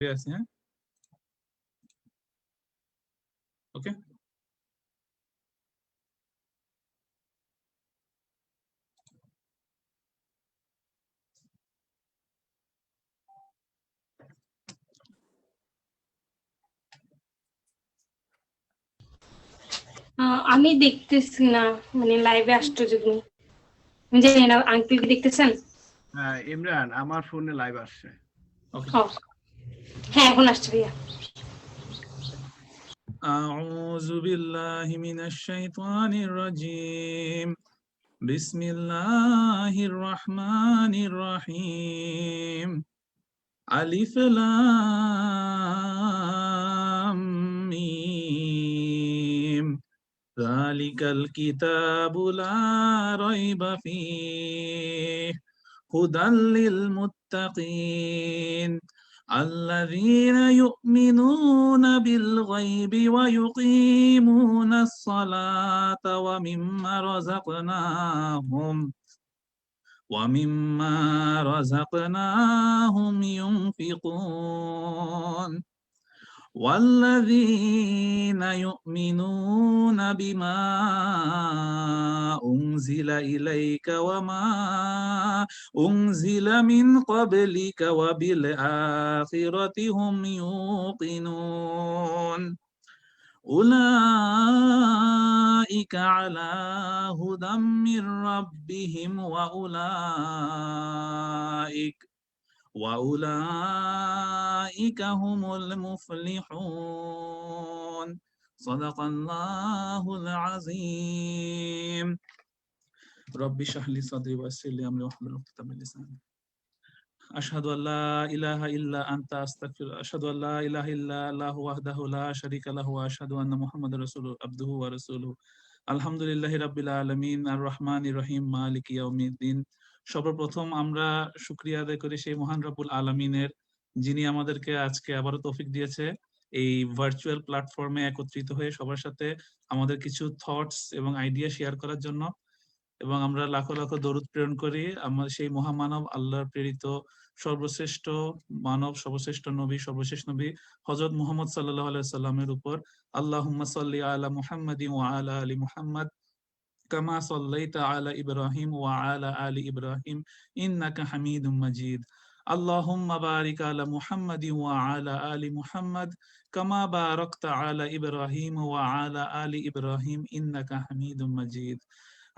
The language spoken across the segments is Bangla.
আছে, হ্যাঁ, ওকে। আমি দেখতেছি না, মানে লাইভে আসছো যদি আমি জানি না, আঙ্কেল কি দেখতেছেন? হ্যাঁ ইমরান, আমার ফোনে লাইভ আসছে। ওকে, হ্যাঁ এখন আসছে ভাইয়া। أعوذ بالله من الشيطان الرجيم بسم الله الرحمن الرحيم ألف لام ميم ذلك الكتاب لا ريب فيه هدى للمتقين الذين يؤمنون بالغيب ويقيمون الصلاة ومما رزقناهم ينفقون والذين يؤمنون بما أنزل إليك وما أنزل من قبلك وبالآخرة هم يوقنون أولئك على هدى من ربهم وأولئك هم المفلحون صدق الله العظيم رب اشرح لي صدري ويسر لي أمري واحلل عقدة من لساني أشهد أن لا إله إلا أنت أستغفر أشهد أن لا إله إلا الله وحده لا شريك له وأشهد أن محمد رسول عبده ورسوله الحمد لله رب العالمين الرحمن الرحيم مالك يوم الدين। সর্বপ্রথম আমরা শুকরিয়া আদায় করি সেই মহান রব্বুল আলামিনের, যিনি আমাদেরকে আজকে আবারও তৌফিক দিয়েছে এই ভার্চুয়াল প্ল্যাটফর্মে একত্রিত হয়ে সবার সাথে আমাদের কিছু থটস এবং আইডিয়া শেয়ার করার জন্য। এবং আমরা লাখো লাখো দরুদ প্রেরণ করি আমার সেই মহামানব আল্লাহর প্রেরিত সর্বশ্রেষ্ঠ মানব, সর্বশ্রেষ্ঠ নবী, সর্বশেষ নবী হযরত মুহাম্মদ সাল্লাল্লাহু আলাইহি সাল্লামের উপর। আল্লাহুম্মা সাল্লি আলা মুহাম্মাদিন ওয়া আলা আলি মুহাম্মাদ কামা সাল্লাইতা আলা ইব্রাহিম ওয়া আলা আলি ইব্রাহিম ইন্নাকা হামিদুম মাজিদ। আল্লাহুম্মা বারিক আলা মুহাম্মাদিন ওয়া আলা আলি মুহাম্মাদ কামা বারাকতা আলা ইব্রাহিম ওয়া আলা আলি ইব্রাহিম ইন্নাকা হামিদুম মাজিদ।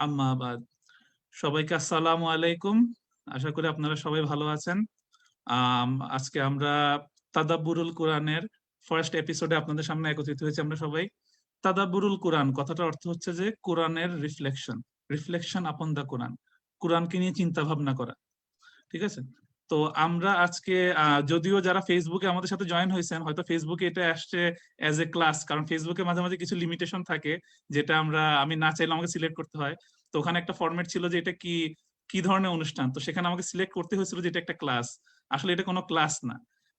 আম্মা বাদ। সবাইকে আসসালামু আলাইকুম। আশা করি আপনারা সবাই ভালো আছেন। আজকে আমরা তাদাব্বুরুল কোরআনের ফার্স্ট এপিসোডে আপনাদের সামনে একত্রিত হয়েছি আমরা সবাই। তাদাব্বুরুল কোরআন কথাটার অর্থ হচ্ছে যে কোরআনের রিফ্লেকশন আপন দা কোরআন, কোরআনকে নিয়ে চিন্তা ভাবনা করা। ঠিক আছে, তো আমরা আজকে যদিও যারা ফেসবুকে আমাদের সাথে জয়েন হয়েছেন হয়তো ফেসবুকে এটা আসছে অ্যাজ এ ক্লাস, কারণ ফেসবুকে মাঝে মাঝে কিছু লিমিটেশন থাকে যেটা আমি না চাইলে আমাকে সিলেক্ট করতে হয়। তো ওখানে একটা ফরম্যাট ছিল যে এটা কি কি ধরনের অনুষ্ঠান, তো সেখানে আমাকে সিলেক্ট করতে হয়েছিল যে এটা একটা ক্লাস। আসলে এটা কোনো ক্লাস না,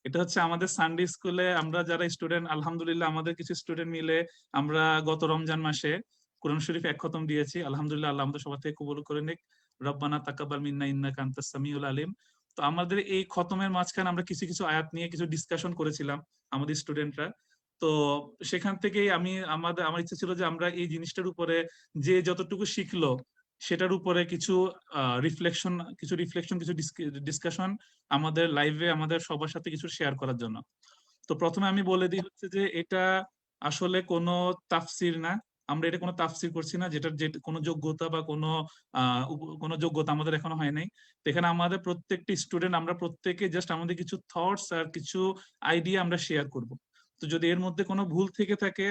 এটা হচ্ছে আমাদের সানডে স্কুলে আমরা যারা স্টুডেন্ট, আলহামদুলিল্লাহ আমাদের কিছু স্টুডেন্ট মিলে আমরা গত রমজান মাসে কোরআন শরীফ এক খতম দিয়েছি। আলহামদুলিল্লাহ, আল্লাহ আমাদের সবার থেকে কবুল করে নিক। রব্বানা তাকাব্বাল মিন্না ইন্নাকা আনতাস সামিউল আলিম। তো আমাদের এই খতমের মাঝখানে আমরা কিছু কিছু আয়াত নিয়ে কিছু ডিসকাশন করেছিলাম আমাদের স্টুডেন্টরা। তো সেখান থেকেই আমার ইচ্ছা ছিল যে আমরা এই জিনিসটার উপরে যে যতটুকু শিখলো সেটার উপরে কিছু রিফ্লেকশন কিছু ডিসকাশন আমাদের লাইভে আমাদের সবার সাথে কিছু শেয়ার করার জন্য। তো প্রথমে আমি বলে দিই হচ্ছে যে এটা আসলে কোনো তাফসির না, আমরা এটা কোনো তাফসির করছি না, যেটার যে কোনো যোগ্যতা বা কোনো যোগ্যতা আমাদের এখনো হয় নাই। তো এখানে আমাদের প্রত্যেকটি স্টুডেন্ট আমরা প্রত্যেকে জাস্ট আমাদের কিছু থটস আর কিছু আইডিয়া আমরা শেয়ার করব। তো যদি এর মধ্যে কোনো ভুল থেকে থাকে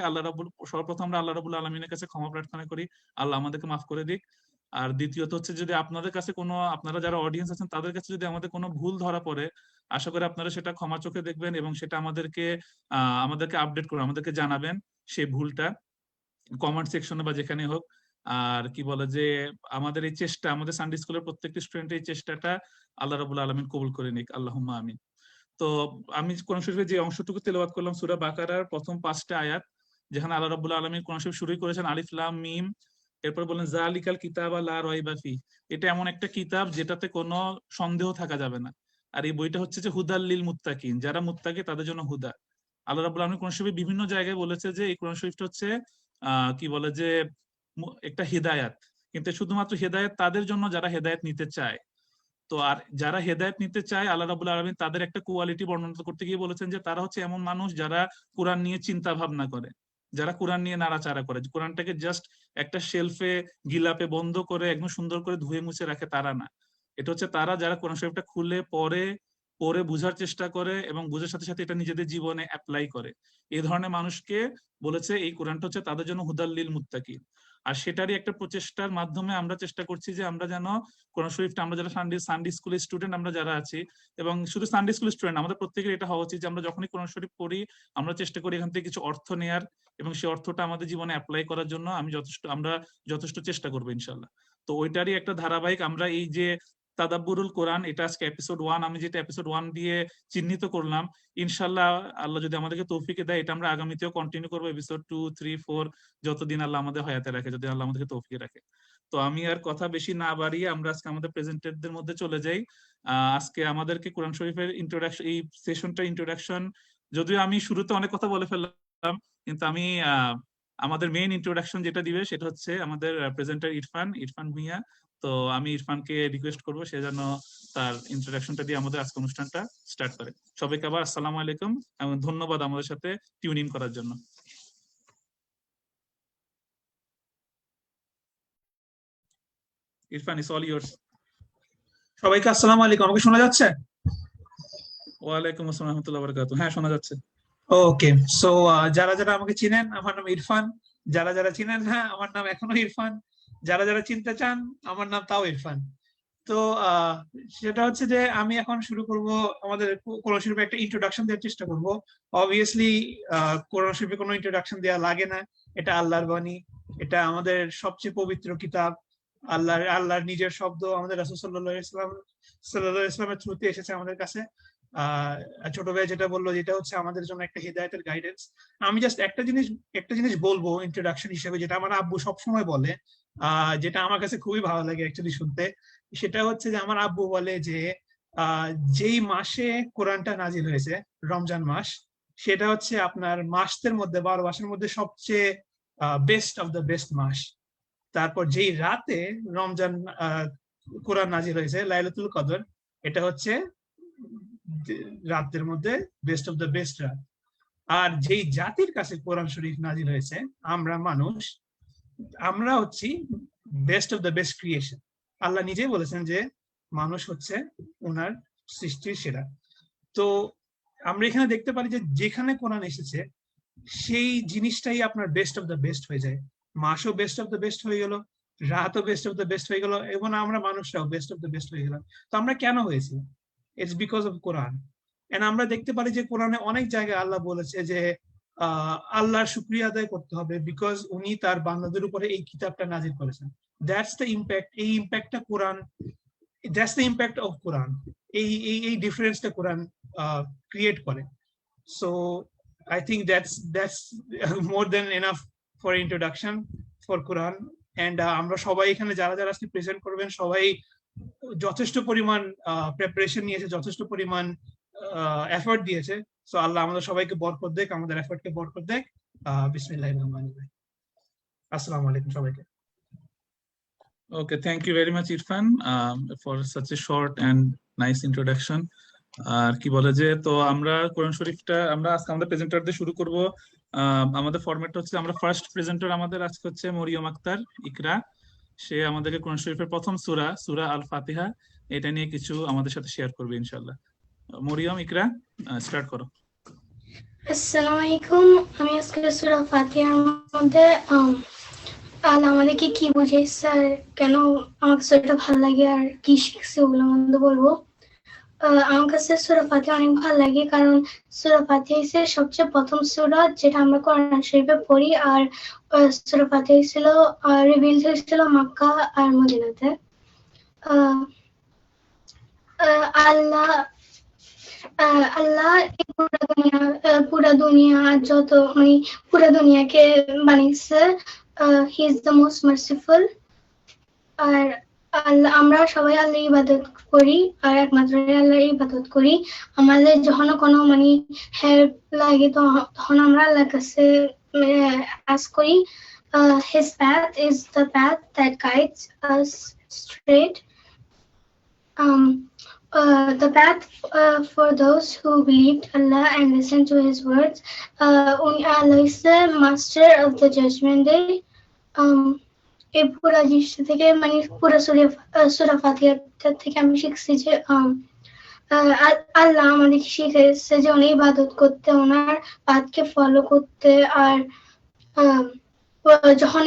সর্বপ্রথম আমরা আল্লাহ রাব্বুল আলামিনের কাছে ক্ষমা প্রার্থনা করি, আল্লাহ আমাদেরকে মাফ করে দিক। আর দ্বিতীয়ত হচ্ছে যদি আপনাদের কাছে আপনারা যারা অডিয়েন্স আছেন তাদের কাছে যদি আমাদের কোনো ভুল ধরা পড়ে, আশা করি আপনারা সেটা ক্ষমা চোখে দেখবেন এবং সেটা আমাদেরকে আপডেট করুন, আমাদেরকে জানাবেন সেই ভুলটা কমেন্ট সেকশনে বা যেখানে হোক। আর কি বলে যে আমাদের এই চেষ্টা, আমাদের সানডে স্কুলের প্রত্যেকটি স্টুডেন্টের এই চেষ্টাটা আল্লাহ রাব্বুল আলামিন কবুল করে নিক, আল্লাহুম্মা আমিন। তো আমি কোরআন শরীফের যে অংশটুকু তেলাওয়াত করলাম সূরা বাকারার প্রথম 5টা আয়াত, যেখানে আল্লাহ রাব্বুল আলামিন কোরআন শরীফ শুরু করেছেন আলিফ লাম মিম, এরপর বলেন যালিকাল কিতাবা লা রাইবা ফি। এটা এমন একটা কিতাব যেটাতে কোনো সন্দেহ থাকা যাবে না। আর এই বইটা হচ্ছে যে হুদাল লিল মুত্তাকিন, যারা মুত্তাকি তাদের জন্য হুদা। আল্লাহ রাব্বুল আলামিন কোরআন শরীফে বিভিন্ন জায়গায় বলেছে যে এই কোরআন শরীফটা হচ্ছে কি বলে যে একটা হিদায়াত, কিন্তু শুধুমাত্র হেদায়েত তাদের জন্য যারা হেদায়েত নিতে চায়। তো আর যারা হেদায়েত নিতে চায় আল্লাহ রাব্বুল আলামিন তাদের একটা কোয়ালিটি বর্ণনা করতে গিয়ে বলেছেন যে তারা হচ্ছে এমন মানুষ যারা কোরআন নিয়ে চিন্তা ভাবনা করে, যারা কোরআন নিয়ে নাড়াচাড়া করে, কোরআনটাকে জাস্ট একটা শেলফে গিলাপে বন্ধ করে একদম সুন্দর করে ধুয়ে মুছে রাখে তারা না। এটা হচ্ছে তারা যারা কোরআন শরীফটা খুলে পড়ে, পড়ে বুঝার চেষ্টা করে এবং বুঝার সাথে সাথে এটা নিজেদের জীবনে অ্যাপ্লাই করে। এই ধরনের মানুষকে বলেছে এই কোরআনটা হচ্ছে তাদের জন্য হুদাল লিল মুত্তাকিন। আর সেটারই একটা প্রচেষ্টার মাধ্যমে আমরা চেষ্টা করছি যে আমরা যেন কোরআন শরীফটা, আমরা যারা সানডে স্কুলের স্টুডেন্ট আমরা যারা আছি, এবং শুধু সানডে স্কুলের স্টুডেন্ট, আমাদের প্রত্যেকের এটা হওয়া উচিত যে আমরা যখনই কোরআন শরীফ পড়ি আমরা চেষ্টা করি এখান থেকে কিছু অর্থ নেয়ার এবং সেই অর্থটা আমাদের জীবনে অ্যাপ্লাই করার জন্য আমরা যথেষ্ট চেষ্টা করবো ইনশাল্লাহ। তো ওইটারই একটা ধারাবাহিক আমরা এই যে তাদাব্বুরুল কোরআন, এটা আজকে এপিসোড 1, আমি যেটা এপিসোড 1 দিয়ে চিহ্নিত করলাম, ইনশাল্লাহ আল্লাহ যদি আমাদেরকে তৌফিকে দেয় এটা আমরা আগামীতেও কন্টিনিউ করবো, এপিসোড 2, 3, 4 যতদিন আল্লাহ আমাদের হায়াতে রাখে, যদি আল্লাহ আমাদেরকে তৌফিকে রাখে। তো আমি আর কথা বেশি না বাড়িয়ে আমরা আজকে আমাদের প্রেজেন্টারদের মধ্যে চলে যাই। আজকে আমাদেরকে কোরআন শরীফের ইন্ট্রোডাকশন, এই সেশনটা ইন্ট্রোডাকশন, যদিও আমি শুরুতে অনেক কথা বলে ফেললাম, কিন্তু আমি আমাদের মেইন ইন্ট্রোডাকশন যেটা দিবে সেটা হচ্ছে আমাদের প্রেজেন্টার ইরফান ভুঁইয়া। তো আমি ইরফানকে রিকোয়েস্ট করবো সে যেন তার ইন্ট্রোডাকশনটা দিয়ে আমাদের আজকে অনুষ্ঠানটা স্টার্ট করে। সবাইকে আবার আসসালামু আলাইকুম এবং ধন্যবাদ আমাদের সাথে টিউন ইন করার জন্য। Irfan, it's all yours. সবাইকে আসসালামু আলাইকুম, আমাকে শোনা যাচ্ছে? ওয়ালাইকুম আসসালাম রাহমাতুল্লাহি ওয়া বারাকাতুহু। হ্যাঁ, শোনা যাচ্ছে। ওকে, সো যারা যারা আমাকে চিনেন আমার নাম ইরফান, যারা যারা চিনেন না আমার নাম এখনো ইরফান, যারা যারা চিনতে চান আমার নাম তাও ইরফান। তো সেটা হচ্ছে যে আমি এখন শুরু করব আমাদের কোরআন শরীফে একটা ইন্ট্রোডাকশন দেওয়ার চেষ্টা করব। অবভিয়াসলি কোরআন শরীফে কোনো ইন্ট্রোডাকশন দেওয়া লাগে না, এটা আল্লাহর বাণী, এটা আমাদের সবচেয়ে পবিত্র কিতাব, আল্লাহর নিজের শব্দ, আমাদের রাসূল সাল্লাল্লাহু আলাইহি ইসলামের থ্রুতে এসেছে আমাদের কাছে। ছোট ভাই যেটা বললো যেটা হচ্ছে আমাদের জন্য একটা হিদায়াতের গাইডেন্স। আমি জাস্ট একটা জিনিস বলবো ইন্ট্রোডাকশন হিসেবে, যেটা আমার আব্বু সবসময় বলে, যেটা আমার কাছে খুবই ভালো লাগে অ্যাকচুয়ালি শুনতে। সেটা হচ্ছে যে আমার আব্বু বলে যে যেই মাসে কোরআনটা নাজিল হয়েছে, রমজান মাস, সেটা হচ্ছে আপনার মাসের মধ্যে 12 মাসের মধ্যে সবচেয়ে বেস্ট অফ দ্য বেস্ট মাস। তারপর যেই রাতে রমজান কোরআন নাজিল হয়েছে, লাইলাতুল কদর, এটা হচ্ছে রাতের মধ্যে বেস্ট অফ দ্য বেস্ট রাত। আর যেই জাতির কাছে কোরআন শরীফ নাজিল হয়েছে, আমরা মানুষ, আমরা হচ্ছি best of the best creation. Allah নিজেই বলেছেন যে মানুষ হচ্ছে ওনার সৃষ্টির সেরা। তো আমরা এখানে দেখতে পারি যে যেখানে কোরআন এসেছে সেই জিনিসটাই আপনার বেস্ট অফ দ্য বেস্ট হয়ে যায়। মাসও বেস্ট অফ দ্য বেস্ট হয়ে গেল, রাতও বেস্ট অফ দ্য বেস্ট হয়ে গেল, এবং আমরা মানুষরাও বেস্ট অফ দ্য বেস্ট হয়ে গেলাম। তো আমরা কেন হয়েছি? It's because of Quran. And আমরা দেখতে পারি যে কোরআনে অনেক জায়গায় আল্লাহ বলেছে যে আল্লাহর শুকরিয়া আদায় করতে হবে, বিকজ উনি তার বান্দাদের উপরে এই কিতাবটা নাজিল করেছেন। That's the impact. এই ইম্প্যাক্টটা কোরআন, দ্যাটস দ্য ইম্প্যাক্ট অফ কোরআন। এই ডিফারেন্সটা কোরআন ক্রিয়েট করে। So I think that's more than enough for introduction for Quran. And আমরা সবাই এখানে যারা যারা আজকে প্রেজেন্ট করবেন সবাই যথেষ্ট পরিমাণ প্রিপারেশন নিয়েছে, যথেষ্ট পরিমাণ এফর্ট দিয়েছে। সো আল্লাহ আমাদের সবাইকে বরকত দেখ, আমাদের এফর্টকে বরকত দেখ। বিসমিল্লাহির রহমানির রহিম। আসসালামু আলাইকুম সবাইকে। Okay, thank you very much Irfan for such a short and nice introduction. আর কি বলে যে, তো আমরা কোরআন শরীফটা আমরা আজকে আমাদের প্রেজেন্টারদের শুরু করব। আমাদের ফরম্যাটটা হচ্ছে আমরা ফার্স্ট প্রেজেন্টার আমাদের আজকে হচ্ছে মরিয়ম আক্তার ইকরা। সে আমাদেরকে কোরআন শরীফের প্রথম সূরা আল ফাতিহা এটা নিয়ে কিছু আমাদের সাথে শেয়ার করবে ইনশাআল্লাহ। মরিয়ম ইকরা, স্টার্ট করো। আসসালামু আলাইকুম। আমি আজকে সূরা ফাতিহার মধ্যে আল্লাহ আমাদেরকে কি বুঝাইছে আর কেন আমার সূরাটা ভালো লাগে আর কি শিখছে ওগুলো মধ্যে বলবো। আমার কাছে সূরা ফাতিহা অনেক ভালো লাগে, কারণ সূরা ফাতিহা হচ্ছে সবচেয়ে প্রথম সূরা যেটা আমরা কোরআন শরীফে পড়ি। আর সূরা ফাতিহা ছিল রিভিল হয়েছিল মক্কা আর মদিনাতে। আল্লাহ পুরা দুনিয়া যত মানে পুরা দুনিয়াকে বানিয়েছে। He is the most merciful. আর আল্লাহ, আমরা সবাই আল্লাহর ইবাদত করি আর একমাত্র আল্লাহর ইবাদত করি। আমাদের যখন কোনো মানে হেল্প লাগে তখন আমরা আল্লাহর কাছে আস্ক করি। His path is the path that guides us straight. The path for those who believed Allah and listened to His words. Allah is the master of the judgment day. এই পুরা দৃশ্য থেকে মানে পুরা সূরা ফাতিহা থেকে আমি শিখছি যে আল্লাহ আমাদেরকে শিখিয়েছে যে উনি ইবাদত করতে, ওনার পাথকে ফলো করতে। আর যখন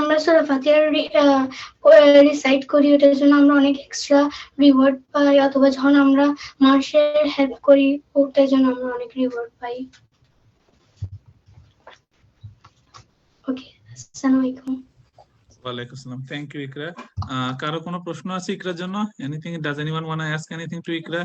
আমরা সূরা ফাতিহা রিসাইট করি ওটার জন্য আমরা অনেক এক্সট্রা রিওয়ার্ড পাই, অথবা যখন আমরা মানুষের হেল্প করি ওটার জন্য আমরা অনেক রিওয়ার্ড পাই। ওকে, আসসালামু আলাইকুম। ওয়ালাইকুম আসসালাম। Thank you Iqra. কারো কোনো প্রশ্ন আছে ইকরার জন্য? Anything, does anyone want to ask anything to Iqra?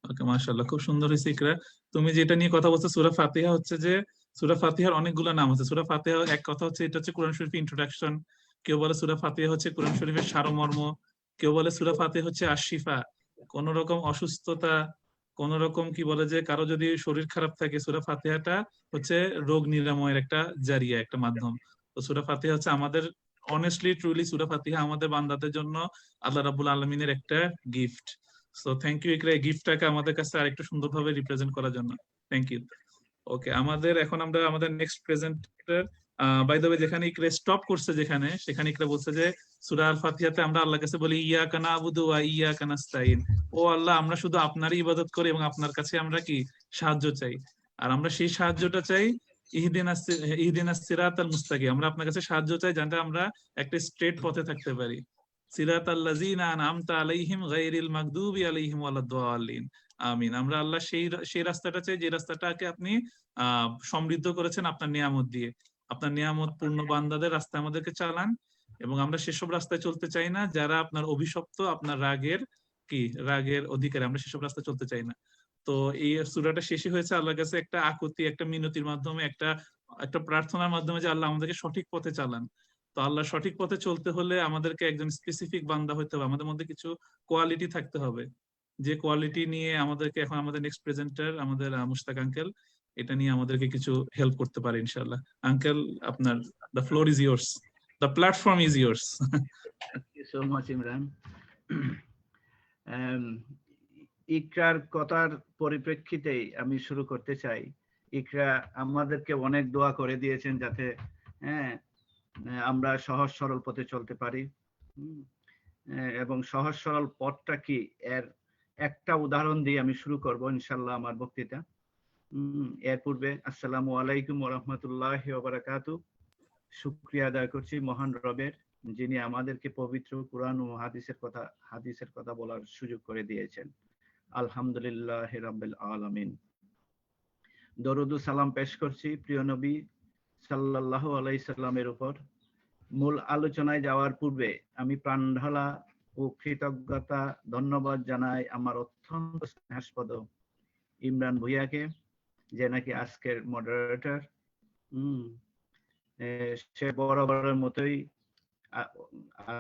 Okay, মাশাআল্লাহ, খুব সুন্দর হয়েছে ইকরা। তুমি যেটা নিয়ে কথা বলছো সূরা ফাতিহা হচ্ছে যে সূরা ফাতিহার অনেকগুলো নাম আছে। সূরা ফাতিহা এক কথা হচ্ছে এটা হচ্ছে কোরআন শরীফের ইন্ট্রোডাকশন, কেউ বলে সূরা ফাতিহা হচ্ছে কোরআন শরীফের সারমর্ম, কেউ বলে সূরা ফাতিহা হচ্ছে আশিফা। কোন রকম অসুস্থতা, কোন রকম কি বলে যে কারো যদি শরীর খারাপ থাকে, সূরা ফাতিহাটা হচ্ছে রোগ নিরাময়ের একটা জারিয়া, একটা মাধ্যম। তো সূরা ফাতিহা হচ্ছে আমাদের অনেস্টলি ট্রুলি সূরা ফাতিহা আমাদের বান্দাদের জন্য আল্লাহ রাব্বুল আলামিনের একটা গিফট। সো থ্যাংক ইউ ইকরা, এই গিফটটাকে আমাদের কাছে আরেকটু সুন্দরভাবে রিপ্রেজেন্ট করার জন্য। Thank you. ওকে, এখন আমরা আমাদের next presenter, by the way, যেখানে ইকরা স্টপ করছে সেখানে ইকরা বলছে যে সূরা আল ফাতিহাতে আমরা আল্লাহর কাছে বলি ইয়াকা নাবুদু ওয়া ইয়াকা নাস্তাইন। ও আল্লাহ, আমরা শুধু আপনারই ইবাদত করি এবং আপনার কাছে আমরা কি সাহায্য চাই। আর আমরা সেই সাহায্যটা চাই ইহদিনাস সিরাতাল মুস্তাকিম, আমরা আপনার কাছে সাহায্য চাই যাতে আমরা একটা স্ট্রেট পথে থাকতে পারি। সিরাতাল লাযিনা আনআমতা আলাইহিম গায়রিল মাগদুবি আলাইহিম ওয়ালাদ-দাল্লিন। আমিন। আমরা আল্লাহ সেই রাস্তাটা চাই যে রাস্তাটাকে আপনি সমৃদ্ধ করেছেন আপনার নিয়ামত দিয়ে। আপনার নিয়ামত পূর্ণ বান্দাদের রাস্তায় আমাদেরকে চালান, এবং আমরা সেসব রাস্তায় চলতে চাই না যারা আপনার অভিশপ্ত, আপনার রাগের অধিকারী। আমরা সেসব রাস্তায় চলতে চাই না। তো এই সূরাটা শেষই হয়েছে আল্লাহর কাছে একটা আকুতি, একটা মিনতির মাধ্যমে, একটা প্রার্থনার মাধ্যমে যে আল্লাহ আমাদেরকে সঠিক পথে চালান। তো আল্লাহ সঠিক পথে চলতে হলে আমাদেরকে একজন স্পেসিফিক বান্দা হতে হবে, আমাদের মধ্যে কিছু কোয়ালিটি থাকতে হবে। যে কোয়ালিটি নিয়ে আমাদেরকে এখন আমাদের নেক্সট প্রেজেন্টার আমাদের মুশতাক আঙ্কেল এটা নিয়ে আমাদেরকে কিছু হেল্প করতে পারে ইনশাআল্লাহ। আঙ্কেল, আপনার the floor is yours, the platform is yours. Thank you so much Imran. ইকরার কথার পরিপ্রেক্ষিতেই আমি শুরু করতে চাই। ইকরা আমাদেরকে অনেক দোয়া করে দিয়েছেন যাতে আমরা সহজ সরল পথে চলতে পারি, এবং সহজ সরল পথটা কি এর একটা উদাহরণ দিয়ে আমি শুরু করব ইনশাআল্লাহ আমার বক্তৃতা। এর পূর্বে আসসালামু আলাইকুম ওয়া রাহমাতুল্লাহি ওয়া বারাকাতুহু। শুকরিয়া আদায় করছি মহান রবের, যিনি আমাদেরকে পবিত্র কুরআন ও হাদিসের কথা বলার সুযোগ করে দিয়েছেন। আলহামদুলিল্লাহি রাব্বিল আলামিন। দরুদ ও সালাম পেশ করছি প্রিয় নবী সাল্লাল্লাহু আলাইহি সাল্লামের উপর। মূল আলোচনায় যাওয়ার পূর্বে আমি প্রাণঢালা ও কৃতজ্ঞতা ধন্যবাদ জানাই আমার অত্যন্ত স্নেহাস্পদ ইমরান ভুইয়াকে, যে নাকি আজকের মডারেটর। সে বরাবরের মতোই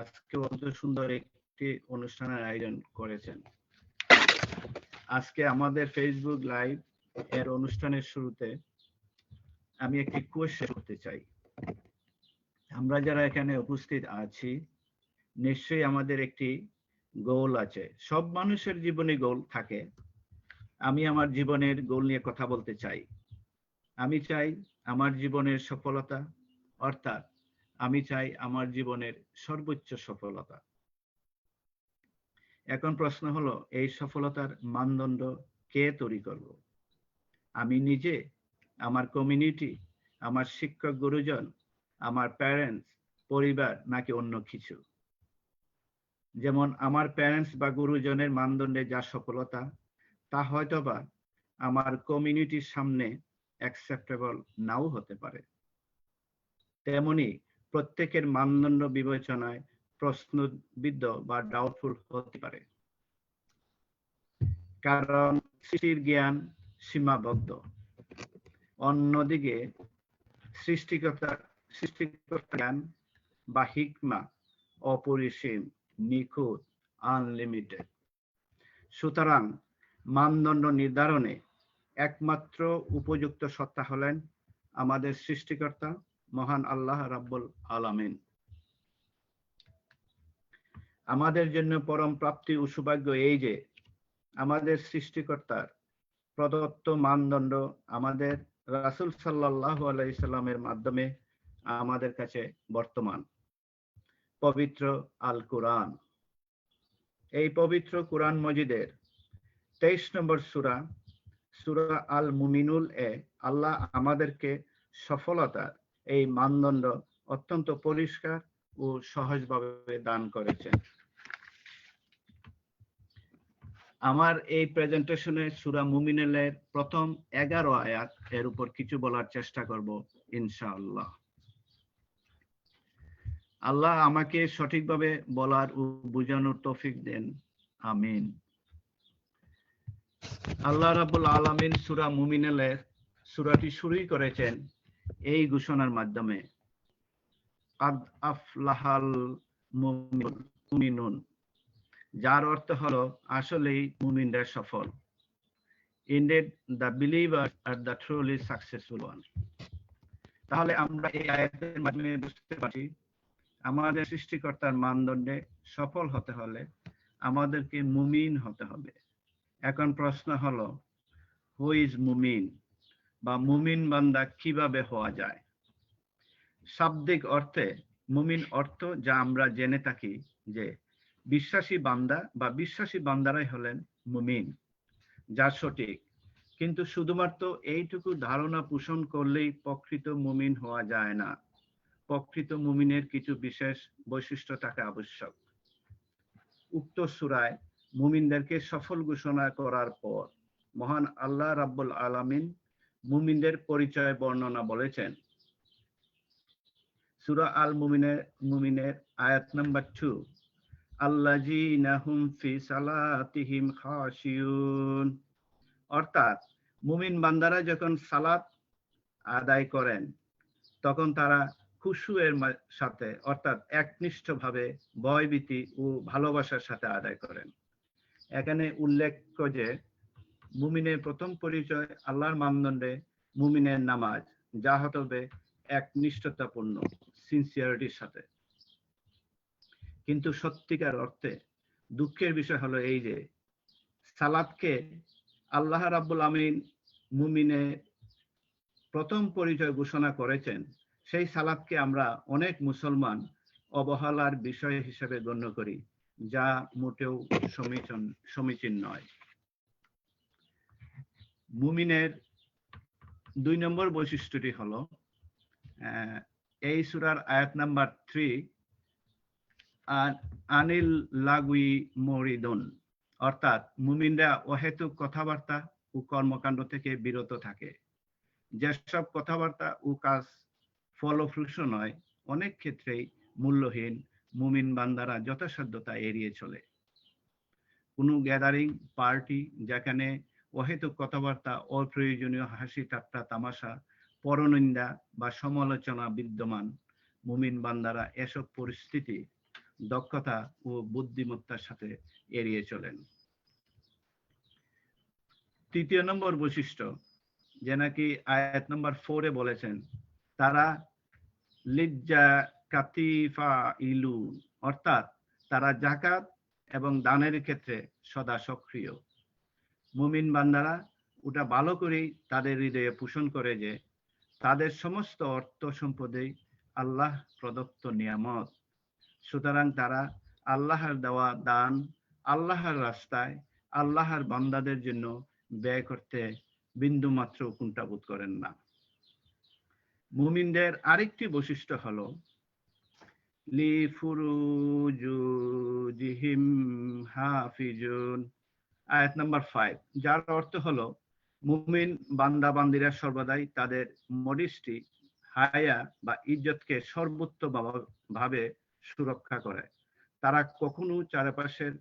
আজকে অত সুন্দর একটি অনুষ্ঠানের আয়োজন করেছেন। আজকে আমাদের ফেসবুক লাইভ এর অনুষ্ঠানের শুরুতে আমি একটি কোয়েশ্চেন করতে চাই। আমরা যারা এখানে উপস্থিত আছি নিশ্চয়ই আমাদের একটি গোল আছে। সব মানুষের জীবনে গোল থাকে। আমি আমার জীবনের গোল নিয়ে কথা বলতে চাই। আমি চাই আমার জীবনের সফলতা, অর্থাৎ আমি চাই আমার জীবনের সর্বোচ্চ সফলতা। এখন প্রশ্ন হলো, এই সফলতার মানদণ্ড কে তৈরি করব? আমি নিজে, আমার কমিউনিটি, আমার শিক্ষক গুরুজন, আমার প্যারেন্টস, পরিবার, নাকি অন্য কিছু? যেমন আমার প্যারেন্টস বা গুরুজনের মানদণ্ডে যা সফলতা, তা হয়তোবা আমার কমিউনিটির সামনে অ্যাকসেপ্টেবল নাও হতে পারে। তেমনি প্রত্যেকের মানদণ্ড বিবেচনায় প্রশ্নবিদ্ধ বা ডাউটফুল হতে পারে, কারণ সৃষ্টির জ্ঞান সীমাবদ্ধ। অন্যদিকে সৃষ্টিকর্তার সৃষ্টিকর্তা জ্ঞান বা হিকমা অপরিসীম, নিখুঁত, আনলিমিটেড। সুতরাং মানদণ্ড নির্ধারণে একমাত্র উপযুক্ত সত্তা হলেন আমাদের সৃষ্টিকর্তা মহান আল্লাহ রাব্বুল আলামিন। আমাদের জন্য পরম প্রাপ্তি ও সৌভাগ্য এই যে আমাদের সৃষ্টিকর্তার প্রদত্ত মানদণ্ড আমাদের রাসূল সাল্লাল্লাহু আলাইহি সাল্লামের মাধ্যমে আমাদের কাছে বর্তমান। পবিত্র আল কুরআন, এই পবিত্র কুরআন মজিদের 23 নম্বর সূরা, সূরা আল মুমিনুল এ আল্লাহ আমাদেরকে সফলতার এই মানদণ্ড অত্যন্ত পরিষ্কার ও সহজভাবে দান করেছেন। আমার এই প্রেজেন্টেশনে সূরা মুমিনুলের প্রথম 11 আয়াত এর উপর কিছু বলার চেষ্টা করব ইনশাআল্লাহ। আল্লাহ আমাকে সঠিকভাবে বলার ও বোঝানোর তৌফিক দেন, আমিন। আল্লাহ রাব্বুল আলামিন সূরা মুমিনুলের সূরাটি শুরুই করেছেন এই ঘোষণার মাধ্যমে, কাদ আফলাহাল মুমিনুন, যার অর্থ হলো আসলেই মুমিনরা সফল। Indeed, the believers are the truly successful ones. তাহলে আমরা এই আয়াতের মাধ্যমে বুঝতে পারছি আমাদের সৃষ্টিকর্তার মানদণ্ডে সফল হতে হলে আমাদেরকে মুমিন হতে হবে। এখন প্রশ্ন হলো, হু ইজ মুমিন বা মুমিন বান্দা কিভাবে হওয়া যায়? শাব্দিক অর্থে মুমিন অর্থ যা আমরা জেনে থাকি যে বিশ্বাসী বান্দা বা বিশ্বাসী বান্দারাই হলেন মুমিন, যা সঠিক। কিন্তু শুধুমাত্র এইটুকু ধারণা পোষণ করলেই প্রকৃত মুমিন হওয়া যায় না। প্রকৃত মুমিনের কিছু বিশেষ বৈশিষ্ট্য থাকা আবশ্যক। উক্ত সূরায় মুমিনদেরকে সফল ঘোষণা করার পর মহান আল্লাহ রাব্বুল আলামিন মুমিনদের পরিচয় বর্ণনা বলেছেন। সূরা আল মুমিনের আয়াত নাম্বার 2, আল্লাযীনা হুম ফি সালাতিহিম খাশিয়ুন, অর্থাৎ মুমিন বান্দারা যখন সালাত আদায় করেন তখন তারা খুশুয়ের সাথে অর্থাৎ একনিষ্ঠভাবে ভয়ভীতি ও ভালোবাসার সাথে আদায় করেন। এখানে উল্লেখ্য যে মুমিনের প্রথম পরিচয় আল্লাহর মানদণ্ডে মুমিনের নামাজ, যা হতে হবে একনিষ্ঠতাপূর্ণ, সিনসিয়ারিটির সাথে। কিন্তু সত্যিকার অর্থে দুঃখের বিষয় হলো এই যে সালাতকে আল্লাহ রাব্বুল আমিন মুমিনের প্রথম পরিচয় ঘোষণা করেছেন, সেই সালাতকে আমরা অনেক মুসলমান অবহেলার বিষয় হিসেবে গণ্য করি, যা মোটেও সমীচীন নয়। মুমিনের 2 নম্বর বৈশিষ্ট্যটি হলো এই সূরার আয়াত নাম্বার 3, আনিল লাগুই মরিদুন, অর্থাৎ মুমিনরা অহেতুক কথাবার্তা ও কর্মকাণ্ড থেকে বিরত থাকে। যেসব কথাবার্তা ও কাজ ফলপ্রসূ নয়, অনেক ক্ষেত্রেই মূল্যহীন, মুমিন বান্দারা যথাসাধ্য তা এড়িয়ে চলে। কোনো গ্যাদারিং পার্টি যেখানে অহেতুক কথাবার্তা, অপ্রয়োজনীয় হাসি ঠাট্টা তামাশা, পরনিন্দা বা সমালোচনা বিদ্যমান, মুমিন বান্দারা এসব পরিস্থিতি দক্ষতা ও বুদ্ধিমত্তার সাথে এড়িয়ে চলেন। 3 নম্বর বৈশিষ্ট্য, যে নাকি আয়াত নাম্বার 4 এ বলেছেন, তারা লিজ্জা কাতিফা ইলু, অর্থাৎ তারা যাকাত এবং দানের ক্ষেত্রে সদা সক্রিয়। মুমিন বান্দারা ওটা ভালো করেই তাদের হৃদয়ে পোষণ করে যে তাদের সমস্ত অর্থ সম্পদেই আল্লাহ প্রদত্ত নিয়ামত। সুতরাং তারা আল্লাহর দেওয়া দান আল্লাহর রাস্তায় আল্লাহর বান্দাদের জন্য ব্যয় করতে বিন্দুমাত্র কুণ্ঠাবোধ করেন না। মুমিনদের আরেকটি বৈশিষ্ট্য হলো লিফুরুজিহিম হাফিজুন, আয়াত নাম্বার 5, যার অর্থ হলো মুমিন বান্দা বান্দিরা সর্বদাই তাদের মডিস্টি, হায়া বা ইজ্জতকে সর্বোত্তমভাবে সুরক্ষা করে। তারা কখনো চারপাশের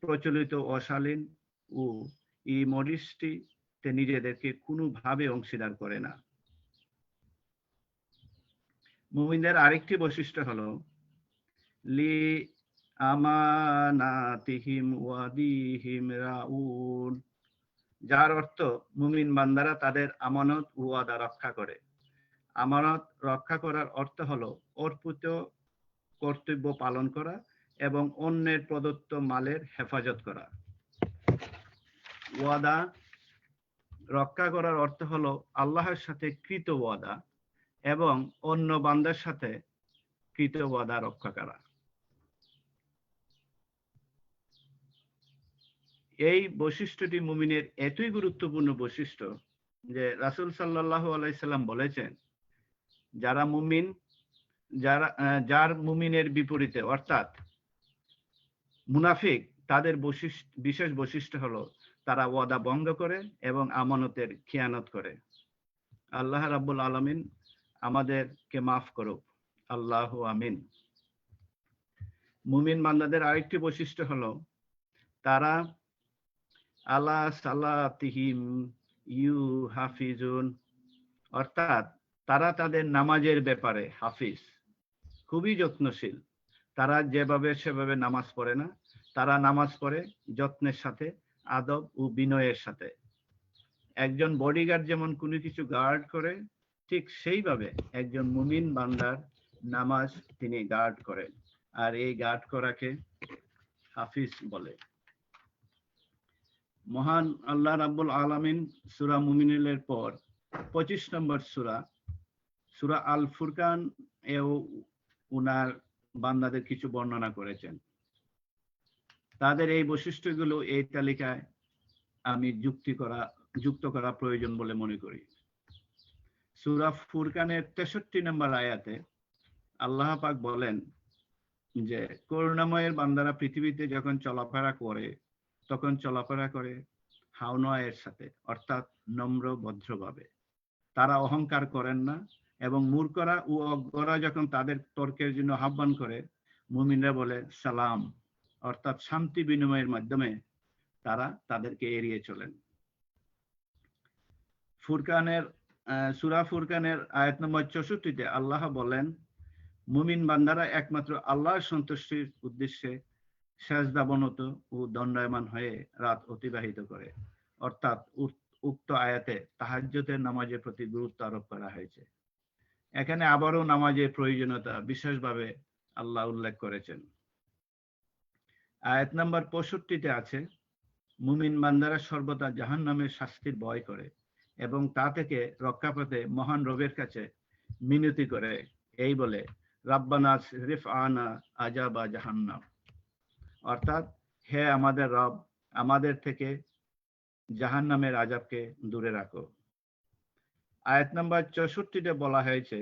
প্রচলিত অশালীন ও ইমোডিস্টিতে নিজেদেরকে কোনোভাবে অংশীদার করে না। মুমিনদের আরেকটি বৈশিষ্ট্য হলো লি আমানাতিহিম ওয়াদিহিম রাউন, যার অর্থ মুমিন বান্দারা তাদের আমানত ও ওয়াদা রক্ষা করে। আমানত রক্ষা করার অর্থ হলো অর্পিত কর্তব্য পালন করা এবং অন্যের প্রদত্ত মালের হেফাজত করা। ওয়াদা রক্ষা করার অর্থ হলো আল্লাহর সাথে কৃত ওয়াদা এবং অন্য বান্দার সাথে কৃত ওয়াদা রক্ষা করা। এই বৈশিষ্ট্যটি মুমিনের এতই গুরুত্বপূর্ণ বৈশিষ্ট্য যে রাসূল সাল্লাল্লাহু আলাইহি সাল্লাম বলেছেন, যার মুমিনের বিপরীতে অর্থাৎ মুনাফিক, তাদের বিশেষ বৈশিষ্ট্য হলো তারা ওয়াদা ভঙ্গ করে এবং আমানতের খিয়ানত করে। আল্লাহ রাব্বুল আলামিন আমাদেরকে মাফ করুক, আল্লাহু আমিন। মুমিন বান্দাদের আরেকটি বৈশিষ্ট্য হলো তারা আলা সালাতিহিম ইউহাফিজুন, অর্থাৎ তারা তাদের নামাজের ব্যাপারে হাফিজ, খুবই যত্নশীল। তারা যেভাবে সেভাবে নামাজ পড়ে না, তারা নামাজ পড়ে যত্নের সাথে, আদব ও বিনয়ের সাথে। একজন বডিগার্ড যেমন কোনো কিছু গার্ড করে, ঠিক সেইভাবে একজন মুমিন বান্দার নামাজ তিনি গার্ড করেন, আর এই গার্ড করাকে হাফিজ বলে। মহান আল্লাহ রাব্বুল আলামিন সূরা মুমিনুলের পর 25 নম্বর সূরা আল ফুরকান এও উনার বান্দাদের কিছু বর্ণনা করেছেন। তাদের এই বৈশিষ্ট্যগুলো এই তালিকায় আমি যুক্ত করা প্রয়োজন বলে মনে করি। সূরা ফুরকানের 63 নম্বর আয়াতে আল্লাহ পাক বলেন যে করুণাময়ের বান্দারা পৃথিবীতে যখন চলাফেরা করে তখন চলাফেরা করে হাওনায়ের সাথে, অর্থাৎ নম্র ভদ্রভাবে। তারা অহংকার করেন না এবং মূর্খরা ও অজ্ঞরা যখন তাদের তর্কের জন্য আহ্বান করে, মুমিনরা বলে সালাম, অর্থাৎ শান্তি বিনিময়ের মাধ্যমে তারা তাদেরকে এড়িয়ে চলেন। সূরা ফুরকানের আয়াত নম্বর 64-তে আল্লাহ বলেন, মুমিন বান্দারা একমাত্র আল্লাহর সন্তুষ্টির উদ্দেশ্যে সেজদাবনত ও দণ্ডায়মান হয়ে রাত অতিবাহিত করে, অর্থাৎ উক্ত আয়াতে তাহাজ্জুদের নামাজের প্রতি গুরুত্ব আরোপ করা হয়েছে। এখানে আবারও নামাজের প্রয়োজনীয়তা বিশেষভাবে আল্লাহ উল্লেখ করেছেন। আয়াত নম্বর 65-তে আছে, মুমিন বান্দারা সর্বদা জাহান্নামের শাস্তির ভয় করে এবং তা থেকে রক্ষা পেতে মহান রবের কাছে মিনতি করে, এই বলে রাব্বানা রিফ আনা আযাবা জাহান্নাম, অর্থাৎ হে আমাদের রব, আমাদের থেকে জাহান্নামের আযাবকে দূরে রাখো। আয়াত নম্বর 64-তে বলা হয়েছে,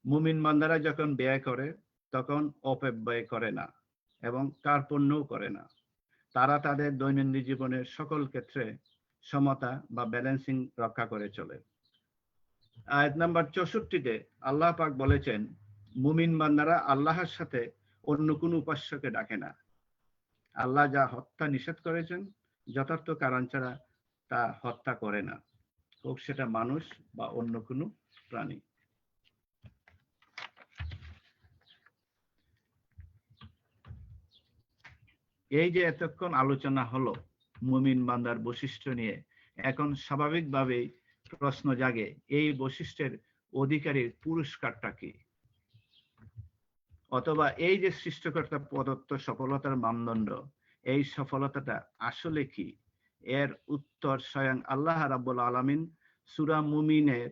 মুমিন বান্দারা যখন ব্যয় করে তখন অপব্যয় করে না এবং কার্পণ্যও করে না। তারা তাদের দৈনন্দিন জীবনের সকল ক্ষেত্রে সমতা বা ব্যালেন্সিং রক্ষা করে চলে। আয়াত নম্বর 64-তে আল্লাহ পাক বলেছেন, মুমিন বান্দারা আল্লাহর সাথে অন্য কোনো উপাস্যকে ডাকে না। আল্লাহ যা হত্যা নিষেধ করেছেন যথার্থ কারণ ছাড়া তা হত্যা করে না, হোক সেটা মানুষ বা অন্য কোনো প্রাণী। এই যে এতক্ষণ আলোচনা হলো মুমিন বান্দার বৈশিষ্ট্য নিয়ে, এখন স্বাভাবিকভাবেই প্রশ্ন জাগে, এই বৈশিষ্ট্যের অধিকারীর পুরস্কারটা কি? অথবা এই যে সৃষ্টিকর্তা প্রদত্ত সফলতার মানদণ্ড, এই সফলতাটা আসলে কি? এর উত্তর স্বয়ং আল্লাহ রাব্বুল আলামিন সূরা মুমিনের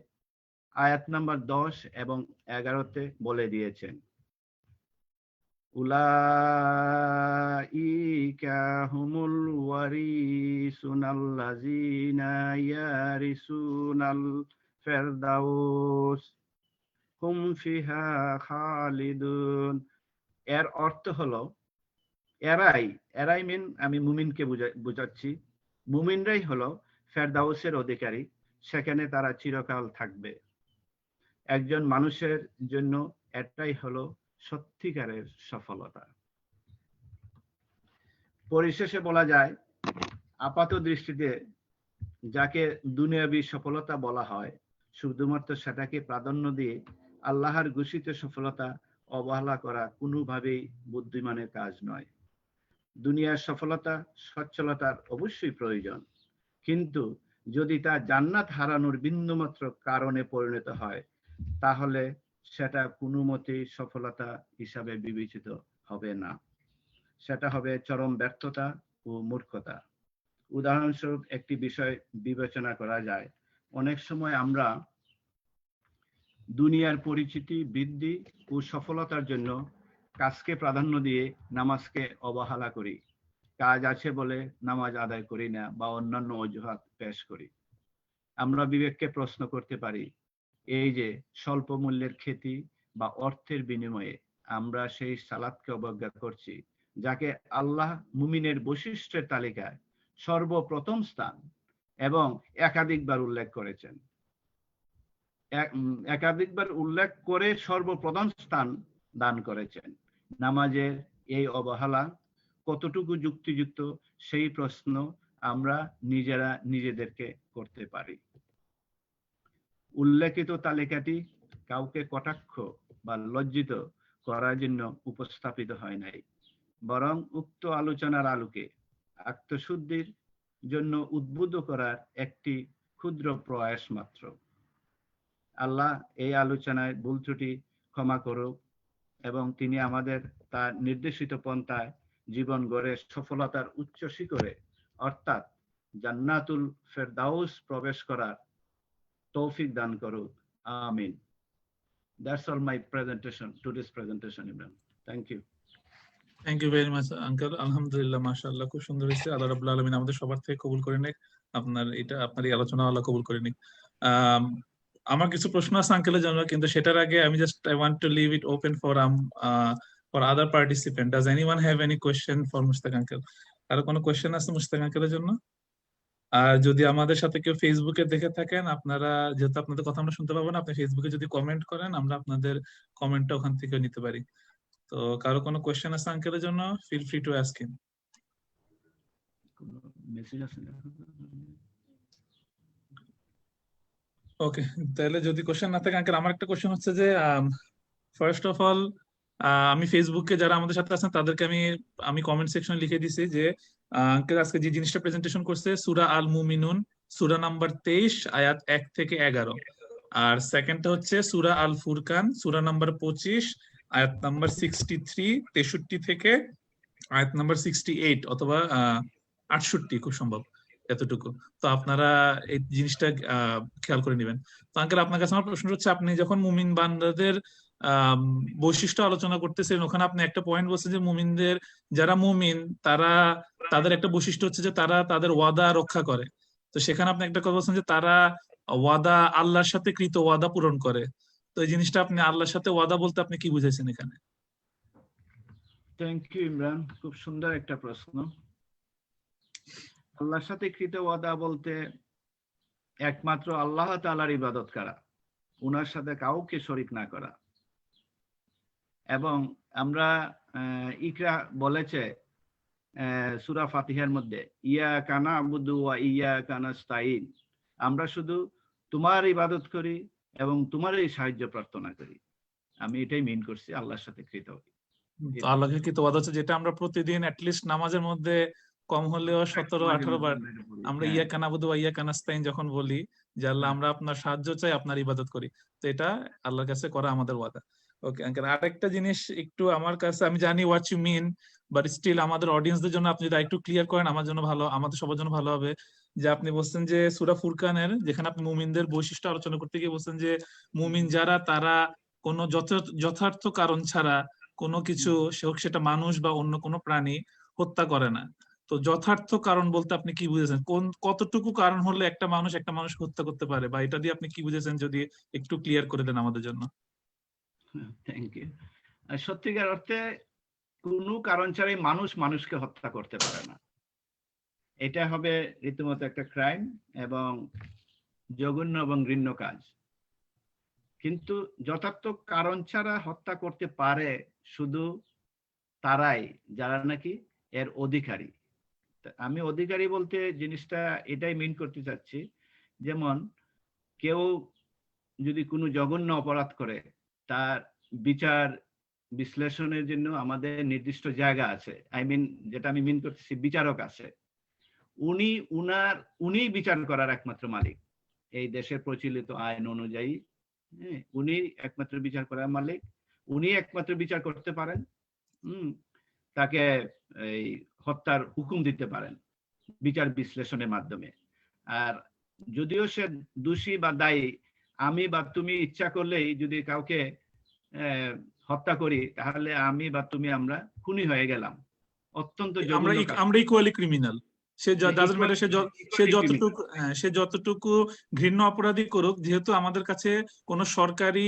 আয়াত নাম্বার 10 এবং 11-তে বলে দিয়েছেন। উলাইকা হুমুল ওয়ারিসুনাল্লাযীনা ইয়ারিসুনাল ফিরদাউস হুম ফিহা খালিদুন। এর অর্থ হলো এরাই মিন, আমি মুমিনকে বুঝাচ্ছি, মুমিনরাই হলো ফেরদাউসের অধিকারী, সেখানে তারা চিরকাল থাকবে। একজন মানুষের জন্য এটাই হলো সত্যিকারের সফলতা। পরিশেষে বলা যায়, আপাত দৃষ্টিতে যাকে দুনিয়াবী সফলতা বলা হয়, শুধুমাত্র সেটাকে প্রাধান্য দিয়ে আল্লাহর ঘোষিত সফলতা অবহেলা করা কোনোভাবেই বুদ্ধিমানের কাজ নয়। দুনিয়ার সফলতা সচ্ছলতার অবশ্যই প্রয়োজন, কিন্তু যদি তা জান্নাত হারানোর বিন্দুমাত্র কারণে পরিণত হয়, তাহলে সেটা কোনো মতেই সফলতা হিসাবে বিবেচিত হবে না। সেটা হবে চরম ব্যর্থতা ও মূর্খতা। উদাহরণস্বরূপ একটি বিষয় বিবেচনা করা যায়। অনেক সময় আমরা দুনিয়ার পরিচিতি বৃদ্ধি ও সফলতার জন্য কাজকে প্রাধান্য দিয়ে নামাজকে অবহেলা করি। কাজ আছে বলে নামাজ আদায় করি না বা অন্যান্য অজুহাত পেশ করি। আমরা বিবেককে প্রশ্ন করতে পারি, এই যে স্বল্প মূল্যের খ্যাতি বা অর্থের বিনিময়ে আমরা সেই সালাতকে অবজ্ঞা করছি, যাকে আল্লাহ মুমিনের বৈশিষ্ট্যের তালিকায় সর্বপ্রথম স্থান এবং একাধিকবার উল্লেখ করেছেন। একাধিকবার উল্লেখ করে সর্বপ্রথম স্থান দান করেছেন। নামাজের এই অবহেলা কতটুকু যুক্তিযুক্ত, সেই প্রশ্ন আমরা নিজেরা নিজেদেরকে করতে পারি। উল্লেখিত তালিকাটি কাউকে কটাক্ষ বা লজ্জিত করার জন্য উপস্থাপিত হয় নাই, বরং উক্ত আলোচনার আলোকে আত্মশুদ্ধির জন্য উদ্বুদ্ধ করার একটি ক্ষুদ্র প্রয়াস মাত্র। আল্লাহ এই আলোচনায় ভুল ত্রুটি ক্ষমা করুক এবং তিনি আমাদের তার নির্দেশিত পন্থায় জীবন গড়ে সফলতার উচ্চ শিখরে অর্থাৎ জান্নাতুল ফেরদাউস প্রবেশ করার তৌফিক দান করুক। আমিন। That's all my presentation, today's presentation, Imran. Thank you. Thank you very much uncle. আলহামদুলিল্লাহ, মাশাআল্লাহ, খুব সুন্দর হয়েছে। আল্লাহ রাব্বুল আলামিন আমাদের সবার থেকে কবুল করে নিক। আপনার এই আলোচনা আল্লাহ কবুল করে নিক। আমার কিছু প্রশ্ন আছে আঙ্কেলের জন্য, কিন্তু সেটার আগে আমি I want to leave it open for other participant. Does anyone have any question for Mushtaq uncle? কারো কোনো কোয়েশ্চেন আছে মুশতাক আঙ্কেলের জন্য? আর যদি আমাদের সাথে কেউ ফেসবুকে দেখে থাকেন, আপনারা যেহেতু আপনাদের কথা আমরা শুনতে পাবো না, আপনি ফেসবুকে যদি কমেন্ট করেন আমরা আপনাদের কমেন্টটা ওখান থেকে নিতে পারি। তো কারো কোনো কোয়েশ্চেন আছে আঙ্কেলের জন্য? Feel free to ask him. Okay, তাহলে যদি কোশ্চেন না থাকে আঙ্কেল, আমার একটা কোশ্চেন হচ্ছে যে ফার্স্ট অফ অল আমি ফেসবুকে যারা আমাদের সাথে আছেন তাদেরকে আমি কমেন্ট সেকশনে লিখে দিছি যে আঙ্কেল আজকে যে জিনিসটা প্রেজেন্টেশন করছে সূরা আল মুমিনুন সূরা নাম্বার 23 আয়াত 1 থেকে 11, আর সেকেন্ডটা হচ্ছে সূরা আল ফুরকান সূরা নাম্বার 25 আয়াত নাম্বার 63 থেকে আয়াত নাম্বার 68 অথবা 68 খুব সম্ভব, এতটুকু। তো আপনারা এই জিনিসটা খেয়াল করে নেবেন। তো আঙ্কেল আপনার কাছে আমার প্রশ্ন হচ্ছে, আপনি যখন মুমিন বান্দাদের বৈশিষ্ট্য আলোচনা করতেছেন, ওখানে আপনি একটা পয়েন্ট বলছেন যে মুমিনদের যারা মুমিন তাদের একটা বৈশিষ্ট্য হচ্ছে যে তারা তাদের ওয়াদা রক্ষা করে। তো সেখানে আপনি একটা কথা বলছেন যে তারা ওয়াদা আল্লাহর সাথে কৃত ওয়াদা পূরণ করে। তো এই জিনিসটা আপনি আল্লাহর সাথে ওয়াদা বলতে আপনি কি বুঝাইছেন এখানে? থ্যাংক ইউ ইমরান, খুব সুন্দর একটা প্রশ্ন। আল্লাহর সাথে কৃত ওয়াদা বলতে একমাত্র আল্লাহ তাআলার ইবাদত করা, উনার সাথে কাউকে শরীক না করা। এবং আমরা ইকরা বলেছে সূরা ফাতিহার মধ্যে, ইয়াকা না'বুদু ওয়া ইয়াকা নাস্তাইন, আমরা শুধু তোমার ইবাদত করি এবং তোমারই সাহায্য প্রার্থনা করি। আমি এটাই মিন করছি আল্লাহর সাথে কৃত। আল্লাহকে কৃত ওয়াদা হচ্ছে যেটা আমরা প্রতিদিন অ্যাটলিস্ট নামাজের মধ্যে কম হলেও 17-18 বার আমরা ইয়াকা না'বুদু ওয়া ইয়াকা নাস্তাইন যখন বলি যে আল্লাহ আমরা আপনার সাহায্য চাই, আপনার ইবাদত করি, তো এটা আল্লাহর কাছে করা আমাদের ওয়াদা। ওকে আঙ্কেল, আরেকটা জিনিস একটু আমার কাছে, আমি জানি what you mean, but still আমাদের অডিয়েন্সদের জন্য আপনি যদি একটু ক্লিয়ার করেন আমার জন্য ভালো, আমাদের সবার জন্য ভালো হবে। যে আপনি বলছেন যে সূরা ফুরকানের যেখানে আপনি মুমিনদের বৈশিষ্ট্য আলোচনা করতে গিয়ে বলছেন যে মুমিন যারা তারা কোনো যথার্থ কারণ ছাড়া কোনো কিছু, হোক সেটা মানুষ বা অন্য কোনো প্রাণী, হত্যা করে না। তো যথার্থ কারণ বলতে আপনি কি বুঝেছেন? কতটুকু কারণ হলে একটা মানুষকে হত্যা করতে পারে, বা এটা দিয়ে আপনি কি বুঝেছেন যদি একটু ক্লিয়ার করে দেন আমাদের জন্য। Thank you. সত্যিকার অর্থে কোনো কারণ ছাড়াই মানুষ মানুষকে হত্যা করতে পারে না। এটা হবে রীতিমতো একটা ক্রাইম এবং জঘন্য এবং ঘৃণ্য কাজ। কিন্তু যথার্থ কারণ ছাড়া হত্যা করতে পারে শুধু তারাই যারা নাকি এর অধিকারী। আমি অধিকারী বলতে জিনিসটা এটাই মিন করতে চাচ্ছি, যেমন কেউ যদি কোনো জঘন্য অপরাধ করে তার বিচার বিশ্লেষণের জন্য আমাদের নির্দিষ্ট জায়গা আছে। যেটা আমি মিন করতেছি, বিচারক আছে, উনি বিচার করার একমাত্র মালিক। এই দেশের প্রচলিত আইন অনুযায়ী উনি একমাত্র বিচার করার মালিক, উনি একমাত্র বিচার করতে পারেন, তাকে এই হত্যার হুকুম দিতে পারেন বিচার বিশ্লেষণের মাধ্যমে। আর যদিও সে দোষী বা দায়ী, আমি বা তুমি ইচ্ছা করলেই যদি কাউকে হত্যা করি, তাহলে আমি বা তুমি আমরা খুনি হয়ে গেলাম। অত্যন্ত আমরা ইকুয়ালি ক্রিমিনাল। সে যতটুকু ঘৃণ্য অপরাধী করুক, যেহেতু আমাদের কাছে কোনো সরকারি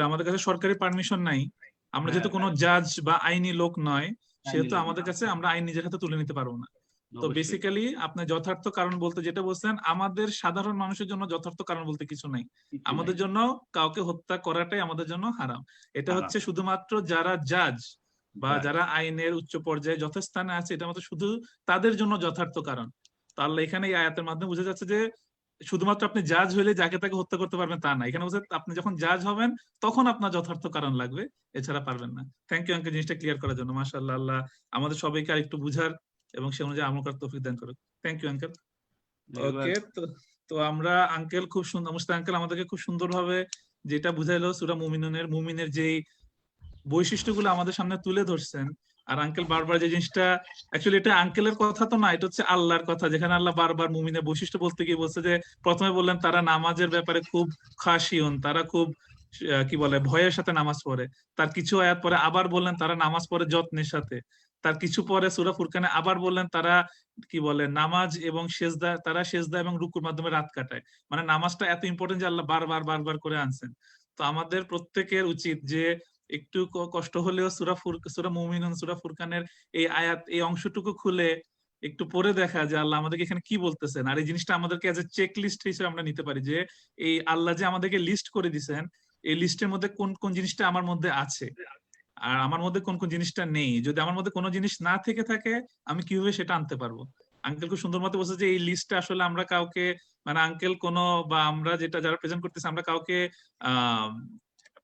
আমাদের কাছে সরকারি পারমিশন নাই, আমরা যেহেতু কোনো জাজ বা আইনি লোক নয়, সেহেতু আমাদের কাছে আমরা আইন নিজের হাতে তুলে নিতে পারবো না। তো বেসিক্যালি আপনার যথার্থ কারণ বলতে যেটা বলছেন, আমাদের সাধারণ মানুষের জন্য যথার্থ কারণ বলতে কিছু নাই। আমাদের জন্য কাউকে হত্যা করাটাই আমাদের জন্য হারাম। এটা হচ্ছে শুধুমাত্র যারা জাজ বা যারা আইনের উচ্চ পর্যায়ে যথাস্থানে আছে, এটা মাত্র শুধু তাদের জন্য যথার্থ কারণ। তো আল্লাহ এখানে এই আয়াতের মাধ্যমে বোঝা যাচ্ছে যে শুধুমাত্র আপনি জাজ হইলে যাকে তাকে হত্যা করতে পারবেন তা না। এখানে বোঝা আপনি যখন জাজ হবেন তখন আপনার যথার্থ কারণ লাগবে, এছাড়া পারবেন না। থ্যাংক ইউ আঙ্কেল জিনিসটা ক্লিয়ার করার জন্য। মাশাআল্লাহ, আল্লাহ আমাদের সবাইকে আর একটু বুঝার এবং সে অনুযায়ী আমল করার তৌফিক দান করুক। Thank you uncle. ওকে, তো আমরা আঙ্কেল খুব সুন্দর, মুস্তাক আঙ্কেল আমাদেরকে খুব সুন্দরভাবে যেটা বুঝাইলো সূরা মুমিনের যেই বৈশিষ্ট্যগুলো আমাদের সামনে তুলে ধরছেন। আর আঙ্কেল বারবার যে জিনিসটা, অ্যাকচুয়ালি এটা আঙ্কেলের কথা তো না, এটা হচ্ছে আল্লাহর কথা, যেখানে আল্লাহ বারবার মুমিনের বৈশিষ্ট্য বলতে গিয়ে বলছে যে প্রথমে বললেন তারা নামাজের ব্যাপারে খুব খাশিয়ুন, তারা খুব ভয়ের সাথে নামাজ পড়ে। তার কিছু আয়াত পরে আবার বললেন তারা নামাজ পড়ে যত্নের সাথে। তার কিছু পরে সূরা ফুরকানে আবার বললেন তারা নামাজ এবং সেজদা এবং রুকুর মাধ্যমে রাত কাটায়। মানে নামাজটা এত ইম্পর্টেন্ট যে আল্লাহ বারবার করে আনছেন। তো আমাদের প্রত্যেকের উচিত যে একটু কষ্ট হলেও সূরা মুমিনুন, সূরা ফুরকানের এই আয়াত, এই অংশটুকু খুলে একটু পড়ে দেখা যে আল্লাহ আমাদেরকে এখানে কি বলতেছেন। আর এই জিনিসটা আমাদেরকে এজ এ চেক লিস্ট হিসেবে আমরা নিতে পারি যে এই আল্লাহ যে আমাদেরকে লিস্ট করে দিয়েছেন, এই লিস্টের মধ্যে কোন কোন জিনিসটা আমার মধ্যে আছে আর আমার মধ্যে কোন কোন জিনিসটা নেই। যদি আমার মধ্যে কোনো জিনিস না থেকে থাকে, আমি কিভাবে সেটা আনতে পারবো। আঙ্কেল খুব সুন্দর মতো বলছে যে এই লিস্টটা আসলে আমরা কাউকে, আঙ্কেল বা আমরা যারা প্রেজেন্ট করতেছি, আমরা কাউকে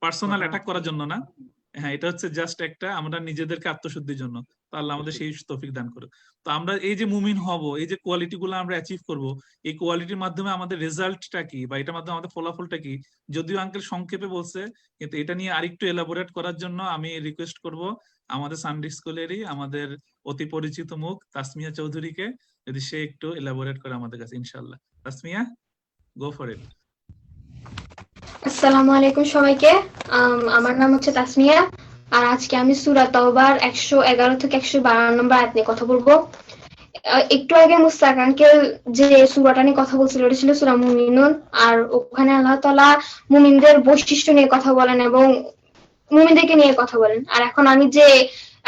পার্সোনাল অ্যাটাক করার জন্য না। হ্যাঁ, এটা হচ্ছে জাস্ট একটা আমরা নিজেদেরকে আত্মশুদ্ধির জন্য। তো আল্লাহ আমাদের সেই তৌফিক দান করুক। তো আমরা এই যে মুমিন হব, এই যে কোয়ালিটি গুলো আমরা অ্যাচিভ করব, এই কোয়ালিটির মাধ্যমে আমাদের রেজাল্টটা কি বা এটার মাধ্যমে আমাদের ফলাফলটা কি, যদিও আঙ্কেল সংক্ষেপে বলছে, কিন্তু এটা নিয়ে আরেকটু এলাবোরেট করার জন্য আমি রিকোয়েস্ট করব আমাদের সানডে স্কুলেরই আমাদের অতি পরিচিত মুখ তাসমিয়া চৌধুরীকে, যদি সে একটু এলাবোরেট করে আমাদের কাছে, ইনশাআল্লাহ। তাসমিয়া, গো ফর ইট। আসসালামু আলাইকুম সবাইকে। আমার নাম হচ্ছে তাসমিয়া, আর আজকে আমি সূরা তাওবার 111 থেকে 112 নম্বর আয়াত নিয়ে কথা বলবো। একটু আগে মুস্তাক আঙ্কেল যে সূরাটা নিয়ে কথা বলছিল, ওটা ছিল সূরা মুমিনুন। আর ওখানে আল্লাহ তাআলা মুমিনদের বৈশিষ্ট্য নিয়ে কথা বলেন এবং মুমিনদেরকে নিয়ে কথা বলেন। আর এখন আমি যে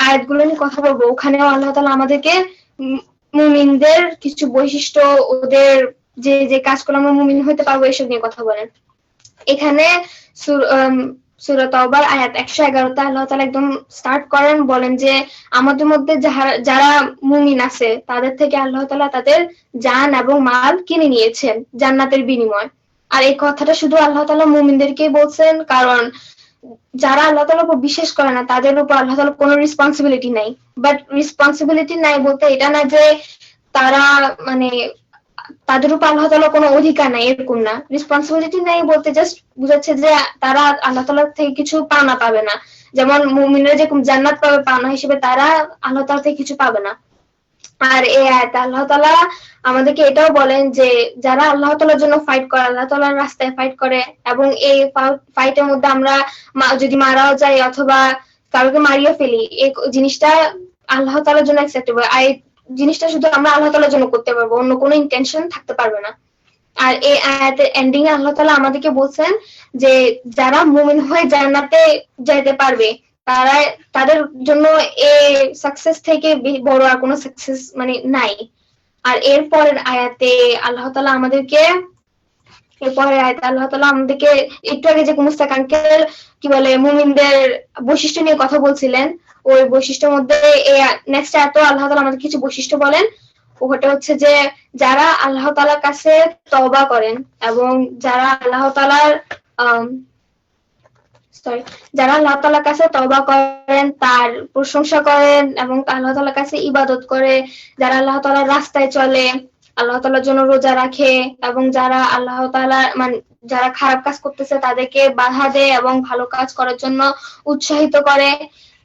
আয়াতগুলো নিয়ে কথা বলবো, ওখানেও আল্লাহ তাআলা আমাদেরকে মুমিনদের কিছু বৈশিষ্ট্য, ওদের যে যে কাজ করলে আমরা মুমিন হতে পারবো, এসব নিয়ে কথা বলেন। এখানে সূরা তাওবার আয়াত 111 আল্লাহ তাআলা একদম স্টার্ট করেন, বলেন যে আমাদের মধ্যে যারা মুমিন আছে তাদের থেকে আল্লাহ তাআলা তাদের জান এবং মাল কিনে নিয়েছেন জান্নাতের বিনিময়ে। আর এই কথাটা শুধু আল্লাহ তাআলা মুমিনদেরকেই বলছেন, কারণ যারা আল্লাহ তাআলার উপর বিশ্বাস করে না তাদের উপর আল্লাহ তাআলার কোনো রেসপন্সিবিলিটি নাই। বাট রেসপন্সিবিলিটি নাই বলতে এটা না যে তারা তাদের উপর আল্লাহ তাআলার কোনো অধিকার নাই, এরকম না। রেসপন্সিবিলিটি নাই বলতে জাস্ট বুঝাচ্ছে যে তারা আল্লাহ তাআলার থেকে কিছু পাওনা পাবে না। যেমন মুমিনরা যেরকম জান্নাত পাবে পাওনা হিসেবে, তারা আল্লাহ তাআলা থেকে কিছু পাবে না। আর এই আয়াতে আল্লাহ তাআলা আমাদেরকে এটাও বলেন যে যারা আল্লাহ তাআলার জন্য ফাইট করে, আল্লাহ তাআলার রাস্তায় ফাইট করে, এবং এই ফাইটের মধ্যে আমরা যদি মারাও যাই অথবা কাউকে মারিয়ে ফেলি, এই জিনিসটা আল্লাহ তাআলার জন্য অ্যাকসেপ্টেবল। আর জিনিসটা শুধু আমরা আল্লাহ তাআলার জন্য করতে পারবো, অন্য কোনো ইন্টেনশন থাকতে পারবে না। আর এই আয়াতের এন্ডিং এ আল্লাহ তাআলা আমাদেরকে বলছেন যে যারা মুমিন হয়ে জান্নাতে যেতে পারবে, তাদের জন্য এই সাকসেস থেকে বড় আর কোনো সাকসেস নাই। আর এরপরের আয়াতে আল্লাহ তাআলা আমাদেরকে একটু আগে যে মুস্তাক আঙ্কেল মুমিনদের বৈশিষ্ট্য নিয়ে কথা বলছিলেন, ওই বৈশিষ্ট্যের মধ্যে নেক্সট আয়াতে আল্লাহ তাআলা আমাদের কিছু বৈশিষ্ট্য বলেন। ওটা হচ্ছে যে যারা আল্লাহ তাআলার কাছে তওবা করেন এবং যারা আল্লাহ তাআলার সরি, যারা আল্লাহ তাআলার কাছে তওবা করেন, তার প্রশংসা করেন এবং আল্লাহ তাআলার কাছে ইবাদত করে, যারা আল্লাহ তাআলার রাস্তায় চলে, আল্লাহ তাআলার জন্য রোজা রাখে, এবং যারা আল্লাহ তাআলা মানে যারা খারাপ কাজ করতেছে তাদেরকে বাধা দেয় এবং ভালো কাজ করার জন্য উৎসাহিত করে,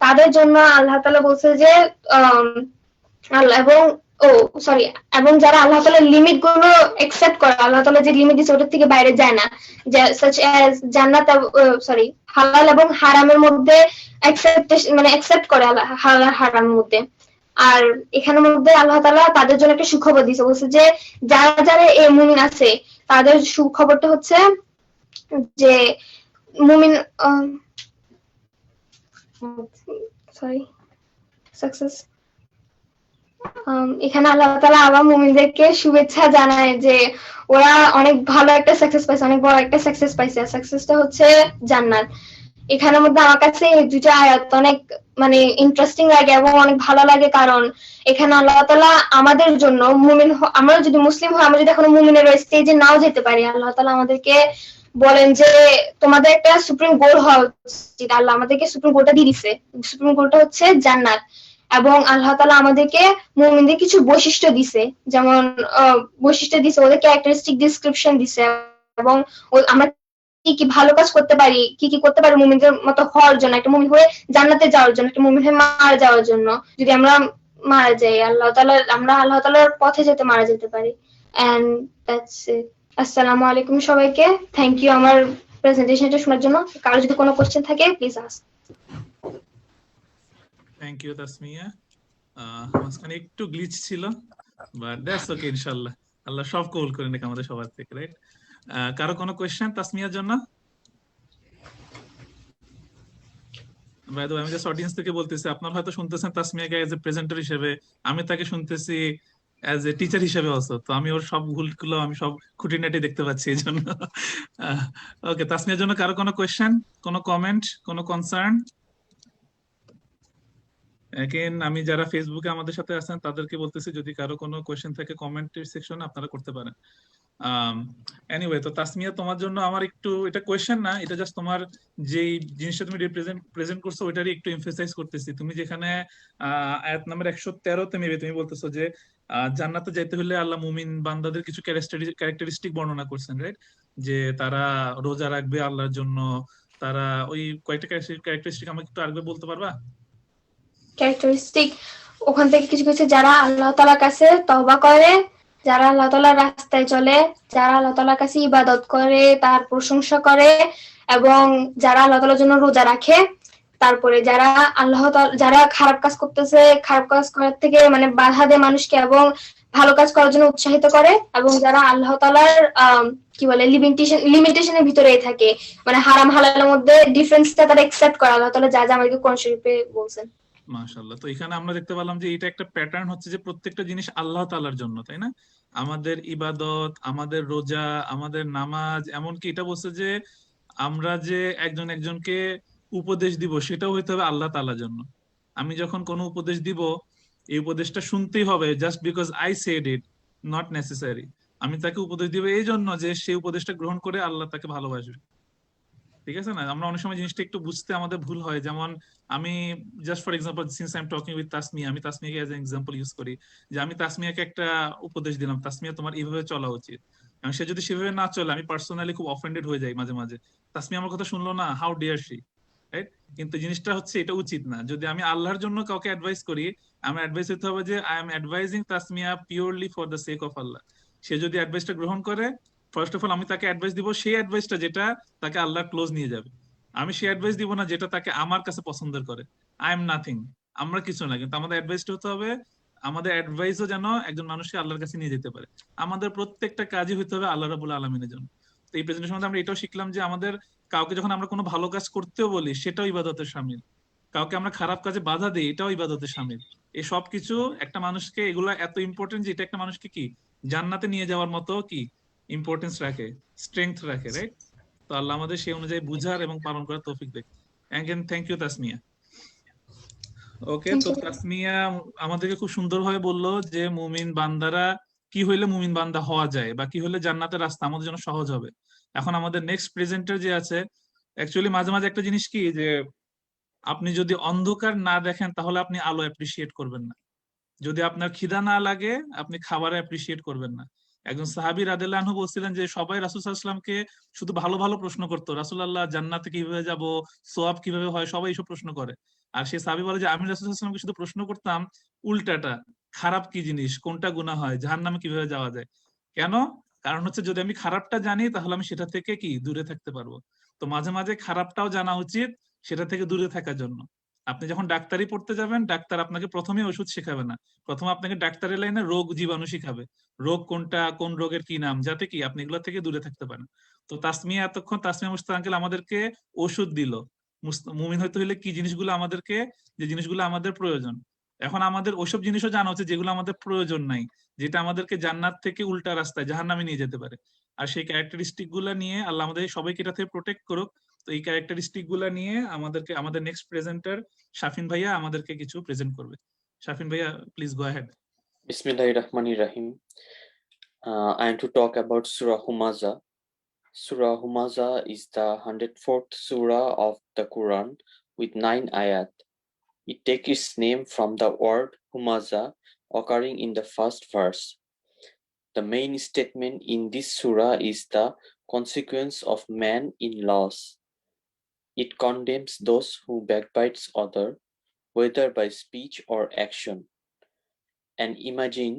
তাদের জন্য আল্লাহ তাআলা বলছে যে আল্লাহ এবং যারা আল্লাহ তাআলার লিমিট গুলো একসেপ্ট করে, আল্লাহ তাআলা যে লিমিট দিয়েছে ওটার থেকে বাইরে যায় না, যে such as জান্নাত হালাল এবং হারামের মধ্যে একসেপ্ট করে হালাল হারামের মধ্যে। আর এখানের মধ্যে আল্লাহ তাআলা তাদের জন্য একটা সুখবর দিয়েছে, বলছে যে যারা যারা এই মুমিন আছে তাদের সুখবরটা হচ্ছে যে মুমিন সাকসেস। এখানে আল্লাহ তাআলা আবার মুমিনদেরকে শুভেচ্ছা জানায় যে ওরা অনেক ভালো একটা সাকসেস পাইছে, অনেক বড় একটা সাকসেস পাইছে, সাকসেসটা হচ্ছে জান্নাত। এখানের মধ্যে আমার কাছে এই দুইটা আয়াত অনেক মানে ইন্টারেস্টিং লাগে এবং অনেক ভালো লাগে, কারণ এখানে আল্লাহ তাআলা আমাদের জন্য মুমিন, আমরা যদি মুসলিম হই, আমরা যদি এখনো মুমিনের স্টেজে নাও যেতে পারি, আল্লাহ তাআলা আমাদেরকে বলেন যে তোমাদের একটা সুপ্রিম গোল হওয়া উচিত। আল্লাহ আমাদেরকে সুপ্রিম গোলটা দিয়ে দিছে, সুপ্রিম গোলটা হচ্ছে জান্নাত। এবং আল্লাহ তাআলা আমাদেরকে মুমিনদের কিছু বৈশিষ্ট্য দিছে, যেমন বৈশিষ্ট্য দিছে, ওদের ক্যারেক্টারিস্টিক ডিসক্রিপশন দিছে, এবং আমরা কি কি ভালো কাজ করতে পারি, কি কি করতে পারি মুমিনদের মতো হওয়ার জন্য, একটা মুমিন হয়ে জান্নাতে যাওয়ার জন্য, একটা মুমিন হয়ে মারা যাওয়ার জন্য, যদি আমরা মারা যাই আমরা আল্লাহ তাআলার পথে যেতে মারা যেতে পারি। And that's it. আসসালামু আলাইকুম সবাইকে, থ্যাংক ইউ আমার প্রেজেন্টেশনটা শোনার জন্য। কারো যদি কোনো কোশ্চেন থাকে please ask. Thank you Tasmiya. মাঝখানে একটু গ্লিচ ছিল, বাট দ্যাটস ওকে, ইনশাআল্লাহ আল্লাহ সব কবুল করে নিক আমাদের সবার থেকে, রাইট? কারো কোনো কোশ্চেন তাসমিয়ার জন্য? বাই দ্য ওয়ে, আমি জাস্ট অডিয়েন্স থেকে বলতেছি, আপনারা হয়তো শুনতেছেন তাসমিয়াকে অ্যাজ এ প্রেজেন্টার হিসেবে, আমি তাকে শুনতেছি অ্যাজ এ টিচার হিসেবে অলসো, তো আমি ওর সব ভুলগুলো, আমি সব খুঁটিনাটি দেখতে পাচ্ছি এই জন্য। ওকে, তাসমিয়ার জন্য কারো কোনো কোশ্চেন, কোনো কমেন্ট, কোনো কনসার্ন? এগেইন আমি যারা ফেসবুকে আমাদের সাথে আছেন তাদেরকে বলতেছি, যদি কারো কোনো কোশ্চেন থাকে কমেন্টের সেকশনে আপনারা করতে পারেন। এনিওয়ে, তো তাসমিয়া তোমার জন্য আমার একটু, এটা কোয়েশ্চেন না, এটা জাস্ট তোমার যেই জিনিসটা তুমি প্রেজেন্ট করছো ওইটারই একটু এমফাসাইজ করতেছি। তুমি যেখানে আয়াত নাম্বার 113 মেবি তুমি বলতেছো যে জান্নাতে যাইতে হলে আল্লাহ মুমিন বান্দাদের কিছু ক্যারেক্টারিস্টিক বর্ণনা করছেন, রাইট? যে তারা রোজা রাখবে আল্লাহর জন্য, তারা ওই কয়েকটা ক্যারেক্টারিস্টিক আমাকে একটু আরেকবার বলতে পারবা? ক্যারেক্টারিস্টিক ওখান থেকে কিছু কিছু, যারা আল্লাহ তাআলার কাছে তওবা করে, যারা আল্লাহ তাআলার রাস্তায় চলে, যারা আল্লাহ তাআলার কাছে ইবাদত করে, তার প্রশংসা করে, এবং যারা আল্লাহ তাআলার জন্য রোজা রাখে, তারপরে যারা যারা খারাপ কাজ করতেছে, খারাপ কাজ করার থেকে মানে বাধা দেয় মানুষকে এবং ভালো কাজ করার জন্য উৎসাহিত করে, এবং যারা আল্লাহ তাআলার কি বলে লিমিটেশনের ভিতরেই থাকে, মানে হারাম হালালের মধ্যে ডিফারেন্সটা তারা একসেপ্ট করে, আল্লাহ তাআলা যা যা আমাদেরকে কোরআন শরীফে বলছেন। মাশাআল্লাহ। তো এখানে আমরা দেখতে পেলাম যে এটা একটা প্যাটার্ন হচ্ছে যে প্রত্যেকটা জিনিস আল্লাহ তাআলার জন্য, তাই না? আমাদের ইবাদত, আমাদের রোজা, আমাদের নামাজ, এমনকি এটা বলছে যে আমরা যে একজন একজনকে উপদেশ দিব সেটাও হইতে হবে আল্লাহ তাআলার জন্য। আমি যখন কোনো উপদেশ দিব, এই উপদেশটা শুনতেই হবে just because I said it, not necessary. আমি তাকে উপদেশ দিব এই জন্য যে সেই উপদেশটা গ্রহণ করে আল্লাহ তাকে ভালোবাসবে, ঠিক আছে না? আমরা অনেক সময় জিনিসটা একটু বুঝতে আমাদের ভুল হয়। যেমন আমি just for example, since I am talking with Tasmia, আমি তাসমিয়াকে অ্যাজ এন এক্সাম্পল ইউজ করি, যে আমি তাসমিয়াকে একটা উপদেশ দিলাম, তাসমিয়া তোমার এইভাবে চলা উচিত, এবং সে যদি সেভাবে না চলে আমি পার্সোনালি খুব অফেন্ডেড হয়ে যাই মাঝে মাঝে, তাসমিয়া আমার কথা শুনলো না, হাউ ডিয়ার শি, রাইট? কিন্তু জিনিসটা হচ্ছে এটা উচিত না। যদি আমি আল্লাহর জন্য কাউকে অ্যাডভাইস করি, আমার অ্যাডভাইস হতে হবে যে I am advising Tasmia purely for the sake of Allah. সে যদি অ্যাডভাইসটা গ্রহণ করে, ফার্স্ট অফ অল আমি তাকে অ্যাডভাইস দিব সেই অ্যাডভাইসটা যেটা তাকে আল্লাহ ক্লোজ নিয়ে যাবে। আমি সেই অ্যাডভাইস দিব না যেটা তাকে আমার কাছে পছন্দের করে। আই এম নাথিং, আমরা কিছু না, কিন্তু আমাদের অ্যাডভাইসটা হতে হবে, আমাদের অ্যাডভাইসও যেন একজন মানুষকে আল্লাহর কাছে নিয়ে যেতে পারে। আমাদের প্রত্যেকটা কাজই হতে হবে আল্লাহ রাব্বুল আলামিনের জন্য। তো এই প্রেজেন্টেশন মধ্যে আমরা এটাও শিখলাম যে আমাদের কাউকে যখন আমরা কোনো ভালো কাজ করতেও বলি সেটাও ইবাদতের শামিল, কাউকে আমরা খারাপ কাজে বাধা দিই এটাও ইবাদতের শামিল। এই সব কিছু একটা মানুষকে, এগুলো এত ইম্পর্টেন্ট যে এটা একটা মানুষকে কি জান্নাতে নিয়ে যাওয়ার মতো কি ইম্পর্টেন্স রাখে, স্ট্রেংথ রাখে, রাইট? তো আল্লাহ আমাদের সেই অনুযায়ী বুঝার এবং পালন করার তৌফিক দেয়। Again thank you Tasmia. Okay, তো তাসমিয়া আমাদেরকে খুব সুন্দরভাবে বললো যে মুমিন বান্দারা কি হইলে মুমিন বান্দা হওয়া যায়, বা কি হলে জান্নাতের রাস্তা আমাদের জন্য সহজ হবে। এখন আমাদের নেক্সট প্রেজেন্টার যে আছে অ্যাকচুয়ালি মাঝে মাঝে একটা জিনিস কি যে আপনি যদি অন্ধকার না দেখেন তাহলে আপনি আলো অ্যাপ্রিসিয়েট করবেন না। যদি আপনার খিদা না লাগে আপনি খাবার অ্যাপ্রিসিয়েট করবেন না। একজন সাহাবী রাদিয়াল্লাহু আনহু বলছিলেন যে সবাই রাসূল সাল্লাল্লাহু আলাইহি ওয়াসাল্লামকে শুধু ভালো ভালো প্রশ্ন করতো, রাসূলুল্লাহ জান্নাতে কিভাবে যাব, সওয়াব কিভাবে হয়, সবাই এইসব প্রশ্ন করে। আর সেই সাহাবী বলে যে আমি রাসূল সাল্লাল্লাহু আলাইহি ওয়াসাল্লামকে শুধু প্রশ্ন করতাম উল্টাটা, খারাপ কি জিনিস, কোনটা গুনাহ হয়, জাহান্নামে কিভাবে যাওয়া যায়। কেন? কারণ হচ্ছে যদি আমি খারাপটা জানি তাহলে আমি সেটা থেকে কি দূরে থাকতে পারবো। তো মাঝে মাঝে খারাপটাও জানা উচিত সেটা থেকে দূরে থাকার জন্য। আপনি যখন ডাক্তারি পড়তে যাবেন, ডাক্তার আপনাকে প্রথমে ওষুধ শেখাবে না, প্রথমে আপনাকে ডাক্তারের লাইনে রোগ জীবাণু শিখাবে, রোগ কোনটা, কোন রোগের কি নাম, যাতে কি আপনি এগুলো থেকে দূরে থাকতে পারেন। তো তাসমিয়া এতক্ষণ, তাসমিয়া মুস্তাক আঙ্কেল আমাদেরকে ওষুধ দিল মুমিন হইতে হইলে কি জিনিসগুলো আমাদেরকে, যে জিনিসগুলো আমাদের প্রয়োজন। এখন আমাদের ওইসব জিনিসও জানা উচিত যেগুলো আমাদের প্রয়োজন নাই, যেটা আমাদেরকে জান্নাত থেকে উল্টা রাস্তায় জাহান্নামে নিয়ে যেতে পারে। আর সেই ক্যারেক্টারিস্টিক গুলা নিয়ে আল্লাহ আমাদের সবাইকে এটা থেকে প্রোটেক্ট করুক। তো এই ক্যারেক্টারিস্টিক গুলা নিয়ে আমাদেরকে আমাদের নেক্সট প্রেজেন্টার শাফিন ভাইয়া আমাদেরকে কিছু প্রেজেন্ট করবে। শাফিন ভাইয়া, please go ahead. Bismillahirrahmanirrahim. I am to talk about Surah Humaza. Surah Humaza is the 104th surah of the Quran with 9 ayat. It takes its name from the word Humaza occurring in the first verse. The main statement in this surah is the consequence of man in laws. It condemns those who backbites other, whether by speech or action, and imagine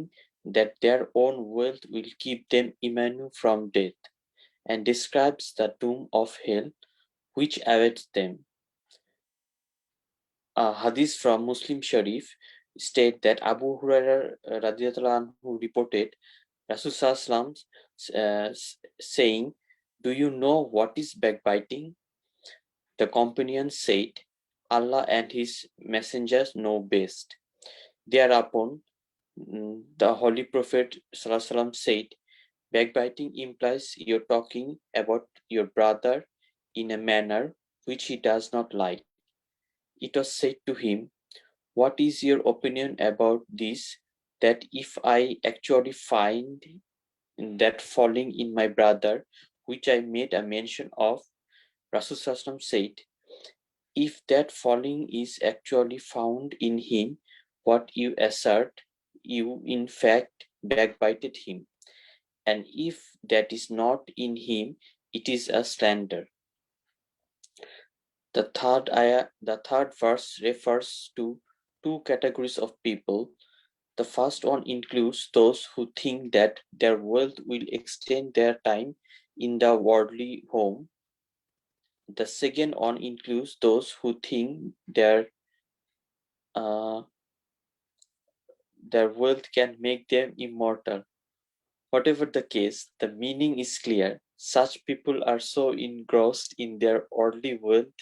that their own wealth will keep them immune from death, and describes the doom of hell which awaits them. A hadith from Muslim Sharif state that Abu Hurairah radhiyallahu anhu reported Rasul Sallam saying, "Do you know what is backbiting?" The companion said, "Allah and his messengers know best." Thereupon the Holy Prophet ﷺ said, "Backbiting implies you're talking about your brother in a manner which he does not like." It was said to him, "What is your opinion about this? That if I actually find that falling in my brother, which I made a mention of," Rasul ﷺ said, "If that falling is actually found in him, what you assert, you in fact backbited him. And if that is not in him, it is a slander." The third verse refers to two categories of people. The first one includes those who think that their wealth will extend their time in the worldly home. The second one includes those who think uh, their wealth can make them immortal. Whatever the case, the meaning is clear. Such people are so engrossed in their worldly wealth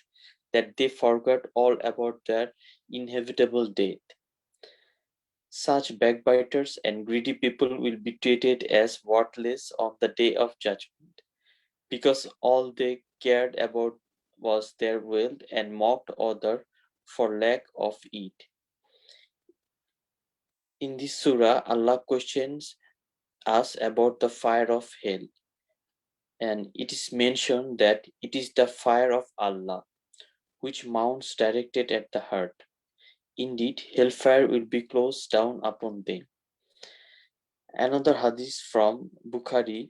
that they forget all about their inevitable death. Such backbiters and greedy people will be treated as worthless on the day of judgment, because all they cared about was their wealth and mocked others for lack of it. In this surah, Allah questions us about the fire of hell, and it is mentioned that it is the fire of Allah, which mounts directed at the heart. Indeed, hellfire will be closed down upon them. Another hadith from Bukhari,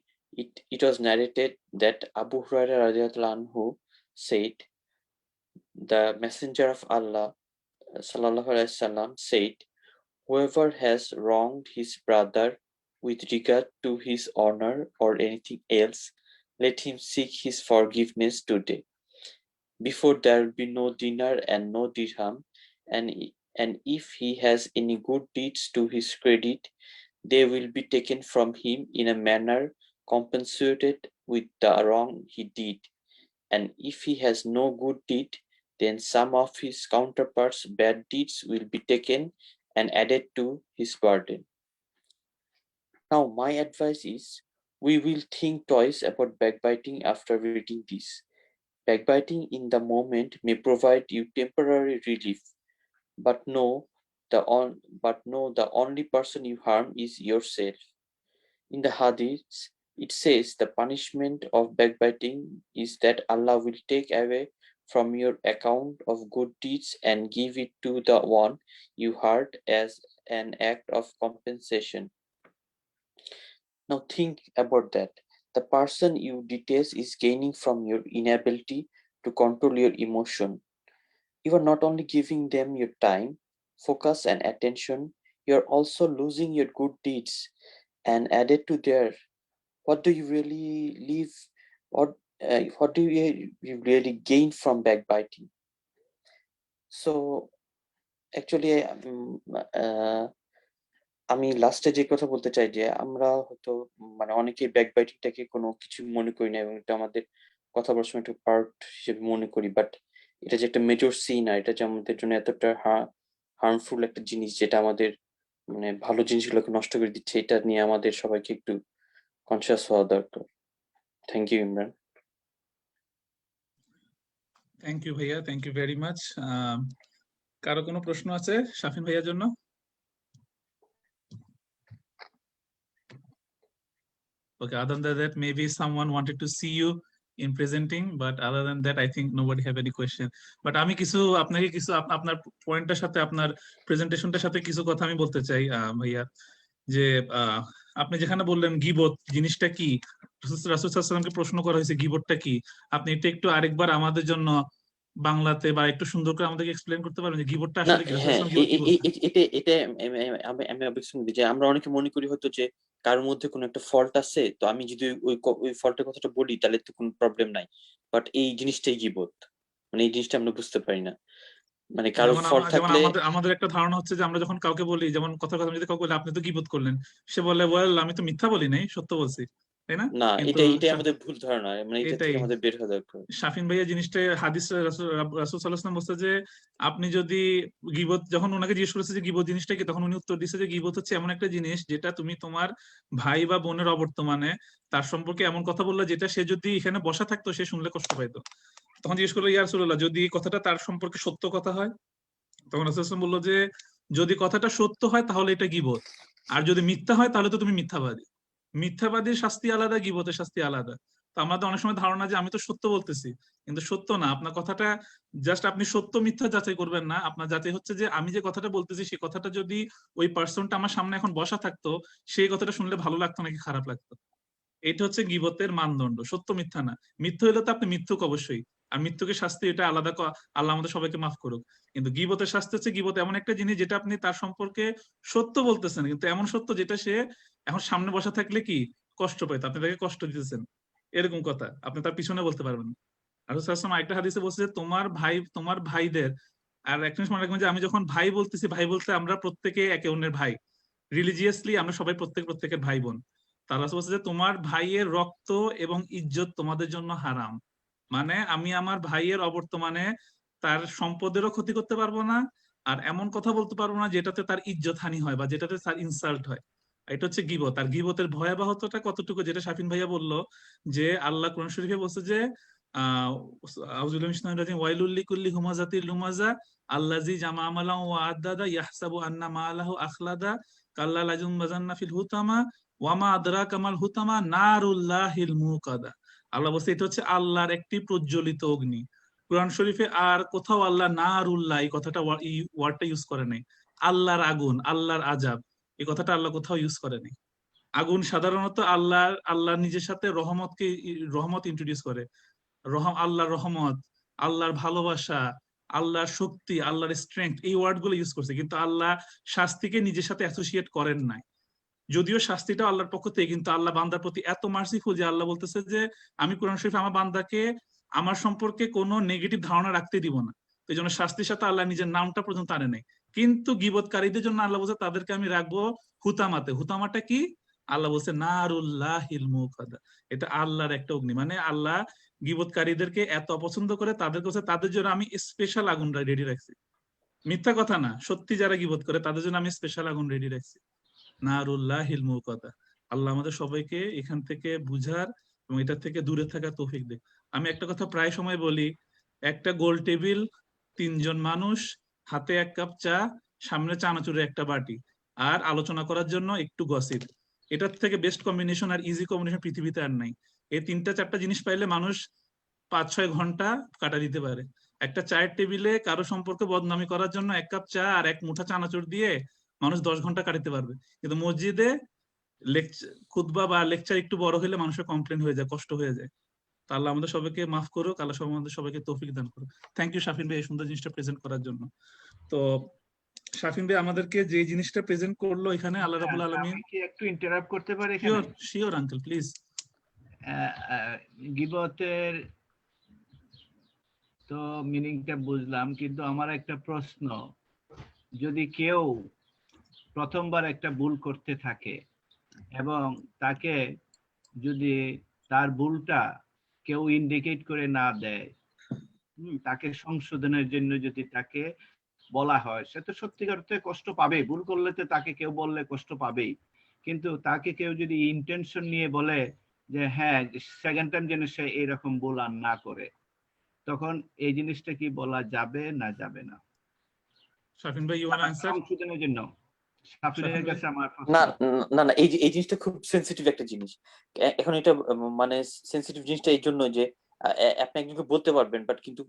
it was narrated that Abu Hurairah radhiyallahu anhu said, "The Messenger of Allah sallallahu alaihi wasallam said, whoever has wronged his brother with regard to his honor or anything else, let him seek his forgiveness today, before there will be no dinar and no dirham, and if he has any good deeds to his credit, they will be taken from him in a manner compensated with the wrong he did, and if he has no good deed, then some of his counterparts' bad deeds will be taken and added to his burden." Now, my advice is, we will think twice about backbiting after reading this. Backbiting in the moment may provide you temporary relief, but know the only person you harm is yourself. In the hadiths, It says the punishment of backbiting is that Allah will take away from your account of good deeds and give it to the one you hurt as an act of compensation. Now think about that. The person you detest is gaining from your inability to control your emotion. You are not only giving them your time, focus, and attention, you are also losing your good deeds. And added to their, what do you really leave? What do you really gain from backbiting? So actually, আমি লাস্টে যে কথা বলতে চাই যে আমরা হয়তো মানে অনেকেই ব্যাকবাইটিংটাকে কোনো কিছু মনে করি না এবং এটা আমাদের কথা বলার সময় একটা পার্ট হিসেবে মনে করি, বাট এটা যে একটা মেজর সিন আর এটা যে আমাদের জন্য এতটা হার্মফুল একটা জিনিস যেটা আমাদের মানে ভালো জিনিসগুলোকে নষ্ট করে দিচ্ছে, এটা নিয়ে আমাদের সবাইকে একটু কনসিয়াস হওয়া দরকার। Thank you Imran. Thank you ভাইয়া, থ্যাংক ইউ ভেরি মাচ। কারো কোনো প্রশ্ন আছে শাফিন ভাইয়ার জন্য? Okay, other than that, maybe someone wanted to see you in presenting, but other than that, I think nobody have any question. But আমি কিছু আপনাকে কিছু আপনার পয়েন্টের সাথে আপনার প্রেজেন্টেশনটার সাথে কিছু কথা আমি বলতে চাই ভাইয়া, যে আপনি যেখানে বললেন গীবত জিনিসটা কি, রাসূল সাল্লাল্লাহু আলাইহি ওয়াসাল্লামকে প্রশ্ন করা হয়েছে গীবতটা কি, আপনি এটা একটু আরেকবার আমাদের জন্য বাংলাতে বা একটু সুন্দর করে আমাদেরকে এক্সপ্লেইন করতে পারবেন যে গীবতটা আসলে কি? হ্যাঁ, এটা আমি অবজেকশন দিই যে আমরা অনেকে মনে করি হয়তো যে কারোর মধ্যে কোনো একটা ফল্ট আছে, তো আমি যদি ওই ফল্টের কথাটা বলি তাহলে তো কোনো প্রবলেম নাই, বাট এই জিনিসটাই গীবত, মানে এই জিনিসটা আমরা বুঝতে পারি না। মানে কারো ফল্ট থাকলে আমাদের একটা ধারণা হচ্ছে যে আমরা যখন কাউকে বলি, যেমন কথা যদি কাউকে বলি আপনি তো গীবত করলেন, সে বলে ওয়েল আমি তো মিথ্যা বলি নাই, সত্য বলছি, তাই না? না, এটাই আমাদের ভুল ধারণা, মানে এটা থেকে আমাদের বের হওয়া দরকার। শাফিন ভাইয়া জিনিসটা হাদিস রাসূল সাল্লাল্লাহু আলাইহি ওয়াসাল্লাম বলছে যে আপনি যদি গীবত, যখন ওনাকে জিজ্ঞেস করেছে যে গীবত জিনিসটা কি, তখন উনি উত্তর দিয়েছে যে গীবত হচ্ছে এমন একটা জিনিস যেটা তুমি তোমার ভাই বা বোনের অবর্তমানে তার সম্পর্কে এমন কথা বললা যেটা সে যদি এখানে বসা থাকতো সে শুনলে কষ্ট পাইতো। তখন জিজ্ঞেস করলো ইয়া রাসূলুল্লাহ, যদি কথাটা তার সম্পর্কে সত্য কথা হয়? তখন রাসূল সাল্লাল্লাহু আলাইহি ওয়াসাল্লাম বললো যে যদি কথাটা সত্য হয় তাহলে এটা গীবত, আর যদি মিথ্যা হয় তাহলে তো তুমি মিথ্যাবাদী। মিথ্যাবাদীর শাস্তি আলাদা, গীবতের শাস্তি আলাদা। তো আমাদের অনেক সময় ধারণা যে আমি তো সত্য বলতেছি, কিন্তু সত্য না। আপনার কথাটা জাস্ট আপনি সত্য মিথ্যা যাচাই করবেন না, আপনার যাচাই হচ্ছে যে আমি যে কথাটা বলতেছি সেই কথাটা যদি ওই পার্সনটা আমার সামনে এখন বসা থাকতো সেই কথাটা শুনলে ভালো লাগতো নাকি খারাপ লাগতো। এটা হচ্ছে গীবতের মানদণ্ড, সত্য মিথ্যা না। মিথ্যা হইলে তো আপনি মিথ্যুক অবশ্যই, আর মৃত্যুকে শাস্তি এটা আলাদা, আল্লাহ আমাদের সবাইকে মাফ করুক। কিন্তু গীবতের শাস্তি হচ্ছে গীবত এমন একটা জিনিস যেটা আপনি তার সম্পর্কে সত্য বলতেছেন, কিন্তু এমন সত্য যেটা সে এখন সামনে বসা থাকলে কি কষ্ট পাইতো, আপনি তাকে কষ্ট দিতেছেন, এরকম কথা আপনি তার পিছনে বলতে পারবেন। আর আরেকটা হাদিসে বলছে যে তোমার ভাইদের, আর একটা জিনিস মনে রাখবেন যে আমি যখন ভাই বলতেছি, ভাই বলতে আমরা প্রত্যেকে একে অন্যের ভাই, রিলিজিয়াসলি আমরা সবাই প্রত্যেকের ভাই বোন। তারা বলছে যে তোমার ভাইয়ের রক্ত এবং ইজ্জত তোমাদের জন্য হারাম, মানে আমি আমার ভাইয়ের অবর্তমানে তার সম্পদেরও ক্ষতি করতে পারবো না, আর এমন কথা বলতে পারবো না যেটাতে তার ইজ্জত হানি হয় বা যেটাতে তার ইনসাল্ট হয়। এটা হচ্ছে গীবত। আর গীবতের ভয়াবহতাটা কতটুকু, যেটা শাফিন ভাইয়া বললো যে আল্লাহ কোরআন শরীফে বলছে যে আউযু বিল্লাহি মিনাশ শাইতানির রাজিম ওয়াইলুল লিকুল্লি হুমাযাতিল লুমাযা আল্লাযী জামা মালান ওয়া আদ্দাদা ইয়াহসাবু আন্না মালাহু আখলাদা কাল্লা লাযুমযান্না ফিল হুতামা ওয়া মা আদরাকা মাল হুতামা নারুল্লাহিল মুকাদা। আল্লাহ বলছে এটা হচ্ছে আল্লাহর একটি প্রজ্বলিত অগ্নি। কোরআন শরীফে আর কোথাও আল্লাহ নারুল্লাহ এই কথাটা ওয়ার্ডটা ইউজ করে নাই। আল্লাহর আগুন, আল্লাহর আযাব এই কথাটা আল্লাহ কোথাও ইউজ করে নাই। আগুন সাধারণত আল্লাহ নিজের সাথে রহমত ইন্ট্রোডিউস করে, আল্লাহর রহমত, আল্লাহর ভালোবাসা, আল্লাহর শক্তি, আল্লাহর স্ট্রেংথ, এই ওয়ার্ড গুলো ইউজ করছে, কিন্তু আল্লাহ শাস্তিকে নিজের সাথে অ্যাসোসিয়েট করেন নাই। যদিও শাস্তিটা আল্লাহর পক্ষ থেকে, কিন্তু আল্লাহ বান্দার প্রতি এত মার্সিফুল যে আল্লাহ বলতেছে যে আমি কোরআন শরীফে আমার বান্দাকে আমার সম্পর্কে কোনো নেগেটিভ ধারণা রাখতে দিব না। তো এই জন্য শাস্তির সাথে আল্লাহ নিজের নামটা পর্যন্ত আনে নাই। কিন্তু গীবতকারীদের জন্য আল্লাহ বলছে তাদেরকে আমি রাখবো হুতামাতে। হুতামাটা কি? আল্লাহ বলছে নারুল্লাহিল মুকাদা, এটা আল্লাহর একটা অগ্নি। মানে আল্লাহ গীবতকারীদেরকে এত অপছন্দ করে তাদের কাছে, তাদের জন্য আমি স্পেশাল আগুন রেডি রাখছি। মিথ্যা কথা না, সত্যি যারা গীবত করে তাদের জন্য আমি স্পেশাল আগুন রেডি রাখছি, নারুল্লাহিল মুকাদা। আল্লাহ আমাদের সবাইকে এখান থেকে বুঝার এবং এটা থেকে দূরে থাকার তৌফিক দেয়। আমি একটা কথা প্রায় সময় বলি, একটা গোল টেবিল, 3 জন মানুষ, হাতে 1 কাপ চা, সামনে চানাচুরের একটা বাটি, আর আলোচনা করার জন্য একটু গসিপ। এটার থেকে বেস্ট কম্বিনেশন আর ইজি কম্বিনেশন পৃথিবীতে আর নাই। এই 3-4টা জিনিস পাইলে মানুষ 5-6 ঘন্টা কাটা দিতে পারে। একটা চায়ের টেবিলে কারো সম্পর্কে বদনামি করার জন্য 1 কাপ চা আর 1 মুঠা চানাচুর দিয়ে মানুষ 10 ঘন্টা কাটাতে পারবে। কিন্তু মসজিদে খুতবা বা লেকচার একটু বড় হলে মানুষের কমপ্লেন হয়ে যায়, কষ্ট হয়ে যায়। তা আল্লাহ আমাদের সবাইকে মাফ করুক, আল্লাহ আমাদের সবাইকে তৌফিক দান করুক। থ্যাংক ইউ শাফিন ভাই এই সুন্দর জিনিসটা প্রেজেন্ট করার জন্য। তো শাফিন ভাই আমাদেরকে যে জিনিসটা প্রেজেন্ট করলো এখানে, আল্লাহ রাব্বুল আলামিন। আমি কি একটু ইন্টারাপ্ট করতে পারি এখানে? Sure sure uncle, please. গীবতের তো মিনিংটা বুঝলাম, কিন্তু আমার একটা প্রশ্ন, যদি কেউ প্রথমবার একটা ভুল করতে থাকে এবং তাকে যদি তার ভুলটা কেউ ইন্ডিকেট করে না দেয়, তাকে সংশোধনের জন্য যদি তাকে বলা হয়, সে তো সত্যিকার অর্থে কষ্ট পাবে। ভুল করলে তো তাকে কেউ বললে কষ্ট পাবেই, কিন্তু তাকে কেউ যদি ইন্টেনশন নিয়ে বলে যে হ্যাঁ সেকেন্ড টাইম যেন সে এরকম ভুল আর না করে, তখন এই জিনিসটা কি বলা যাবে না যাবে না? শাফিন ভাই, ইউ ওয়ান্ট আনসার? সংশোধনের জন্য শাফিনের কাছে আমার না না না, এই জিনিসটা খুব সেন্সিটিভ একটা জিনিস। এখন এটা মানে সেন্সিটিভ জিনিসটা এই জন্য যে আপনি একজনকে বলতে পারবেন, বাট কিন্তু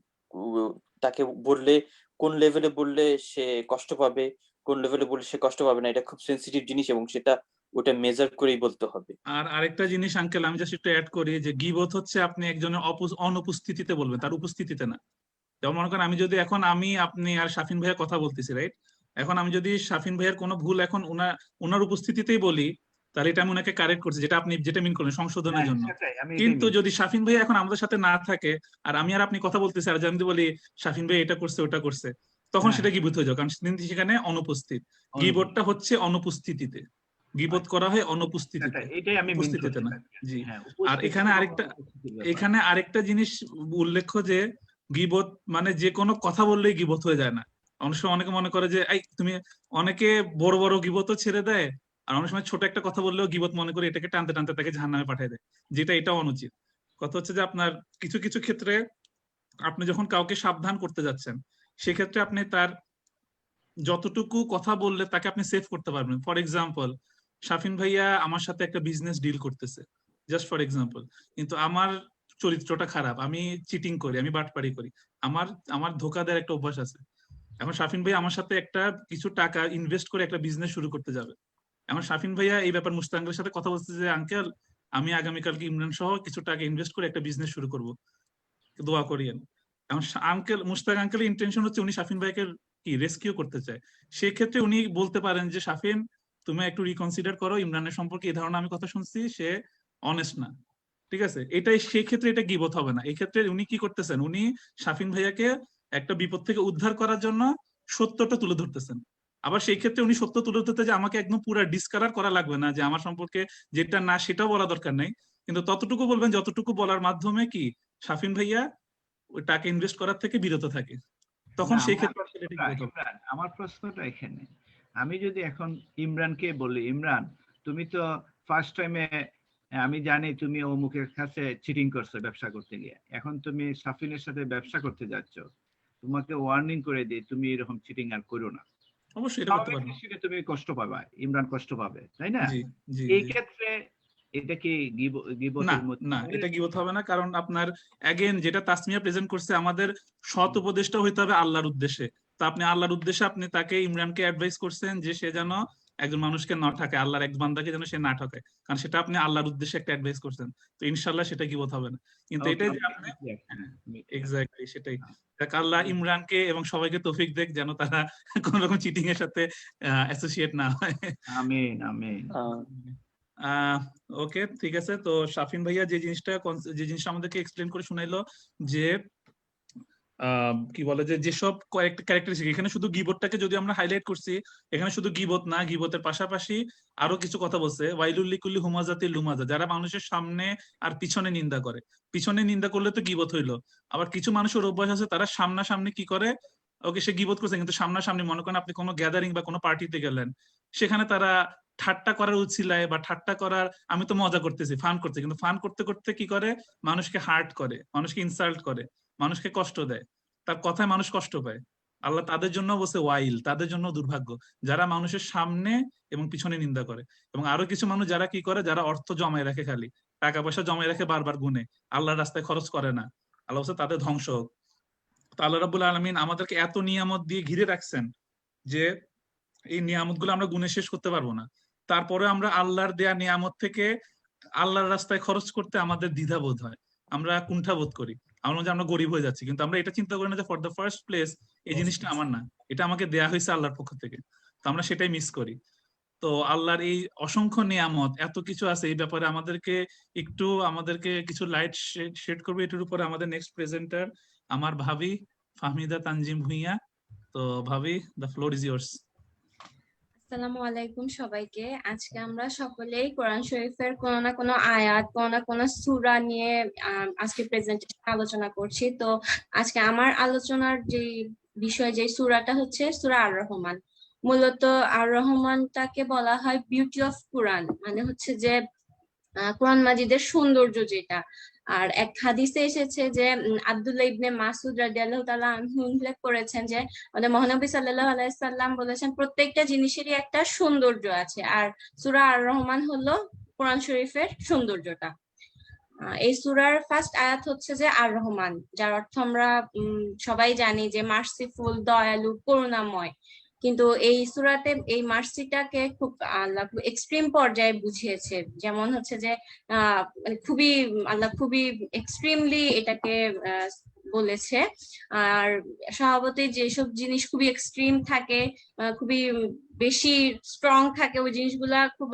তাকে বললে কোন লেভেলে বললে সে কষ্ট পাবে, কোন লেভেলে বললে সে কষ্ট পাবে না, এটা খুব সেন্সিটিভ জিনিস এবং সেটা ওটা মেজার করেই বলতে হবে। আর আরেকটা জিনিস আঙ্কেল আমি জাস্ট একটু অ্যাড করি, যে গীবত হচ্ছে আপনি একজনের অনুপস্থিতিতে বলবেন, তার উপস্থিতিতে না। যেমন মনে করেন আমি যদি এখন আপনি আর শাফিন ভাইয়ের কথা বলতেছি, রাইট? এখন আমি যদি শাফিন ভাইয়ের কোনো ভুল এখন ওনার উপস্থিতিতেই বলি, তাহলে এটা আমি ওনাকে কারেক্ট করছি, যেটা মিন করলেন সংশোধনের জন্য। কিন্তু যদি শাফিন ভাই এখন আমাদের সাথে না থাকে আর আমি আর আপনি কথা বলতেছি, আর আমি বলি শাফিন ভাই এটা করছে ওটা করছে, তখন সেটা গীবত হয়ে যাবে, কারণ সেখানে অনুপস্থিত। গীবতটা হচ্ছে অনুপস্থিতিতে, গীবত করা হয় অনুপস্থিতিতে, উপস্থিতিতে না। জি। আর এখানে আরেকটা জিনিস উল্লেখ্য যে গীবত মানে যে কোনো কথা বললেই গীবত হয়ে যায় না। অনেক সময় অনেকে মনে করে যে তুমি, অনেকে বড় বড় গীবতও ছেড়ে দেয়, আর অনেক সময় ছোট একটা কথা বললেও গীবত মনে করে এটাকে টানতে টানতে তাকে জাহান্নামে পাঠিয়ে দেয়, যেটা এটা অনুচিত। কথা হচ্ছে যে আপনার কিছু কিছু ক্ষেত্রে আপনি যখন কাউকে সাবধান করতে যাচ্ছেন, সেক্ষেত্রে আপনি তার যতটুকু কথা বললে তাকে আপনি সেভ করতে পারবেন। ফর এক্সাম্পল, শাফিন ভাইয়া আমার সাথে একটা বিজনেস ডিল করতেছে, জাস্ট ফর এক্সাম্পল, কিন্তু আমার চরিত্রটা খারাপ, আমি চিটিং করি, আমি বাটপারি করি, আমার ধোকা দেওয়ার একটা অভ্যাস আছে। এখন শাফিন ভাই আমার সাথে একটা কিছু টাকা ইনভেস্ট করে একটা বিজনেস শুরু করতে যাবে। এখন শাফিন ভাইয়া এই ব্যাপার মুস্তাঙ্গের সাথে কথা বলছে যে আঙ্কেল আমি আগামীকালকে ইমরান সহ কিছু টাকা ইনভেস্ট করে একটা বিজনেস শুরু করব, দোয়া করিয়েন। এখন মুস্তাক আঙ্কেলের ইন্টেনশন হচ্ছে উনি শাফিন ভাইকে কি রেস্কিউ করতে চায়। সেক্ষেত্রে উনি বলতে পারেন যে শাফিন তুমি একটু রিকনসিডার করো, ইমরানের সম্পর্কে এই ধারণা আমি কথা শুনছি, সে অনেস্ট না, ঠিক আছে? এটাই সেই ক্ষেত্রে এটা গীবত হবে না। এই ক্ষেত্রে উনি কি করতেছেন, উনি শাফিন ভাইয়াকে একটা বিপদ থেকে উদ্ধার করার জন্য সত্যটা তুলে ধরতেছেন। আবার সেই ক্ষেত্রে উনি সত্য তুলে ধরতে যে আমাকে একদম পুরো ডিসকালার করা লাগবে না, যে আমার সম্পর্কে যেটা না সেটাও বলা দরকার নাই, কিন্তু ততটুকু বলবেন যতটুকু বলার মাধ্যমে কি শাফিন ভাইয়া ওই টাকা ইনভেস্ট করার থেকে বিরত থাকে, তখন সেই ক্ষেত্রে আমার প্রশ্নটা এখানে, আমি যদি এখন ইমরানকে বলি, ইমরান তুমি তো ফার্স্ট টাইমে আমি জানি তুমি অমুকের কাছে চিটিং করছো ব্যবসা করতে গিয়ে, এখন তুমি শাফিনের সাথে ব্যবসা করতে যাচ্ছ, তোমাকে ওয়ার্নিং করে দিই তুমি এরকম চিটিং আর করো না, অবশ্যই এটা করতে পারবে, তুমি কষ্ট পাবা, ইমরান কষ্ট পাবে, তাই না? এই ক্ষেত্রে এটা কি গীবতের মধ্যে? না, এটা গীবত হবে না, কারণ আপনার अगेन যেটা তাসমিয়া প্রেজেন্ট করছে, আমাদের সৎ উপদেশটা হইতে হবে আল্লাহর উদ্দেশ্যে। তো আপনি আল্লাহর উদ্দেশ্যে আপনি তাকে ইমরানকে অ্যাডভাইস করছেন যে সে যেন একজন মানুষকে না ঠকায়, আল্লাহর এক বান্দাকে যেন সে না ঠকায়, কারণ সেটা আপনি আল্লাহর উদ্দেশ্যে একটা অ্যাডভাইস করছেন। তো ইনশাআল্লাহ সেটা গীবত হবে না। কিন্তু এটাই যে আপনি এক্স্যাক্টলি সেটাই, আল্লাহ ইমরানকে এবং সবাইকে তৌফিক দেখ যেন তারা কোন রকম চিটিং এর সাথে অ্যাসোসিয়েট না হয়। আমিন আমিন। ওকে, ঠিক আছে। তো শাফিন ভাইয়া যে জিনিসটা আমাদেরকে এক্সপ্লেন করে শুনাইলো যে কি বলে যে যেসব কয়েকটা ক্যারেক্টারিস্টিক, এখানে শুধু গীবতটাকে যদি আমরা হাইলাইট করছি, এখানে শুধু গীবত না, গীবতের পাশাপাশি আরো কিছু কথা বলছে, ওয়াইলুল লিকুল্লি হুমাজাতিল লুমাজা, যারা মানুষের সামনে আর পিছনে নিন্দা করে। পিছনে নিন্দা করলে তো গীবত হইলো, আবার কিছু মানুষের অভ্যাস আছে তারা সামনাসামনি কি করে, ওকে সে গীবত করছে, কিন্তু সামনাসামনি মনে করেন আপনি কোনো গ্যাদারিং বা কোনো পার্টিতে গেলেন, সেখানে তারা ঠাট্টা করার উছিলায় বা ঠাট্টা করার, আমি তো মজা করতেছি, ফান করতে, কিন্তু ফান করতে করতে কি করে, মানুষকে হার্ট করে, মানুষকে ইনসাল্ট করে, মানুষকে কষ্ট দেয়, তার কথায় মানুষ কষ্ট পায়। আল্লাহ তাদের জন্য বলছে ওয়াইল, তাদের জন্য দুর্ভাগ্য যারা মানুষের সামনে এবং পিছনে নিন্দা করে। এবং আরো কিছু মানুষ যারা কি করে, যারা অর্থ জমায় রাখে, খালি টাকা পয়সা জমায় রাখে, বারবার গুনে, আল্লাহর রাস্তায় খরচ করে না, আল্লাহ বলছে তাদের ধ্বংস হোক। তো আল্লাহ রাব্বুল আলামিন আমাদেরকে এত নিয়ামত দিয়ে ঘিরে রাখছেন যে এই নিয়ামত গুলো আমরা গুনে শেষ করতে পারবো না। তারপরে আমরা আল্লাহর দেয়া নিয়ামত থেকে আল্লাহর রাস্তায় খরচ করতে আমাদের দ্বিধাবোধ হয়, আমরা কুণ্ঠাবোধ করি, আমরা মনে হয় আমরা গরিব হয়ে যাচ্ছি, কিন্তু আমরা এটা চিন্তা করি না যে ফর দ্য ফার্স্ট প্লেস এই জিনিসটা আমার না, এটা আমাকে দেয়া হয়েছে আল্লাহর পক্ষ থেকে। তো আমরা সেটাই মিস করি। তো আল্লাহর এই অসংখ্য নিয়ামত, এত কিছু আছে, এই ব্যাপারে আমাদেরকে কিছু লাইট শেড করবে এটার উপরে আমাদের নেক্সট প্রেজেন্টার আমার ভাবি ফাহমিদা তানজিম ভুঁইয়া। তো ভাবি, দ্য ফ্লোর ইজ ইয়ার্স। আসসালামু আলাইকুম সবাইকে। আজকে আমরা সকলেই কোরআন শরীফের কোনো না কোনো আয়াত, কোনো না কোনো সূরা নিয়ে আজকে প্রেজেন্টেশন আলোচনা করছি। তো আজকে আমার আলোচনার যে বিষয়, যে সূরাটা হচ্ছে সূরা আর রহমান। মূলত আর রহমানটাকে বলা হয় বিউটি অফ কোরআন, মানে হচ্ছে যে কোরআন মাজিদের সৌন্দর্য যেটা। আর এক হাদিসে এসেছে যে আব্দুল্লাহ ইবনে মাসউদ রাদিয়াল্লাহু তাআলা আনহু উল্লেখ করেছেন যে আমাদের মহানবী সাল্লাল্লাহু আলাইহি সাল্লাম বলেছেন প্রত্যেকটা জিনিসেরই একটা সৌন্দর্য আছে, আর সূরা আর রহমান হলো কোরআন শরীফের সৌন্দর্যটা। এই সূরার ফার্স্ট আয়াত হচ্ছে যে আর রহমান, যার অর্থ আমরা সবাই জানি যে মার্সিফুল, দয়ালু, করুণাময়। কিন্তু এই সূরাতে এই মার্সিটাকে খুব আল্লাহ এক্সট্রিম পর্যায়ে বুঝিয়েছে। যেমন হচ্ছে যে মানে আল্লাহ খুবই এক্সট্রিমলি এটাকে বলেছে। আর স্বভাবতই যেসব জিনিস খুবই এক্সট্রিম থাকে, খুবই বেশি স্ট্রং থাকে, ওই জিনিসগুলা খুব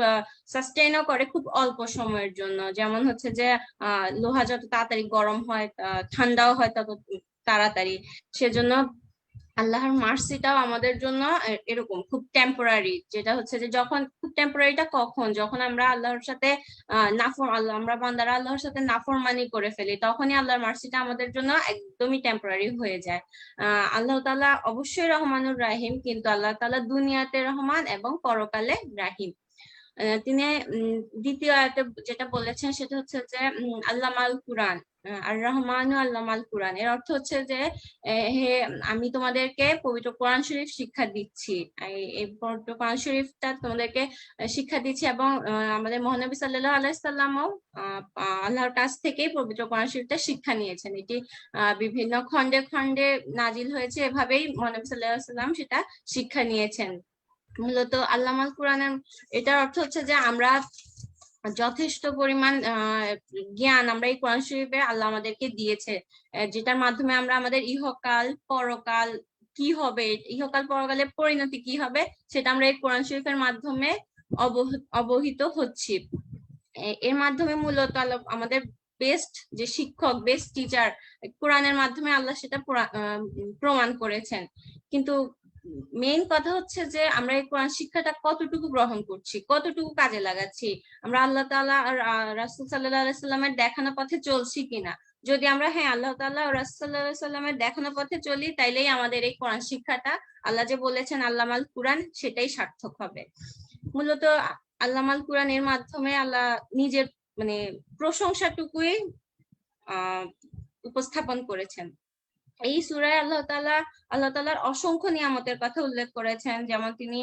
সাস্টেইনও করে খুব অল্প সময়ের জন্য। যেমন হচ্ছে যে লোহা যত তাড়াতাড়ি গরম হয়, ঠান্ডাও হয় তত তাড়াতাড়ি। সেজন্য আল্লাহর মার্সিটাও আমাদের জন্য এরকম খুব টেম্পোরারি। যেটা হচ্ছে যে যখন খুব টেম্পোরারিটা কখন, যখন আমরা আল্লাহর সাথে আমরা বান্দারা আল্লাহর সাথে নাফরমানি করে ফেলি, তখনই আল্লাহর মার্সিটা আমাদের জন্য একদমই টেম্পোরারি হয়ে যায়। আল্লাহ তাআলা অবশ্যই রহমানুর রাহিম, কিন্তু আল্লাহ তাআলা দুনিয়াতে রহমান এবং পরকালে রাহিম। তিনি দ্বিতীয় আয়াতে যেটা বলেছেন সেটা হচ্ছে যে আল্লামাল কুরআন, আর রহমানু আল্লামাল কুরআন। এর অর্থ হচ্ছে যে হে আমি তোমাদেরকে পবিত্র কোরআন শরীফ শিক্ষা দিচ্ছি, এই পবিত্র কোরআন শরীফটা তোমাদেরকে শিক্ষা দিচ্ছি। এবং আমাদের মহানবী সাল্লাল্লাহু আলাইহি সাল্লামও আল্লাহর কাছ থেকেই পবিত্র কোরআন শরীফটা শিক্ষা নিয়েছেন। এটি বিভিন্ন খণ্ডে খণ্ডে নাজিল হয়েছে, এভাবেই মহানবী সাল্লাল্লাহু আলাইহি সাল্লাম সেটা শিক্ষা নিয়েছেন। মূলত আল্লামাল কুরআনের এটার অর্থ হচ্ছে যে আমরা যথেষ্ট পরিমাণ জ্ঞান আমরা এই কোরআন শরীফে আল্লাহ আমাদেরকে দিয়েছে, যেটার মাধ্যমে আমরা আমাদের ইহকাল পরকাল কি হবে, ইহকাল পরকালের পরিণতি কি হবে, সেটা আমরা এই কোরআন শরীফের মাধ্যমে অবহিত হচ্ছি। এর মাধ্যমে মূলত আমাদের বেস্ট যে শিক্ষক, বেস্ট টিচার কোরআনের মাধ্যমে আল্লাহ সেটা প্রমাণ করেছেন। কিন্তু মেইন কথা হচ্ছে যে আমরা এই কোরআন শিক্ষাটা কতটুকু গ্রহণ করছি, কতটুকু কাজে লাগাচ্ছি, আমরা আল্লাহ তাআলা আর রাসূল সাল্লাল্লাহু আলাইহি সাল্লামের দেখানো পথে চলছি কিনা। যদি আমরা আল্লাহ তাআলা ও রাসূল সাল্লাল্লাহু আলাইহি সাল্লামের দেখানো পথে চলি, তাইলেই আমাদের এই কোরআন শিক্ষাটা, আল্লাহ যে বলেছেন আল্লামাল কুরআন, সেটাই সার্থক হবে। মূলত আল্লামাল কুরআন এর মাধ্যমে আল্লাহ নিজের মানে প্রশংসাটুকুই উপস্থাপন করেছেন। এই সূরায় আল্লাহ তাআলার অসংখ্য নিয়ামতের কথা উল্লেখ করেছেন। যেমন তিনি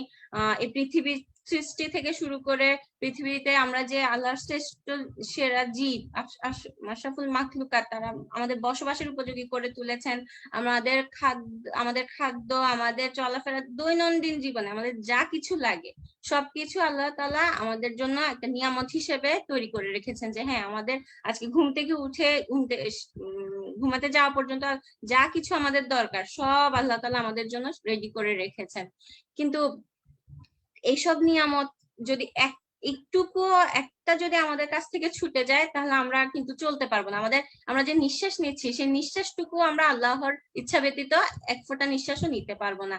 এই পৃথিবী সৃষ্টি থেকে শুরু করে পৃথিবীতে আমরা যে আল্লাহর শ্রেষ্ঠ সেরা জীব, আশরাফুল মাখলুকাত, তারা আমাদের বসবাসের উপযোগী করে তুলেছেন। আমাদের খাদ্য, আমাদের চলাফেরা, দৈনন্দিন জীবনে আমাদের যা কিছু লাগে সবকিছু আল্লাহ তাআলা আমাদের জন্য একটা নিয়ামত হিসেবে তৈরি করে রেখেছেন। যে আমাদের আজকে ঘুম থেকে উঠে ঘুমাতে যাওয়া পর্যন্ত যা কিছু আমাদের দরকার সব আল্লাহ তাআলা আমাদের জন্য রেডি করে রেখেছেন। কিন্তু এইসব নিয়ামত যদি একটা যদি আমাদের কাছ থেকে ছুটে যায়, তাহলে আমরা কিন্তু চলতে পারবো না। আমরা যে নিঃশ্বাস নিচ্ছি, সেই নিঃশ্বাসটুকু আমরা আল্লাহর ইচ্ছা ব্যতীত এক ফোঁটা নিঃশ্বাসও নিতে পারবো না।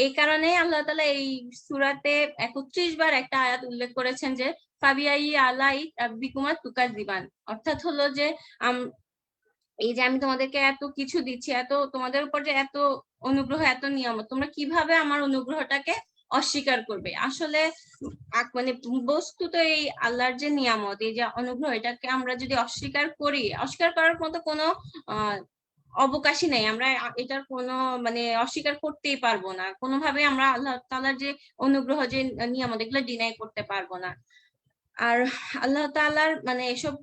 এই কারণে আল্লাহ তাআলা এই সূরাতে 31 বার একটা আয়াত উল্লেখ করেছেন যে ফাবিআই আলাই রাব্বিকুমা তুকাযিবান। অর্থাৎ হলো যে এই যে আমি তোমাদেরকে এত কিছু দিচ্ছি, এত তোমাদের উপর যে এত অনুগ্রহ, এত নিয়ামত, তোমরা কিভাবে আমার অনুগ্রহটাকে অস্বীকার করবে। আসলে মানে বস্তুত এই আল্লাহর যে নিয়ামত, এই যে অনুগ্রহ, এটাকে আমরা যদি অস্বীকার করি, অস্বীকার করার মতো কোনো অবকাশই নেই, আমরা এটার কোনো মানে অস্বীকার করতেই পারবো না, কোনোভাবে আমরা আল্লাহ তাআলার যে অনুগ্রহ যে নিয়ামত এগুলো ডিনাই করতে পারবো না। আর আল্লাহ তাআলার মানে এসব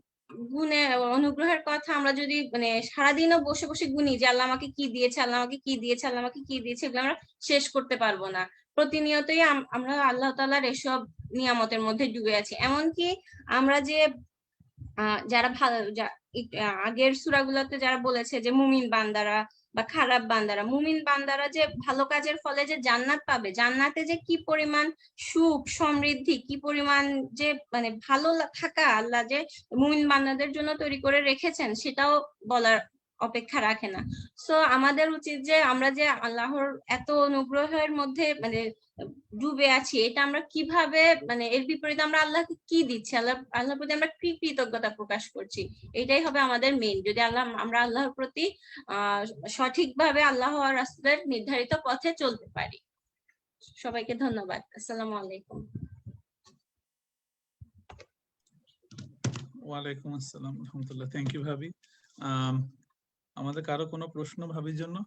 গুণে অনুগ্রহের কথা আমরা যদি মানে সারাদিনও বসে বসে গুনি যে আল্লাহ আমাকে কি দিয়েছে, আল্লাহ আমাকে কি দিয়েছে, আল্লাহ আমাকে কি দিয়েছে, এগুলো আমরা শেষ করতে পারবো না। প্রতিনিয়তই আমরা আল্লাহ তাআলার এসব নিয়ামতের মধ্যে ডুবে আছি। এমনকি আমরা যে যারা ভালো আগের সূরাগুলোতে যারা বলেছে যে মুমিন বান্দারা বা খারাপ বান্দারা, মুমিন বান্দারা যে ভালো কাজের ফলে যে জান্নাত পাবে, জান্নাতে যে কি পরিমাণ সুখ সমৃদ্ধি, কি পরিমাণ যে মানে ভালো থাকা আল্লাহ যে মুমিন বান্দাদের জন্য তৈরি করে রেখেছেন, সেটাও বলার অপেক্ষা রাখে না। সো আমাদের উচিত যে আমরা যে আল্লাহর এত অনুগ্রহের মধ্যে মানে ডুবে আছি, এটা আমরা কিভাবে মানে এর বিপরীতে আমরা আল্লাহকে কি দিচ্ছি, আল্লাহর প্রতি আমরা কি কৃতজ্ঞতা প্রকাশ করছি, এটাই হবে আমাদের মেইন। যদি আমরা আল্লাহর প্রতি সঠিকভাবে আল্লাহ আর রাসূলের নির্ধারিত পথে চলতে পারি। সবাইকে ধন্যবাদ। আসসালামু আলাইকুম। ওয়ালাইকুম আসসালাম রাহমাতুল্লাহ। থ্যাংক ইউ ভাবি। আমাদের কারো কোনো প্রশ্ন ভাবির জন্য?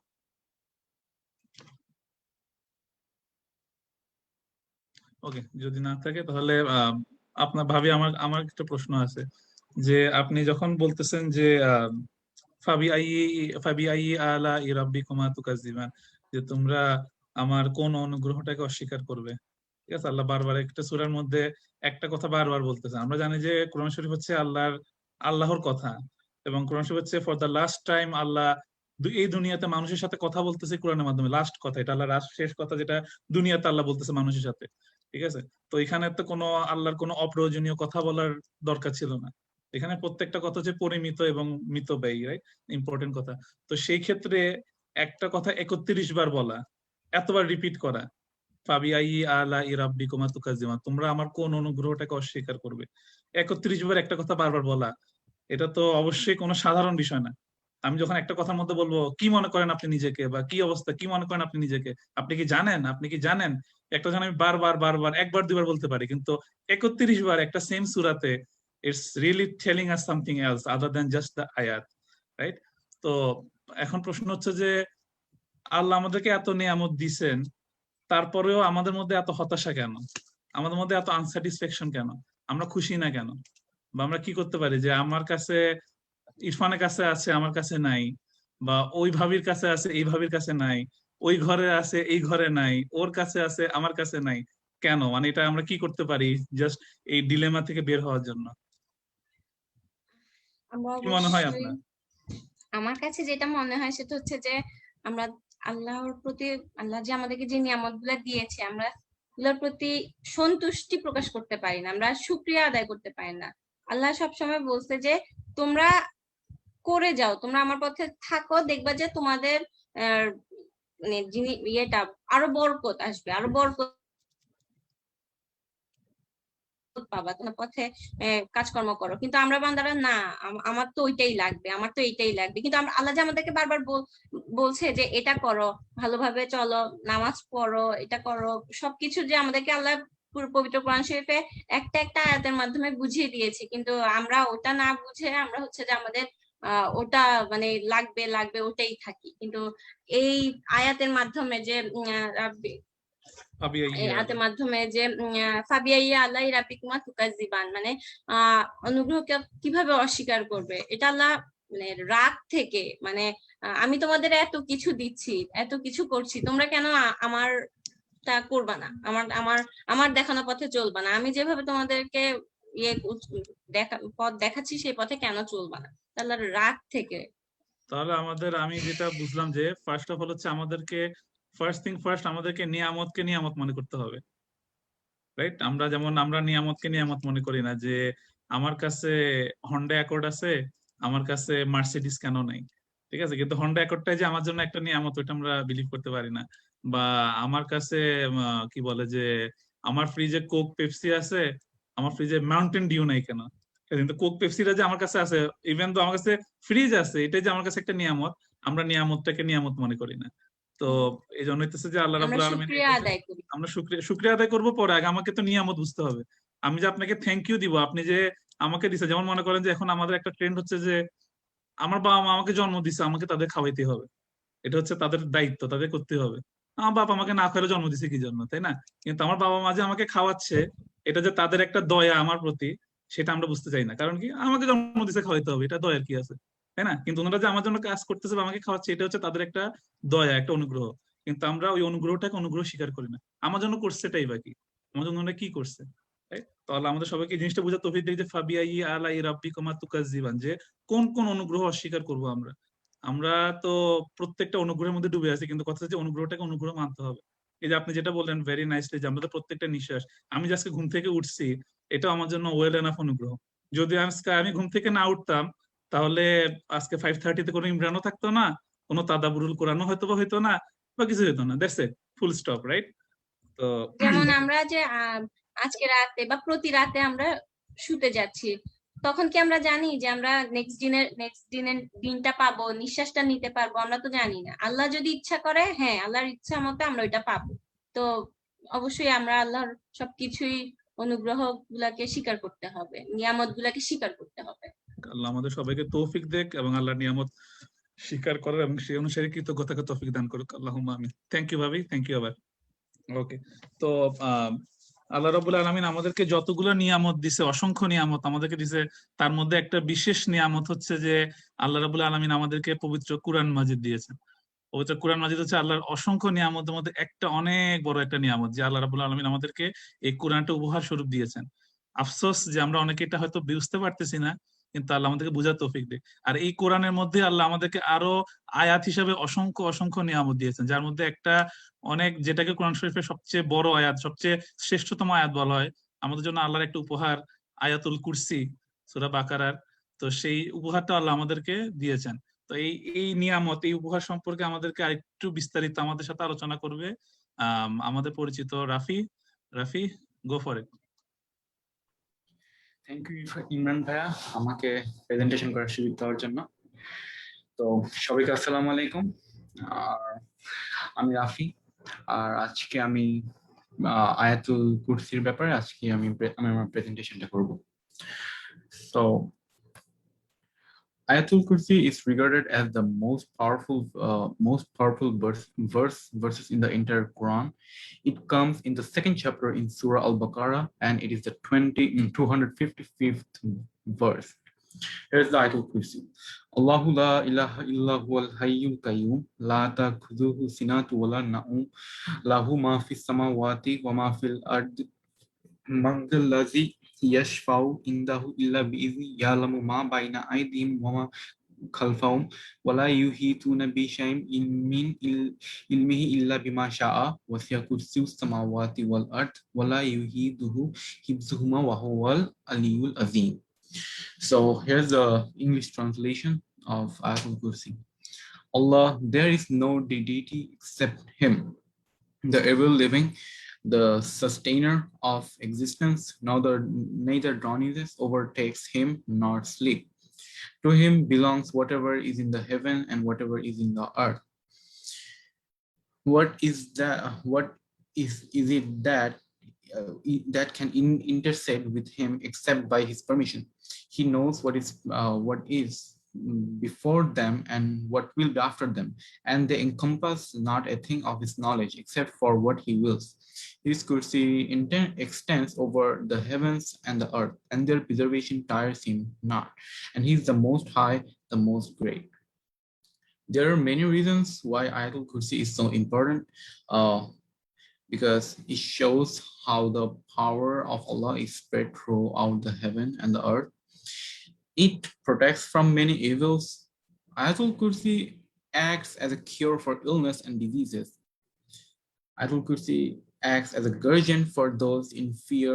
ওকে, যদি না থাকে তাহলে আপনার ভাবি আমার একটা প্রশ্ন আছে যে আপনি যখন বলতেছেন যে ফাবি আই আলা রাব্বিকুমা তুকাজ্জিবান, যে তোমরা আমার কোন অনুগ্রহটাকে অস্বীকার করবে, ঠিক আছে? আল্লাহ বারবার একটা সূরার মধ্যে একটা কথা বারবার বলতেছে। আমরা জানি যে কোরআন শরীফ হচ্ছে আল্লাহর কথা, এবং কোরআন শরীফ হচ্ছে ফর দা লাস্ট টাইম আল্লাহ এই দুনিয়াতে মানুষের সাথে কথা বলতেছে কোরআনের মাধ্যমে। লাস্ট কথা, এটা আল্লাহর শেষ কথা যেটা দুনিয়াতে আল্লাহ বলতেছে মানুষের সাথে, ঠিক আছে? তো এখানে তো কোনো আল্লাহর কোনো অপ্রয়োজনীয় কথা বলার দরকার ছিল না। এখানে প্রত্যেকটা কথা হচ্ছে পরিমিত এবং মিতব্যয়ী, রাইট? ইম্পর্টেন্ট কথা। তো সেই ক্ষেত্রে একটা কথা 31 বার বলা, এতবার রিপিট করা, ফাবিআই আলা রাব্বিকুমা তুকাজ্জিবান, তোমরা আমার কোন অনুগ্রহটাকে অস্বীকার করবে, 31 বার একটা কথা বারবার বলা, এটা তো অবশ্যই কোনো সাধারণ বিষয় না। আমি যখন একটা কথার মধ্যে বলবো কি মনে করেন আপনি নিজেকে, বা কি অবস্থা, কি মনে করেন আপনি নিজেকে, আপনি কি জানেন, আপনি কি জানেন, একটা জানা আমি বারবার বারবার একবার দুবার বলতে পারি, কিন্তু 31 বার একটা সেম সূরাতে, it's really telling us something else other than just the আয়াত, রাইট? তো এখন প্রশ্ন হচ্ছে যে আল্লাহ আমাদেরকে এত নিয়ামত দিছেন, তারপরেও আমাদের মধ্যে এত হতাশা কেন, আমাদের মধ্যে এত আনস্যাটিসফ্যাকশন কেন, আমরা খুশি না কেন? বা আমরা কি করতে পারি যে আমার কাছে ইরফানের কাছে আছে আমার কাছে নাই, বা ওই ভাবির কাছে আছে এই ভাবির কাছে নাই, ওই ঘরে আছে এই ঘরে নাই, ওর কাছে আছে আমার কাছে নাই, কেন? মানে এটা আমরা কি করতে পারি জাস্ট এই ডিলেমা থেকে বের হওয়ার জন্য? কি মনে হয় আপনার? আমার কাছে যেটা মনে হয় সেটা হচ্ছে যে আমরা আল্লাহর প্রতি, আল্লাহ যে আমাদেরকে যে নিয়ামতগুলো দিয়েছে, আমরা এগুলোর প্রতি সন্তুষ্টি প্রকাশ করতে পারি না, আমরা শুকরিয়া আদায় করতে পারি না। আল্লাহ সবসময় বলছে যে তোমরা করে যাও, তোমরা আমার পথে থাকো, দেখবা যে তোমাদের মানে ইয়েটা আরো বরকত আসবে, আরো বরকত পাবা, তোমার পথে কাজকর্ম করো। কিন্তু আমরা বান্দারা না, আমার তো ওইটাই লাগবে, আমার তো এইটাই লাগবে। কিন্তু আল্লাহ যে আমাদেরকে বারবার বলছে যে এটা করো, ভালোভাবে চলো, নামাজ পড়ো, এটা করো, সবকিছু যে আমাদেরকে আল্লাহ পবিত্র কোরআন শরীফে একটা একটা আয়াতের মাধ্যমে বুঝিয়ে দিয়েছে, কিন্তু আমরা ওটা না বুঝে আমরা হচ্ছে যে আমাদের ওটা মানে লাগবে লাগবে ওটাই থাকি। কিন্তু এই আয়াতের মাধ্যমে যে আয়াতের মাধ্যমে যে ফাবিআইয়া আল্লাহ রাব্বিকুমা তুকাজ্জিবান, মানে অনুগ্রহকে কিভাবে অস্বীকার করবে, এটা আল্লাহ মানে রাগ থেকে, মানে আমি তোমাদের এত কিছু দিচ্ছি, এত কিছু করছি, তোমরা কেন আমার তা করবা না, আমার দেখানো পথে চলবা না, আমি যেভাবে তোমাদেরকে পথ দেখাচ্ছি সেই পথে কেন চলবা না, তাহলে রাগ থেকে। তাহলে আমি যেটা বুঝলাম যে ফার্স্ট অফ অল হচ্ছে আমাদেরকে ফার্স্ট থিং ফার্স্ট আমাদেরকে নিয়ামতকে নিয়ামত মনে করতে হবে, রাইট? আমরা নিয়ামতকে নিয়ামত মনে করি না, যে আমার কাছে হন্ডা অ্যাকর্ড আছে, আমার কাছে মার্সিডিজ কেন নাই, ঠিক আছে? কিন্তু হন্ডা অ্যাকর্ডটাই যে আমার জন্য একটা নিয়ামত, ওইটা আমরা বিলিভ করতে পারি না। বা আমার কাছে কি বলে যে আমার ফ্রিজে কোক পেপসি আছে, আমার ফ্রিজে মাউন্টেন ডিউ নাই কেন? কিন্তু কোক পেপসিটা যে আমার কাছে আছে, ইভেন তো আমার কাছে ফ্রিজ আছে, এটাই যে আমার কাছে একটা নিয়ামত, আমরা নিয়ামতটাকে নিয়ামত মনে করি না। তো এই জন্য হইতেছে যে আল্লাহ রাব্বুল আলামিন আমরা শুকরিয়া আদায় করবো, পরে আগে আমাকে তো নিয়ামত বুঝতে হবে। আমি যে আপনাকে থ্যাংক ইউ দিব, আপনি যে আমাকে দিছে, যেমন মনে করেন যে এখন আমাদের একটা ট্রেন্ড হচ্ছে যে আমার বাবা মা আমাকে জন্ম দিছে, আমাকে তাদের খাওয়াইতে হবে, এটা হচ্ছে তাদের দায়িত্ব, তাদের করতে হবে। আমার বাবা আমাকে না খাওয়ালে জন্ম দিছে কি জন্য, তাই না? কিন্তু আমার বাবা মা যে আমাকে খাওয়াচ্ছে, এটা যে তাদের একটা দয়া আমার প্রতি, সেটা আমরা বুঝতে চাই না। কারণ কি, আমাকে জন্ম দিছে, খাওয়াইতে হবে, এটা দয়ার কি আছে, তাই না? কিন্তু ওনারা যে আমার জন্য কাজ করতেছে বা আমাকে খাওয়াচ্ছে, এটা হচ্ছে তাদের একটা দয়া, একটা অনুগ্রহ। কিন্তু আমরা ওই অনুগ্রহটাকে অনুগ্রহ স্বীকার করি না। আমার জন্য করছে এটাই বাকি, আমার জন্য ওনারা কি করছে, তাই? তাহলে আমাদের সবাইকে এই জিনিসটা বোঝা তৌফিক দেয় যে ফাবিআই আলাই রাব্বিকুমা তুকাজ্জিবান, যে কোন কোন অনুগ্রহ অস্বীকার করব আমরা। আমরা তো প্রত্যেকটা অনুগ্রহের মধ্যে ডুবে আছি, কিন্তু কথা হচ্ছে অনুগ্রহটাকে অনুগ্রহ মানতে হবে। এই যে আপনি যেটা বললেন ভেরি নাইসলি, যে আমরা তো প্রত্যেকটা নিঃশ্বাস, আমি যে আজকে ঘুম থেকে উঠছি, এটা আমার জন্য ওয়েল এনাফ অনুগ্রহ। যদি আজকে আমি ঘুম থেকে না উঠতাম, তাহলে আজকে 5:30-তে কোনো ইমরানও থাকতো না, কোনো তাদাবুরুল কোরআনও হয়তো বা হইতো না, বা কিছু হইতো না। That's it, full stop, right? তো যেমন আমরা যে আজকে রাতে বা প্রতি রাতে আমরা শুতে যাচ্ছি, তখন কি আমরা জানি যে আমরা নেক্সট দিনের দিনটা পাবো, নিঃশ্বাসটা নিতে পারবো? আমরা তো জানি না। আল্লাহ যদি ইচ্ছা করে, হ্যাঁ, আল্লাহর ইচ্ছা মতো আমরা ওইটা পাবো। তো অবশ্যই আমরা আল্লাহর সবকিছুই অনুগ্রহ গুলাকে স্বীকার করতে হবে, নিয়ামত গুলাকে স্বীকার করতে হবে। আল্লাহ আমাদের সবাইকে তৌফিক দেখ এবং আল্লাহর নিয়ামত স্বীকার করার এবং সেই অনুসারে কৃতজ্ঞতাকে তৌফিক দান করুক। আল্লাহুম্মা আমিন। থ্যাংক ইউ ভাবি, থ্যাংক ইউ আবার। ওকে, তো আল্লাহ রাব্বুল আলামিন আমাদেরকে যতগুলো নিয়ামত দিছে, অসংখ্য নিয়ামত আমাদেরকে দিছে, তার মধ্যে একটা বিশেষ নিয়ামত হচ্ছে যে আল্লাহ রাব্বুল আলামিন আমাদেরকে পবিত্র কুরআন মাজিদ দিয়েছেন। পবিত্র কুরআন মাজিদ হচ্ছে আল্লাহর অসংখ্য নিয়ামতের মধ্যে একটা অনেক বড় একটা নিয়ামত, যে আল্লাহ রাব্বুল আলামিন আমাদেরকে এই কুরআনটা উপহার স্বরূপ দিয়েছেন। আফসোস যে আমরা অনেকে এটা হয়তো বুঝতে পারতেছি না, কিন্তু আল্লাহ আমাদেরকে বুঝার তৌফিক দেয়। আর এই কোরআনের মধ্যে আল্লাহ আমাদেরকে আরো আয়াত হিসাবে অসংখ্য অসংখ্য নিয়ামত দিয়েছেন, যার মধ্যে একটা অনেক, যেটাকে কোরআন শরীফের সবচেয়ে বড় আয়াত, সবচেয়ে শ্রেষ্ঠতম আয়াত বলা হয়, আমাদের জন্য আল্লাহর একটা উপহার, আয়াতুল কুরসি, সূরা বাকারার। তো সেই উপহারটা আল্লাহ আমাদেরকে দিয়েছেন। তো এই এই নিয়ামত, এই উপহার সম্পর্কে আমাদেরকে আরেকটু বিস্তারিত আমাদের সাথে আলোচনা করবে আমাদের পরিচিত Rafi. Rafi, go for it. Thank you Imran ভাইয়া আমাকে প্রেজেন্টেশন করার সুযোগ দেওয়ার জন্য। তো সবাইকে আসসালামু আলাইকুম। আর আমি রাফি, আর আজকে আমি আয়াতুল কুরসির ব্যাপারে আজকে আমি আমার প্রেজেন্টেশনটা করব। তো Ayatul Kursi is regarded as the most powerful verses in the entire Quran. It comes in the second chapter in Surah Al-Baqarah, and it is the 255th verse. Here's the Ayatul Kursi. Allahu la ilaha illa huwal hayyul qayyum la ta'khudhuhu sinatun wa la nawm lahu ma fis samawati wa ma fil ardi man dhal ladzi yashfa'u indahu illa bi'izni ya'lamu ma bayna aydihim wa ma khalfahum wa la yuhituna bi shay'in min ilmihi illa bima sha'a wasi'a kursiyyu samawati wal ard wa la yuhiduhu hifzuhuma wa huwal aliyyul azim. So here's the English translation of Ayatul Kursi. Allah, there is no deity except Him, the ever living, the sustainer of existence. Neither drowsiness overtakes Him nor sleep. To Him belongs whatever is in the heaven and whatever is in the earth. What is it that can intercede with Him except by His permission? He knows what is before them and what will be after them, and they encompass not a thing of His knowledge except for what He wills. His kursi extends over the heavens and the earth, and their preservation tires Him not, and He is the most high, the most great. There are many reasons why Ayatul Kursi is so important, because it shows how the power of Allah is spread throughout the heaven and the earth. It protects from many evils. Ayatul Kursi acts as a cure for illness and diseases. Ayatul Kursi acts as a guardian for those in fear,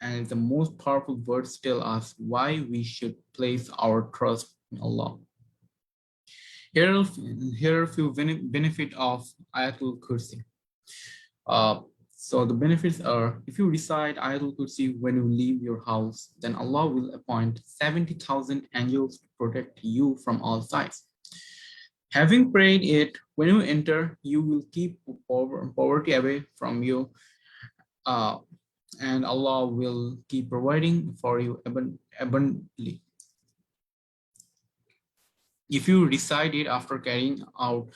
and the most powerful words tell us why we should place our trust in Allah. Here are a few benefits of Ayatul Kursi. So the benefits are, if you recite Ayatul Kursi when you leave your house, then Allah will appoint 70,000 angels to protect you from all sides. Having prayed it, when you enter, you will keep poverty away from you, and Allah will keep providing for you abundantly. If you recite it after carrying out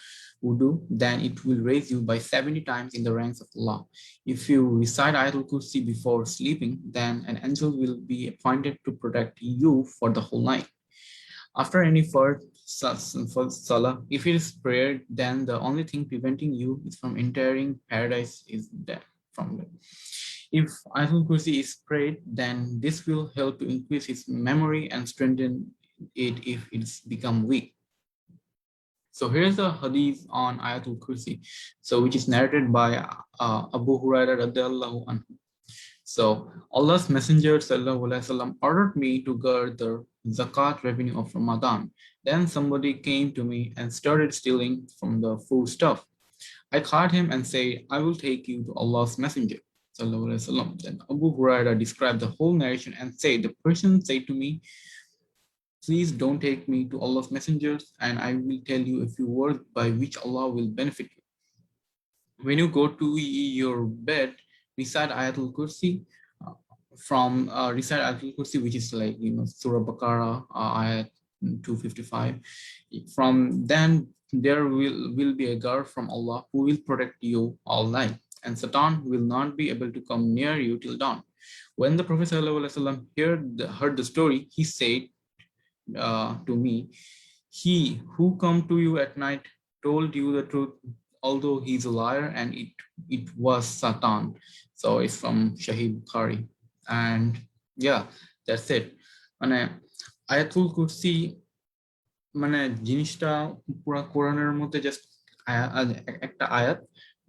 wudu, then it will raise you by 70 times in the ranks of Allah. If you recite Ayatul Kursi before sleeping, then an angel will be appointed to protect you for the whole night. After any first salah, if it is prayer, then the only thing preventing you is from entering paradise is death from it. If Ayatul Kursi is prayed, then this will help to increase his memory and strengthen it if it's become weak. So here's a hadith on Ayatul Kursi, so which is narrated by Abu Hurairah radhiyallahu anhu. So Allah's Messenger sallallahu alaihi wasallam ordered me to guard the zakat revenue of Ramadan. Then somebody came to me and started stealing from the food stuff. I caught him and said, I will take you to Allah's Messenger sallallahu alaihi wasallam. Then Abu Hurairah described the whole narration and said, the person said to me, please don't take me to Allah's messengers, and I will tell you a few words by which Allah will benefit you. When you go to your bed, recite Ayatul Kursi recite Ayatul Kursi, which is like, Surah Baqarah, Ayat 255. From then, there will be a guard from Allah who will protect you all night, and Satan will not be able to come near you till dawn. When the Prophet ﷺ heard the story, he said to me, he who come to you at night told you the truth, although he's a liar, and it was Satan. So it's from Sahih Bukhari. And yeah, that's it. Ayatul Kursi জিনিসটা পুরা কোরআনের মধ্যে জাস্ট একটা আয়াত,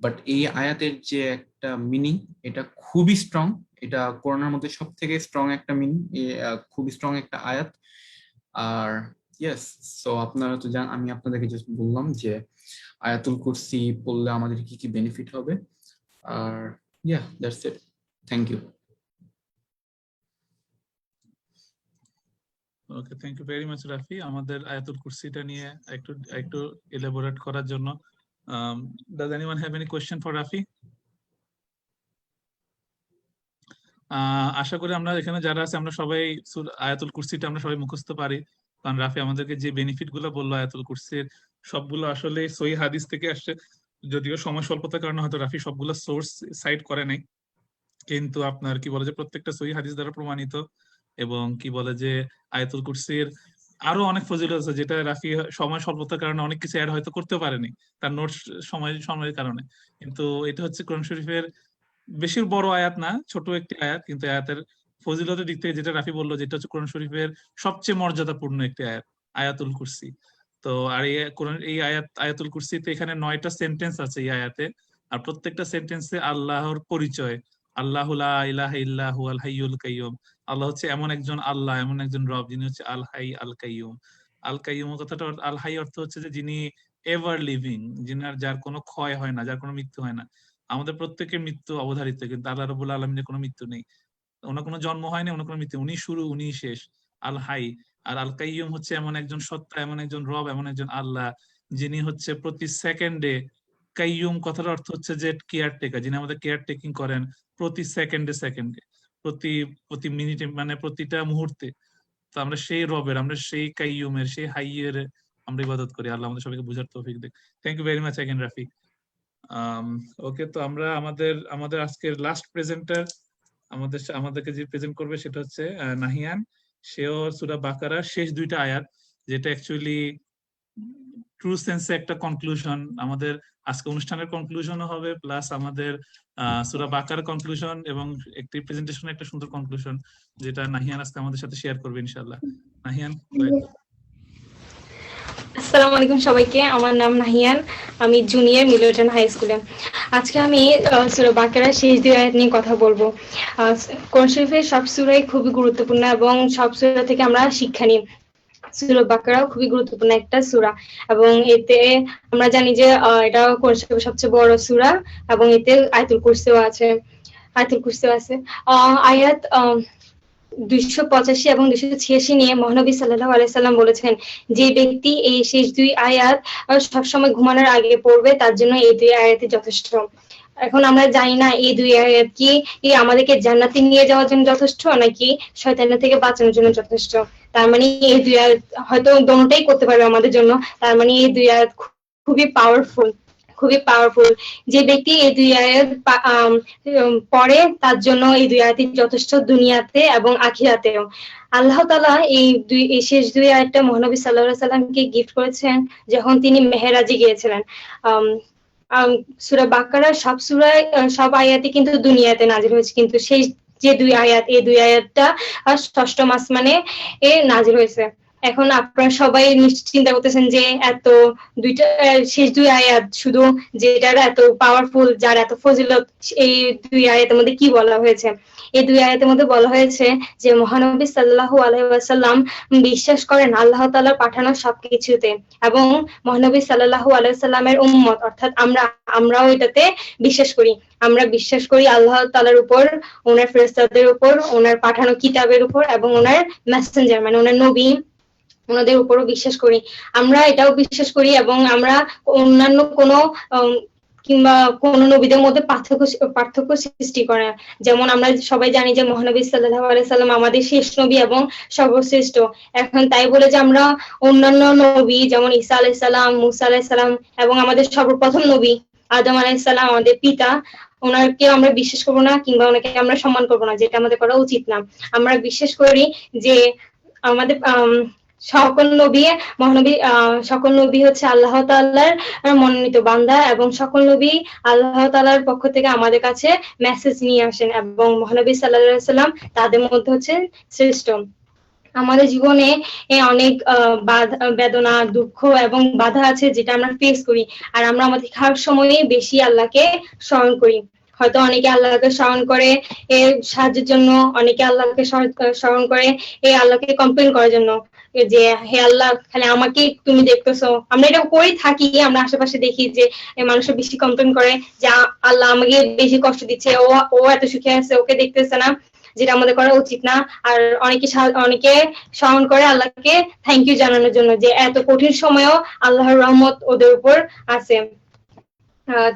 বাট এই আয়াতের যে একটা মিনিং, এটা খুবই স্ট্রং। এটা কোরআনের মধ্যে সব থেকে স্ট্রং একটা মিনিং, খুবই স্ট্রং একটা আয়াত। আর ইয়েস, সো আপনারা তো জানেন, আমি আপনাদেরকে জাস্ট বললাম যে আয়াতুল কুরসি পড়লে আমাদের কি কি বেনিফিট হবে। আর yeah, that's it, thank you. Okay, thank you very much Rafi, আমাদের আয়াতুল কুরসিটা নিয়ে একটু এলাবোরেট করার জন্য। Does anyone have any question for Rafi? আশা করি আমরা এখানে যারা আছে আমরা সবাই আয়াতুল কুরসিটা আমরা সবাই মুখস্থ পারি, কারণ রাফি আমাদেরকে যে বেনিফিট গুলো বললো আয়াতুল কুরসির, সবগুলো আসলে সহিহ হাদিস থেকে আসছে। যদিও সময় স্বল্পতার কারণে হয়তো রাফি সবগুলো সোর্স সাইট করে নাই, কিন্তু আপনার কি বলে যে প্রত্যেকটা সহিহ হাদিস দ্বারা প্রমাণিত। এবং কি বলে যে আয়াতুল কুরসির আরো অনেক ফজিলত আছে, যেটা রাফি সময় স্বল্পতার কারণে অনেক কিছু অ্যাড হয়তো করতে পারেনি তার নোটস সময়ের কারণে। কিন্তু এটা হচ্ছে কোরআন শরীফের বেশি বড় আয়াত না, ছোট একটি আয়াত, কিন্তু আয়াতের ফজিলতের দিক থেকে যেটা রাফি বললো, যেটা হচ্ছে কোরআন শরীফের সবচেয়ে মর্যাদাপূর্ণ একটি আয়াত, আয়াতুল কুরসি। তো আর এই আয়াতুল কুরসিতে এখানে 9টা সেন্টেন্স আছে এই আয়াতে, আর প্রত্যেকটা সেন্টেন্সে আল্লাহর পরিচয়। আল্লাহু লা ইলাহা ইল্লা হুয়াল হাইয়ুল কাইয়ুম, আল্লাহ হচ্ছে এমন একজন আল্লাহ, এমন একজন রব যিনি হচ্ছে আল হাই আল কাইয়ুম। আল কাইয়ুম কথাটা, আল হাই অর্থ হচ্ছে যে যিনি এভার লিভিং, যার কোনো ক্ষয় হয় না, যার কোনো মৃত্যু হয় না। আমাদের প্রত্যেকের মৃত্যু অবধারিত, কিন্তু আল্লাহ রাব্বুল আলামিনের কোনো মৃত্যু নেই, ওনার কোনো জন্ম হয়নি, ওনার কোনো মৃত্যু, উনি শুরু উনি শেষ, আল হাই। আর আল কাইয়ুম হচ্ছে এমন একজন সত্তা, এমন একজন রব, এমন একজন আল্লাহ যিনি হচ্ছে প্রতি সেকেন্ডে, কাইয়ুম কথার অর্থ হচ্ছে যে কেয়ারটেকার, যিনি আমাদের কেয়ার টেকিং করেন প্রতি সেকেন্ডে, প্রতি মিনিটে, মানে প্রতিটা মুহূর্তে। তো আমরা সেই রবের, আমরা সেই কাইয়ুমের, সেই হাইয়ের আমরা ইবাদত করি। আল্লাহ আমাদের সবাইকে বুঝার তৌফিক দেয়। Thank you very much again Rafi. Okay, তো আমরা আমাদের আজকের লাস্ট প্রেজেন্টার আমাদেরকে যে প্রেজেন্ট করবে সেটা হচ্ছে নাহিয়ান। সেও সূরা বাকারার শেষ 2টা আয়াত, যেটা অ্যাকচুয়ালি ট্রু সেন্সে একটা কনক্লুশন, আমাদের আজকে অনুষ্ঠানের কনক্লুশনও হবে, প্লাস আমাদের সূরা বাকারার কনক্লুশন, এবং একটি প্রেজেন্টেশনের একটা সুন্দর কনক্লুশন, যেটা নাহিয়ান আজকে আমাদের সাথে শেয়ার করবে ইনশাআল্লাহ। নাহিয়ান। আসসালামু আলাইকুম সবাইকে, আমার নাম নাহিয়ান, আমি জুনিয়র মিডলটন হাই স্কুলে। আজকে আমি সূরা বাকারার শেষ 2 আয়াত নিয়ে কথা বলবো। কোরআন শরীফের সব সূরাই খুবই গুরুত্বপূর্ণ এবং সব সূরা থেকে আমরা শিক্ষা নিই। সূরা বাকারাও খুবই গুরুত্বপূর্ণ একটা সূরা, এবং এতে আমরা জানি যে এটা কোরআন শরীফের সবচেয়ে বড় সূরা, এবং এতে আয়াতুল কুরসিও আছে। আয়াত 285 এবং 286 নিয়ে মহানবী সাল্লাল্লাহু আলাইহি সাল্লাম বলেছেন, যে ব্যক্তি এই শেষ 2 আয়াত সবসময় ঘুমানোর আগে পড়বে, তার জন্য এই 2 আয়াতই যথেষ্ট। এখন আমরা জানি না এই 2 আয়াত কি আমাদেরকে জান্নাতে নিয়ে যাওয়ার জন্য যথেষ্ট, নাকি শয়তানের থেকে বাঁচানোর জন্য যথেষ্ট। তার মানে এই দুই আয়াত হয়তো দোনোটাই করতে পারবে আমাদের জন্য, তার মানে এই দুই আয়াত খুবই পাওয়ারফুল, খুবই পাওয়ারফুল। যে ব্যক্তি এই দুই আয়াত পড়ে তার জন্য এই দুই আয়াতই যথেষ্ট, দুনিয়াতে এবং আখিরাতেও। আল্লাহ তাআলা এই শেষ দুই আয়াতটা মহানবী সাল্লাল্লাহু আলাইহি সাল্লামকে গিফট করেছেন যখন তিনি মেহেরাজে গিয়েছিলেন। সূরা বাকারার সব আয়াতই কিন্তু দুনিয়াতে নাজিল হয়েছে, কিন্তু সেই যে দুই আয়াত, এই দুই আয়াতটা ষষ্ঠম আসমানে নাজিল হয়েছে। এখন আপনারা সবাই নিশ্চয় চিন্তা করতেছেন যে এত দুইটা শেষ দুই আয়াত শুধু যেটার এত পাওয়ারফুল, যার এত ফজিলত, এই দুই আয়াতের মধ্যে কি বলা হয়েছে? এই দুই আয়াতের মধ্যে বলা হয়েছে যে মহানবী সাল্লাল্লাহু আলাইহি ওয়াসাল্লাম বিশ্বাস করেন আল্লাহ তাআলার পাঠানো সবকিছুতে, এবং মহানবী সাল্লাল্লাহু আলাইহি ওয়াসাল্লামের উম্মত অর্থাৎ আমরাও এটাতে বিশ্বাস করি। আমরা বিশ্বাস করি আল্লাহ তাআলার উপর, ওনার ফেরেশতাদের উপর, ওনার পাঠানো কিতাবের উপর, এবং ওনার মেসেঞ্জার মানে ওনার নবী, ওনাদের উপরও বিশ্বাস করি। আমরা এটাও বিশ্বাস করি এবং আমরা অন্যান্য কোনো কিংবা কোন নবীদের মধ্যে পার্থক্য সৃষ্টি করে। যেমন আমরা সবাই জানি যে মহানবী সাল্লাল্লাহু আলাইহি সাল্লাম আমাদের শেষ নবী এবং সর্বশ্রেষ্ঠ। এখন তাই বলে যে আমরা অন্যান্য নবী যেমন ঈসা আলাইহিস সালাম, মুসা আলাইহিস সালাম এবং আমাদের সর্বপ্রথম নবী আদম আলাইহিস সালাম, আমাদের পিতা, ওনাকে আমরা বিশ্বাস করবো না কিংবা ওনাকে আমরা সম্মান করবো না, যেটা আমাদের করা উচিত না। আমরা বিশ্বাস করি যে আমাদের সকল নবী হচ্ছে আল্লাহ তাআলার মনোনীত বান্দা, এবং সকল নবী আল্লাহ তাআলার পক্ষ থেকে আমাদের কাছে মেসেজ নিয়ে আসেন, এবং মহানবী সাল্লাল্লাহু আলাইহি ওয়াসাল্লাম তাদের মধ্যে হচ্ছে শ্রেষ্ঠ। আমাদের জীবনে অনেক বেদনা, দুঃখ এবং বাধা আছে যেটা আমরা ফেস করি, আর আমরা আমাদের খারাপ সময়ে বেশি আল্লাহকে স্মরণ করি। হয়তো অনেকে আল্লাহকে স্মরণ করে সাহায্যের জন্য, অনেকে আল্লাহকে স্মরণ করে আল্লাহকে কমপ্লেন করার জন্য, যে হে আল্লাহ খালি আমাকে তুমি দেখতেছো। আমরা এটা করে থাকি, আমরা আশেপাশে দেখি যে মানুষের বেশি কমপ্লেন করে যে আল্লাহ আমাকে বেশি কষ্ট দিচ্ছে, ও এত সুখে আছে, ওকে দেখতেছে না, যেটা আমাদের করা উচিত না। আর অনেকে স্মরণ করে আল্লাহকে থ্যাংক ইউ জানানোর জন্য, যে এত কঠিন সময়েও আল্লাহর রহমত ওদের উপর আছে।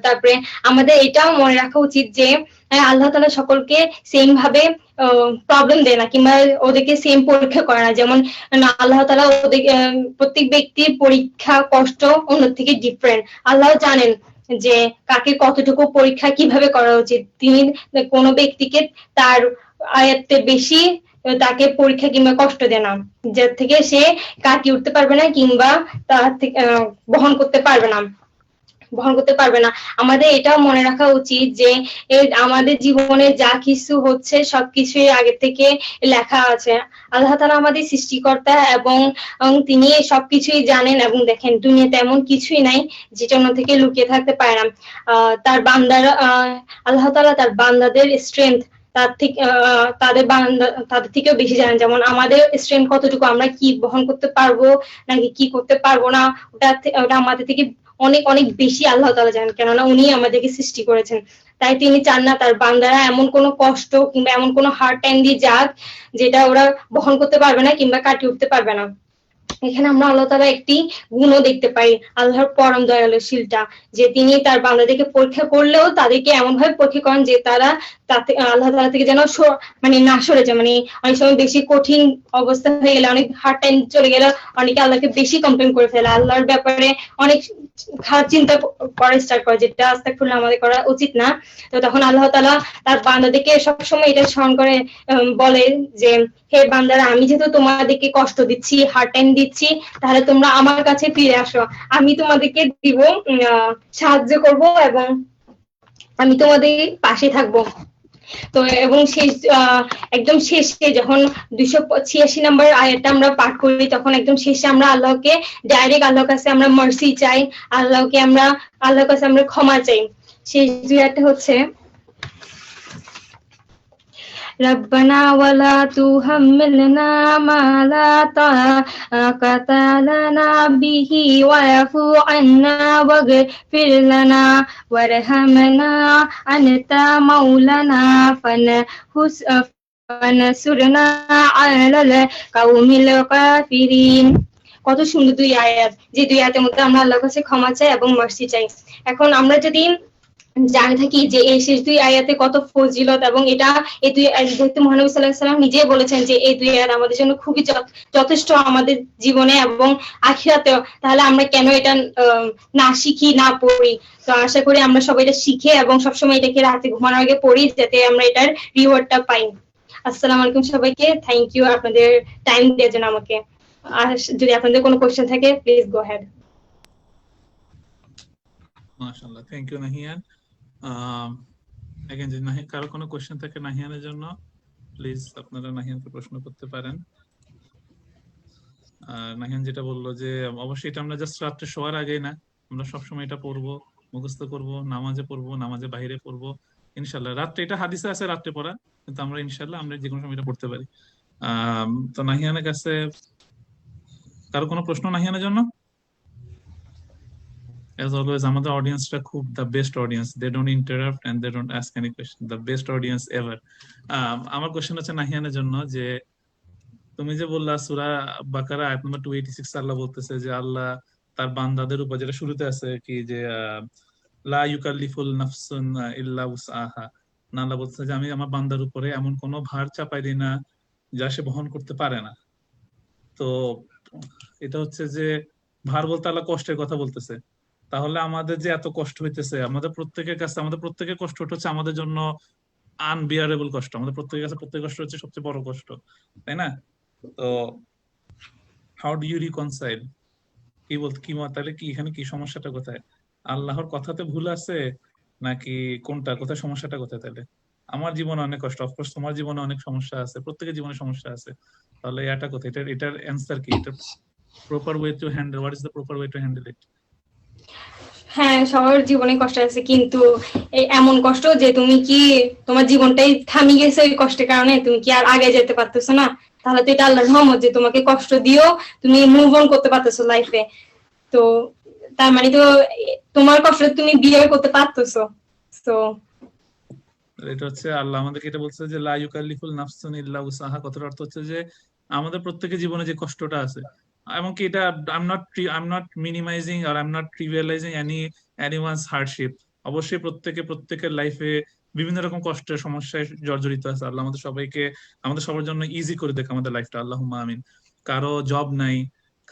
তারপরে আমাদের এটাও মনে রাখা উচিত যে আল্লাহ তাআলা সকলকে সেম ভাবে প্রবলেম দেয় না কিংবা ওদেরকে সেম পরীক্ষা করে না। যেমন আল্লাহ তাআলা ওদের প্রত্যেক ব্যক্তির পরীক্ষা কষ্ট অন্য থেকে ডিফারেন্ট। আল্লাহ জানেন যে কাকে কতটুকু পরীক্ষা কিভাবে করা উচিত। তিনি কোনো ব্যক্তিকে তার আয়াতে বেশি তাকে পরীক্ষা কিংবা কষ্ট দেয় না, যার থেকে সে কাটিয়ে উঠতে পারবে না কিংবা তার থেকে বহন করতে পারবে না। আমাদের এটাও মনে রাখা উচিত যে আমাদের জীবনে যা কিছু হচ্ছে সবকিছুই আগে থেকে লেখা আছে। আল্লাহ তাআলা আমাদের সৃষ্টিকর্তা এবং তিনি সবকিছুই জানেন এবং দেখেন। দুনিয়াতে এমন কিছুই নাই যেটা অন্য থেকে লুকিয়ে থাকতে পারে না। তার বান্দারা আল্লাহ তাআলা তার বান্দাদের স্ট্রেংথ তাদের থেকেও বেশি জানেন। যেমন আমাদের স্ট্রেংথ কতটুকু, আমরা কি বহন করতে পারবো নাকি কি করতে পারবো না, ওটা আমাদের থেকে অনেক অনেক বেশি আল্লাহ তাআলা জানেন, কেননা উনি আমাদেরকে সৃষ্টি করেছেন। তাই তিনি চান না তার বান্দারা এমন কোনো কষ্ট কিংবা এমন কোনো হার্ড টাইম দিয়ে যাক যেটা ওরা বহন করতে পারবে না কিংবা কাটিয়ে উঠতে পারবে না। এখানে আমরা আল্লাহ তাআলা একটি গুণও দেখতে পাই, আল্লাহর পরম দয়ালুশীলতা, যে তিনি তার বান্দাদেরকে পরীক্ষা করলেও তাদেরকে এমন ভাবে পরীক্ষা করেন যে তারা তাতে আল্লাহ তাআলা থেকে যেন মানে না সরে যায়। মানে অনেক সময় বেশি কঠিন অবস্থা হয়ে গেলে, অনেক হার্ড টাইম চলে গেলে অনেকে আল্লাহকে বেশি কমপ্লেন করে ফেলে, আল্লাহর ব্যাপারে অনেক খারাপ চিন্তা করা স্টার্ট করে, যেটা আস্তাগফিরুল্লাহ আমাদের করা উচিত না। তো তখন আল্লাহ তাআলা তার বান্দাদেরকে সবসময় এটা স্মরণ করে বলে যে হে বান্দারা, আমি যেহেতু তোমাদেরকে কষ্ট দিচ্ছি, হার্ড টাইম দিচ্ছি, তাহলে তোমরা আমার কাছে ফিরে আসো, আমি তোমাদেরকে দিব, সাহায্য করব এবং আমি তোমাদের পাশে থাকবো। তো এবং একদম শেষে যখন 286 নম্বর আয়াতটা আমরা পাঠ করি, তখন একদম শেষে আমরা আল্লাহকে ডাইরেক্ট আল্লাহর কাছে আমরা মার্সি চাই, আল্লাহর কাছে আমরা ক্ষমা চাই। শেষ দুই আয়াতটা হচ্ছে ربنا ولا تحملنا ما لا طاقة لنا به واعف عنا واغفر لنا وارحمنا أنت مولانا فانصرنا على القوم الكافرين। কত সুন্দর দুই আয়াত, যে দুই আয়াতের মধ্যে আমরা আল্লাহর কাছে ক্ষমা চাই এবং মার্সি চাই। এখন আমরা যদি জানে থাকি যে এই শেষ দুই আয়াতে কত ফজিলত, এবং এটা এই দুই যেহেতু মহানবী সাল্লাল্লাহু আলাইহি সাল্লাম নিজেই বলেছেন যে এই দুই আয়াত আমাদের জন্য খুবই যথেষ্ট আমাদের জীবনে এবং আখিরাতেও, তাহলে আমরা কেন এটা না শিখি না পড়ি? তো আশা করি আমরা সবাই এটা শিখে এবং সবসময় এটাকে রাতে ঘুমানোর আগে পড়ি, যাতে আমরা এটার রিওয়ার্ডটা পাই। আসসালামু আলাইকুম সবাইকে, থ্যাংক ইউ আপনাদের টাইম দেওয়ার জন্য আমাকে। আর যদি আপনাদের কোনো কোশ্চেন থাকে প্লিজ গো হেড। মাশাআল্লাহ, থ্যাংক ইউ নাহিয়ান। এগেইন যদি কারো কোনো কোশ্চেন থাকে নাহিয়ানের জন্য, প্লিজ আপনারা নাহিয়ানকে প্রশ্ন করতে পারেন। নাহিয়ান যেটা বললো যে অবশ্যই এটা আমরা জাস্ট রাত্রে শোয়ার আগেই না, আমরা সবসময় এটা পড়বো, মুখস্থ করব, নামাজে পড়বো, নামাজে বাইরে পড়বো ইনশাল্লাহ। রাত্রে এটা হাদিসে আছে রাত্রে পড়া, কিন্তু আমরা ইনশাল্লাহ আমরা যে কোনো সময় এটা পড়তে পারি। তো নাহিয়ানের কাছে কারো কোনো প্রশ্ন নাহিয়ানের জন্য? As always, আমাদের অডিয়েন্সটা খুব the best audience. They don't interrupt and they don't ask any question. The best audience ever. আমার কোশ্চেন হচ্ছে নাহিয়ানের জন্য, যে তুমি যে বললা সূরা বাকারা আয়াত নম্বর 286 আল্লাহ বলতেছে যে আল্লাহ তার বান্দাদের উপর, যেটা শুরুতে আছে কি যে লা ইউকাল্লিফুল নাফসুন ইল্লা উসআহা, না আল্লাহ বলতেছে যে আমি আমার বান্দার উপরে এমন কোনো ভার চাপাই দিই না যা সে বহন করতে পারে না। তো এটা হচ্ছে যে ভার বলতে আল্লাহ কষ্টের কথা বলতেছে। তাহলে আমাদের যে এত কষ্ট হইতেছে, আমাদের প্রত্যেকের কাছে আমাদের প্রত্যেকের কষ্ট হচ্ছে আমাদের জন্য আনবিয়ারেবল কষ্ট, আমাদের প্রত্যেকের কাছে প্রত্যেক কষ্ট হচ্ছে সবচেয়ে বড় কষ্ট, তাই না? তো হাউ ডু ইউ রিকনসাইল? কি বলতে কি তাহলে কি এখানে কি সমস্যাটা কোথায়? আল্লাহর কথাতে ভুল আছে নাকি কোনটা, কোথায় সমস্যাটা কোথায়? তাহলে আমার জীবনে অনেক কষ্ট, অফকোর্স তোমার জীবনে অনেক সমস্যা আছে, প্রত্যেকের জীবনে সমস্যা আছে, তাহলে এটা কোথায়? এটার অ্যান্সার কি? এটা proper way to handle, what is the proper way to handle ইট? হ্যাঁ, সবার জীবনে কষ্ট আছে, কিন্তু এমন কষ্ট যে তুমি কি তোমার জীবনটাই থামি গেছে ওই কষ্টের কারণে, তুমি কি আর আগে যেতে পারতেছো না? তাহলে তো এটা আল্লাহর রহমত যে তোমাকে কষ্ট দিও তুমি মুভ অন করতে পারতেছো লাইফে। তো তার মানে তো তোমার কষ্ট তুমি বিয়ে করতে পারতেছো। তো এটা হচ্ছে আল্লাহ আমাদেরকে এটা বলছে যে লা ইউকাল্লিফুল নাফসুন ইল্লা উসাহা, কথার অর্থ হচ্ছে যে আমাদের প্রত্যেকের জীবনে যে কষ্টটা আছে, এমনকি এটা আই এম নট মিনিমাইজিং আর I am not trivialising anyone's hardship. অবশ্যই প্রত্যেকের লাইফে বিভিন্ন রকম কষ্টের সমস্যায় জর্জরিত আছে। আল্লাহ আমাদের সবাইকে, আমাদের সবার জন্য ইজি করে দেখ আমাদের লাইফটা, আল্লাহুম্মা আমিন। কারো জব নাই,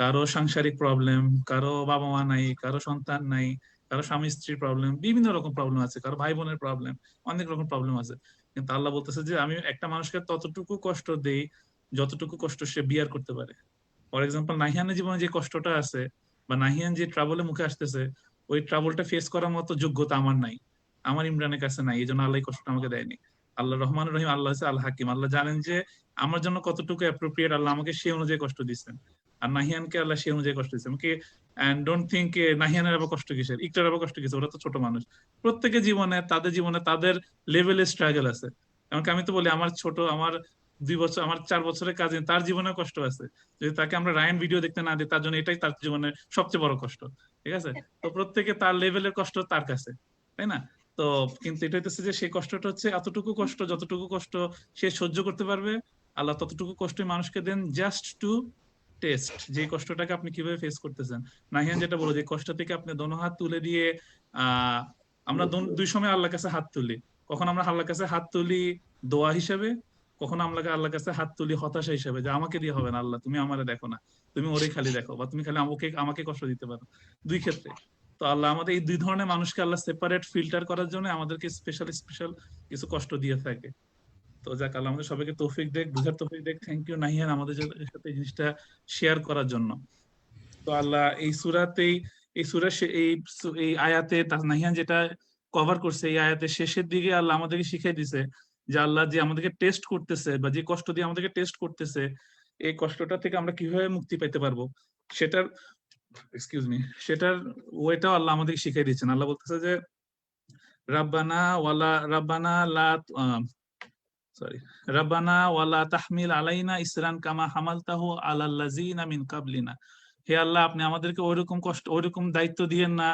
কারো সাংসারিক প্রবলেম, কারো বাবা মা নাই, কারো সন্তান নাই, কারো স্বামী স্ত্রীর প্রবলেম, বিভিন্ন রকম প্রবলেম আছে, কারো ভাই বোনের প্রবলেম, অনেক রকম প্রবলেম আছে। কিন্তু আল্লাহ বলতেছে যে আমি একটা মানুষকে ততটুকু কষ্ট দেই যতটুকু কষ্ট সে বিয়ার করতে পারে। ফর এক্সাম্পল নাহিয়ানের জীবনে যে কষ্টটা আছে বা নাহিয়ান যে ট্রাবলে মুখে আসতেছে, ওই ট্রাবলটা ফেস করার মতো যোগ্যতা আমার নাই, আমার ইমরানের কাছে নাই, এই জন্য আল্লাহ কষ্টটা আমাকে দেয়নি। আল্লাহ রহমান রহিম, আল্লাহ হচ্ছে আল হাকিম, আল্লাহ জানেন যে আমার জন্য কতটুকু অ্যাপ্রোপ্রিয়েট, আল্লাহ আমাকে সেই অনুযায়ী কষ্ট দিচ্ছেন, আর নাহিয়ানকে আল্লাহ সেই অনুযায়ী কষ্ট দিচ্ছেন। আমাকে ডোন্ট থিঙ্ক নাহিয়ানের আবার কষ্ট কিসের, ইকটার আবার কষ্ট কিসের, ওরা তো ছোট মানুষ। প্রত্যেকের জীবনে তাদের লেভেলে স্ট্রাগল আছে। এমনকি আমি তো বলি আমার 2 বছর, আমার 4 বছরের কাজিন, তার জীবনে কষ্ট আছে। যদি তাকে আমরা রায়ান ভিডিও দেখতে না দিই, তার জন্য এটাই তার জীবনের সবচেয়ে বড় কষ্ট, ঠিক আছে? তো প্রত্যেকে তার লেভেলের কষ্ট তার কাছে, তাই না? তো কিন্তু এটা হচ্ছে যে সেই কষ্টটা হচ্ছে এতটুকু কষ্ট, যতটুকু কষ্ট সে সহ্য করতে পারবে, আল্লাহ ততটুকু কষ্ট মানুষকে দেন জাস্ট টু টেস্ট যে কষ্টটাকে আপনি কিভাবে ফেস করতেছেন। নাহিয়ান যেটা বলো, যে কষ্ট থেকে আপনি দোনো হাত তুলে দিয়ে আমরা দুই সময় আল্লাহর কাছে হাত তুলি। কখন আমরা আল্লাহর কাছে হাত তুলি দোয়া হিসেবে, কখন আমরা আল্লাহর কাছে হাত তুলি হতাশা হিসেবে, যে আমাকে দিয়ে হবে না আল্লাহ, তুমি আমারে দেখো না, তুমি ওরে খালি দেখো, বা তুমি খালি আমাকে কষ্ট দিতে পারো, দুই ক্ষেত্রে। তো আল্লাহ আমাদের এই দুই ধরনের মানুষকে আল্লাহ সেপারেট ফিল্টার করার জন্য আমাদেরকে স্পেশাল কিছু কষ্ট দিয়ে থাকে। তো যাক, আল্লাহ আমাদের সবাইকে তৌফিক দেখ, বুঝার তৌফিক দেখ। থ্যাংক ইউ নাহিয়ান আমাদের সাথে এই জিনিসটা শেয়ার করার জন্য। তো আল্লাহ এই সূরাতেই, এই আয়াতে নাহিয়ান যেটা কভার করছে, এই আয়াতের শেষের দিকে আল্লাহ আমাদেরকে শিখিয়ে দিছে যে আল্লাহ যে আমাদেরকে টেস্ট করতেছে বা যে কষ্ট দিয়ে আমাদেরকে টেস্ট করতেছে, এই কষ্টটা থেকে আমরা কিভাবে মুক্তি পেতে পারবো সেটার ওইটাও আল্লাহ আমাদেরকে শিখিয়ে দিচ্ছেন। আল্লাহ বলতেছে যে রাব্বানা ওয়ালা তাহমিল আলাইনা ইসরান কামা হামালতাহু আলাল্লাযিনা মিন কাবলিনা। হে আল্লাহ, আপনি আমাদেরকে ওইরকম দায়িত্ব দিয়েন না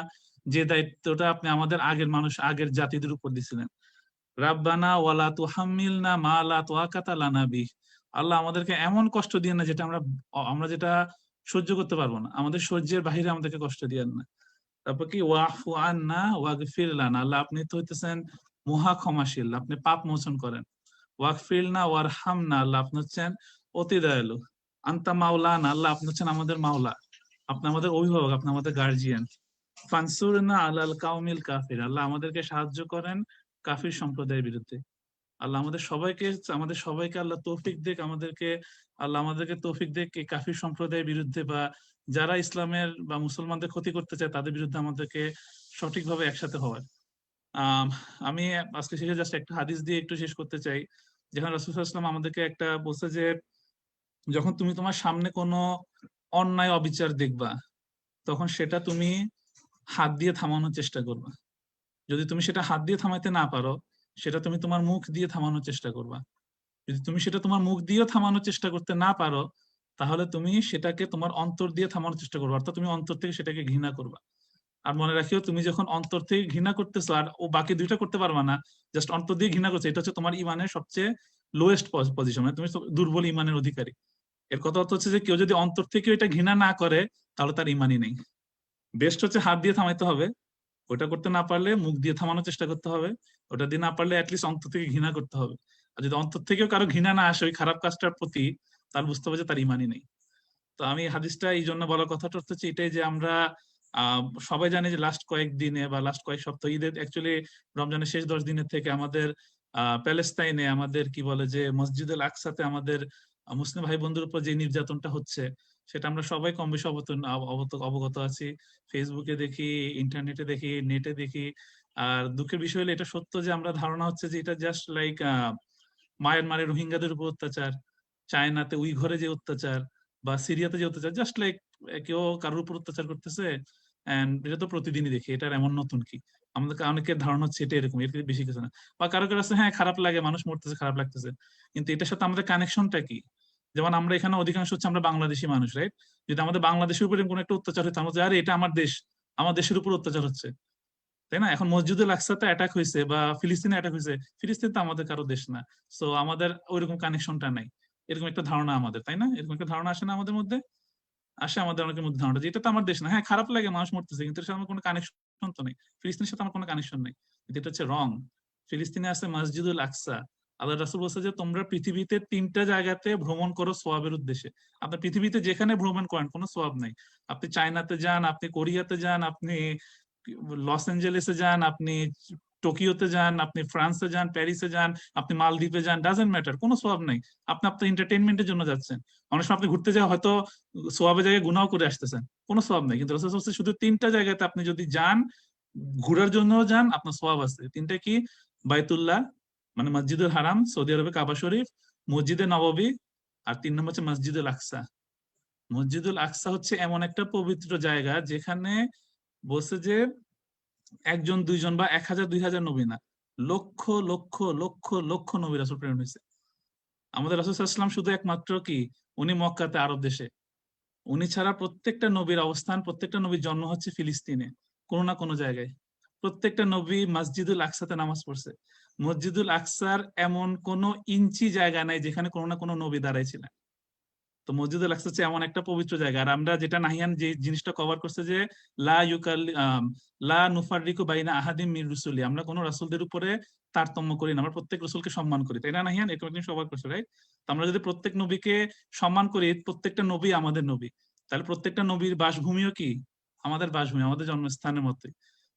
যে দায়িত্বটা আপনি আমাদের আগের জাতিদের উপর দিয়েছিলেন। রাব্বানা ওয়ালা তুহাম্মিলনা মা লা তাকাতা লানা বিহ। আল্লাহ, আমাদেরকে এমন কষ্ট দিয়েন না যেটা আমরা যেটা সহ্য করতে পারবো না, আমাদের সহ্যের বাহিরে আমাদেরকে কষ্ট দিয়েন না। তারপর কি ওয়াফু আন্না ওয়াগফির লানা, আল্লাহ আপনি তো হইতেছেন মহা ক্ষমাশীল, আপনি পাপ মোচন করেন। ওয়াগফিরনা ওয়ারহামনা, আল্লাহ আপনি হচ্ছেন অতি দয়ালু। আনতা মাওলানা, আল্লাহ আপনি হচ্ছেন আমাদের মাওলা, আপনি আমাদের অভিভাবক, আপনি আমাদের গার্জিয়ান। ফানসুরনা আলাল কাউমিল কাফির, আল্লাহ আমাদেরকে সাহায্য করেন কাফির সম্প্রদায়ের বিরুদ্ধে। আল্লাহ আমাদের সবাইকে আল্লাহ তৌফিক দিক, আল্লাহ আমাদেরকে তৌফিক দিক এই কাফির সম্প্রদায়ের বিরুদ্ধে বা যারা ইসলামের বা মুসলমানদের ক্ষতি করতে চায় তাদের বিরুদ্ধে আমাদেরকে সঠিকভাবে একসাথে হওয়ার। আমি আজকে শেষে জাস্ট একটা হাদিস দিয়ে একটু শেষ করতে চাই। যেখানে রাসূল সাল্লাল্লাহু আলাইহি ওয়াসাল্লাম আমাদেরকে একটা বলছে যে যখন তুমি তোমার সামনে কোনো অন্যায় অবিচার দেখবা তখন সেটা তুমি হাত দিয়ে থামানোর চেষ্টা করবা। যদি তুমি সেটা হাত দিয়ে থামাইতে না পারো, সেটা তুমি তোমার মুখ দিয়ে থামানোর চেষ্টা করবা। যদি তুমি সেটা তোমার মুখ দিয়ে থামানোর চেষ্টা করতে না পারো, তাহলে তুমি সেটাকে তোমার অন্তর দিয়ে থামানোর চেষ্টা করবা, অর্থাৎ তুমি অন্তর থেকে সেটাকে ঘৃণা করবা। আর মনে রাখিও, তুমি যখন অন্তর থেকে ঘৃণা করতেছো আর ও বাকি দুইটা করতে পারবা না, জাস্ট অন্তর দিয়ে ঘৃণা করছো, এটা হচ্ছে তোমার ইমানের সবচেয়ে লোয়েস্ট পজিশন, মানে তুমি দুর্বল ইমানের অধিকারী। এর কথা হচ্ছে যে কেউ যদি অন্তর থেকে এটা ঘৃণা না করে তাহলে তার ইমানই নেই। বেস্ট হচ্ছে হাত দিয়ে থামাইতে হবে, ওটা করতে না পারলে মুখ দিয়ে থামানোর চেষ্টা করতে হবে, ওটা দিয়ে না পারলে অ্যাটলিস্ট অন্তর থেকে ঘৃণা করতে হবে। আর যদি অন্তর থেকেও কারো ঘৃণা না আসে ওই খারাপ কাজটার প্রতি, তাহলে বুঝতে হবে যে তার ইমানই নেই। তো আমি হাদিসটা এই জন্য বলার কথাটা হচ্ছে এটাই যে আমরা সবাই জানি যে লাস্ট কয়েকদিনে বা লাস্ট কয়েক সপ্তাহ ঈদের অ্যাকচুয়ালি রমজানের শেষ 10 দিনের থেকে আমাদের প্যালেস্তাইনে আমাদের কি বলে যে মসজিদুল আকসাতে আমাদের মুসলিম ভাই বোনদের উপর যে নির্যাতনটা হচ্ছে সেটা আমরা সবাই কম বেশি অবগত আছি। ফেসবুকে দেখি, ইন্টারনেটে দেখি, নেটে দেখি। আর দুঃখের বিষয় হলো এটা সত্য যে আমরা ধারণা হচ্ছে যে এটা জাস্ট লাইক মায়ানমারের রোহিঙ্গাদের উপর অত্যাচার, চায়নাতে উইঘরে যে অত্যাচার, বা সিরিয়াতে যে অত্যাচার, জাস্ট লাইক কেউ কারোর উপর অত্যাচার করতেছে, এন্ড এটা তো প্রতিদিনই দেখি, এটার এমন নতুন কি? আমাদের অনেকের ধারণা হচ্ছে এটা এরকম, এর বেশি কিছু না। বা কারো কাছে হ্যাঁ খারাপ লাগে, মানুষ মরতেছে, খারাপ লাগতেছে, কিন্তু এটার সাথে আমাদের কানেকশনটা কি? যেমন আমরা এখানে অধিকাংশ হচ্ছে আমরা বাংলাদেশি মানুষ, রাইট? যদি আমাদের বাংলাদেশের উপরে কোনো একটা অত্যাচার হতো আমরা আরে এটা আমার দেশ, আমার দেশের উপর অত্যাচার হচ্ছে, তাই না? এখন মসজিদুল আকসাতে অ্যাটাক হয়েছে বা ফিলিস্তিনে অ্যাটাক হয়েছে, ফিলিস্তিন তো আমাদের কারো দেশ না, সো আমাদের ওইরকম কানেকশনটা নাই। এরকম একটা ধারণা আমাদের, তাই না? এরকম একটা ধারণা আসে না আমাদের মধ্যে? আসে আমাদের অনেকের মধ্যে ধারণা যে এটা তো আমার দেশ না। হ্যাঁ খারাপ লাগে, মানুষ মরতেছে, কিন্তু এর সাথে আমার কোনো কানেকশন তো নেই, ফিলিস্তিনের সাথে আমার কোনো কানেকশন নেই। কিন্তু এটা হচ্ছে রং। ফিলিস্তিনে আছে মসজিদুল আকসা। আল্লাহ রাসূল বলছে যে তোমরা পৃথিবীতে 3টা জায়গাতে ভ্রমণ করো সোয়াবের উদ্দেশ্যে। আপনি পৃথিবীতে যেখানে ভ্রমণ করেন কোনো সোয়াব নাই। আপনি চায়নাতে যান, আপনি কোরিয়াতে যান, আপনি লস অ্যাঞ্জেলেসে যান, আপনি টোকিওতে যান, আপনি ফ্রান্সে যান, প্যারিসে যান, আপনি মালদ্বীপে যান, ডাজেন্ট ম্যাটার, কোনো সোয়াব নাই। আপনি আপনার এন্টারটেইনমেন্টের জন্য যাচ্ছেন। অনেক সময় আপনি ঘুরতে যাওয়া হয়তো সোয়াবের জায়গায় গুনাহ করে আসতেছেন, কোনো সোয়াব নেই। কিন্তু রাসূল বলছে শুধু 3টা জায়গাতে আপনি যদি যান, ঘোরার জন্য যান, আপনার সোয়াব আছে। 3টা কি? বাইতুল্লাহ মানে মসজিদুল হারাম, সৌদি আরবে কাবা শরীফ, মসজিদে নববী, আর 3 নম্বর হচ্ছে মসজিদুল আকসা। মসজিদুল আকসা হচ্ছে এমন একটা পবিত্র জায়গা যেখানে বলছে যে 1 জন 2 জন বা 1000 2000 নবী না, লক্ষ লক্ষ লক্ষ লক্ষ নবী রাসূল প্রেরণ হয়েছে। আমাদের রাসূল সাল্লাল্লাহু আলাইহি ওয়াসাল্লাম শুধু একমাত্র কি উনি মক্কাতে, আরব দেশে। উনি ছাড়া প্রত্যেকটা নবীর অবস্থান, প্রত্যেকটা নবীর জন্ম হচ্ছে ফিলিস্তিনে কোনো না কোনো জায়গায়। প্রত্যেকটা নবী মসজিদুল আকসাতে নামাজ পড়ছে। মসজিদুল আকসার এমন কোনো ইঞ্চি জায়গা নাই যেখানে কোনো না কোনো নবী দাঁড়াইছিলেন। তো মসজিদুল আকসা হচ্ছে এমন একটা পবিত্র জায়গা। আর আমরা যেটা নাহিয়ান যে জিনিসটা কভার করছে যে লা নুফাররিকু বাইনা আহাদিম মির রুসুলি, আমরা কোনো রাসূলদের উপরে তারতম্য করি না, আমরা প্রত্যেক রাসূলকে সম্মান করি, তাই না নাহিয়ান? এরকম একটা কভার করছে, রাইট? তো আমরা যদি প্রত্যেক নবীকে সম্মান করি, প্রত্যেকটা নবী আমাদের নবী, তাহলে প্রত্যেকটা নবীর বাসভূমিও কি আমাদের বাসভূমি, আমাদের জন্মস্থানের মতোই।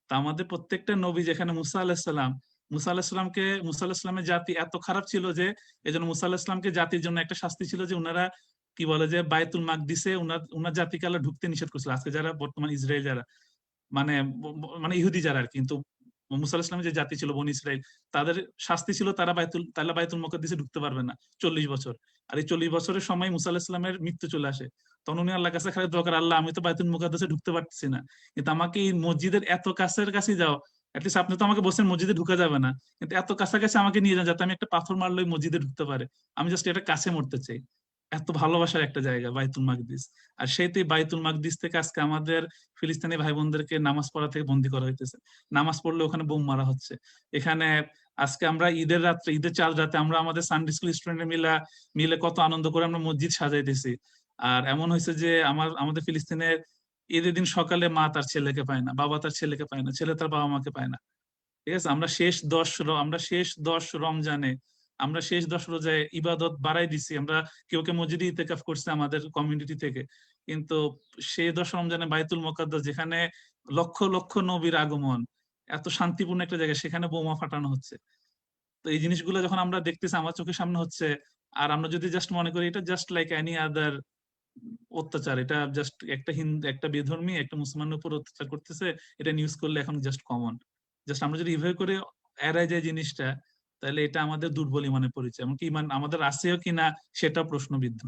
তা আমাদের প্রত্যেকটা নবী, যেখানে মুসা আলাইহিস সালাম, মুসা আলাইহিস সালামের জাতি এত খারাপ ছিল যে এজন্য মুসা আলাইহিস সালামকে জাতির জন্য একটা শাস্তি ছিল যে উনারা কি বলে যে বায়তুল মাকদিসে উনার জাতিকে আল্লাহ ঢুকতে নিষেধ করেছিল। আজকে যারা বর্তমান ইসরায়েল যারা মানে মানে ইহুদি যারা আর কি, কিন্তু মুসা আলাইহিস সালামের যে জাতি ছিল বনি ইসরায়েল, তাদের শাস্তি ছিল তারা বায়তুল মুকাদ্দিসে ঢুকতে পারবে না 40 বছর। আর এই 40 বছরের সময় মুসা আলাইহিস সালামের মৃত্যু চলে আসে। তখন উনি আল্লাহর কাছে খালি দোয়া করেন, আল্লাহ আমি তো বায়তুল মুকাদ্দিসে ঢুকতে পারতেছি না, কিন্তু আমাকে এই মসজিদের এত কাছের কাছে যাও, অ্যাটলিস্ট আপনি তো আমাকে বলছেন মসজিদে ঢুকা যাবে না, কিন্তু এত কাছাকাছি আমাকে নিয়ে যান যাতে আমি একটা পাথর মারলেই মসজিদে ঢুকতে পারে। আমি জাস্ট এটা কাছে মরতে চাই। এত ভালোবাসার একটা জায়গা বাইতুল মাকদিস। আর সেইটাই বাইতুল মাকদিস থেকে আজকে আমাদের ফিলিস্তিনি ভাই বোনদেরকে নামাজ পড়া থেকে বন্দী করা হইতেছে। নামাজ পড়লে ওখানে বোম মারা হচ্ছে। এখানে আজকে আমরা ঈদের রাত্রে, ঈদের চাঁদ রাতে আমরা আমাদের সানডে স্কুল স্টুডেন্ট মিলে কত আনন্দ করে আমরা মসজিদ সাজাইতেছি। আর এমন হয়েছে যে আমাদের ফিলিস্তিনের ঈদের দিন সকালে মা তার ছেলেকে পায় না, বাবা তার ছেলেকে পায় না, ছেলে তার বাবা মাকে পায় না। ঠিক আছে, আমরা শেষ 10 রমজানে, আমরা শেষ 10 রোজায় ইবাদত বাড়াই দিছি, আমরা কেউ কেউ মসজিদে ইতিকাফ করছে আমাদের কমিউনিটি থেকে, কিন্তু সেই 10 রমজানে বাইতুল মুকাদ্দাস যেখানে লক্ষ লক্ষ নবীর আগমন, এত শান্তিপূর্ণ একটা জায়গা, সেখানে বোমা ফাটানো হচ্ছে। তো এই জিনিসগুলো যখন আমরা দেখতেছি, আমার চোখের সামনে হচ্ছে, আর আমরা যদি জাস্ট মনে করি এটা জাস্ট লাইক এনি আদার অত্যাচার, এটা জাস্ট একটা হিন্দু, একটা বেধর্মী একটা মুসলমানের উপর অত্যাচার করতেছে, এটা নিউজ করলে এখন জাস্ট কমন, জাস্ট আমরা যদি ইভেন্ট করে এড়াই যায় জিনিসটা, তাহলে এটা আমাদের দুর্বল ইমানের পরিচয়। এমনকি ইমান আমাদের আছেও কিনা সেটা প্রশ্নবিদ্ধ।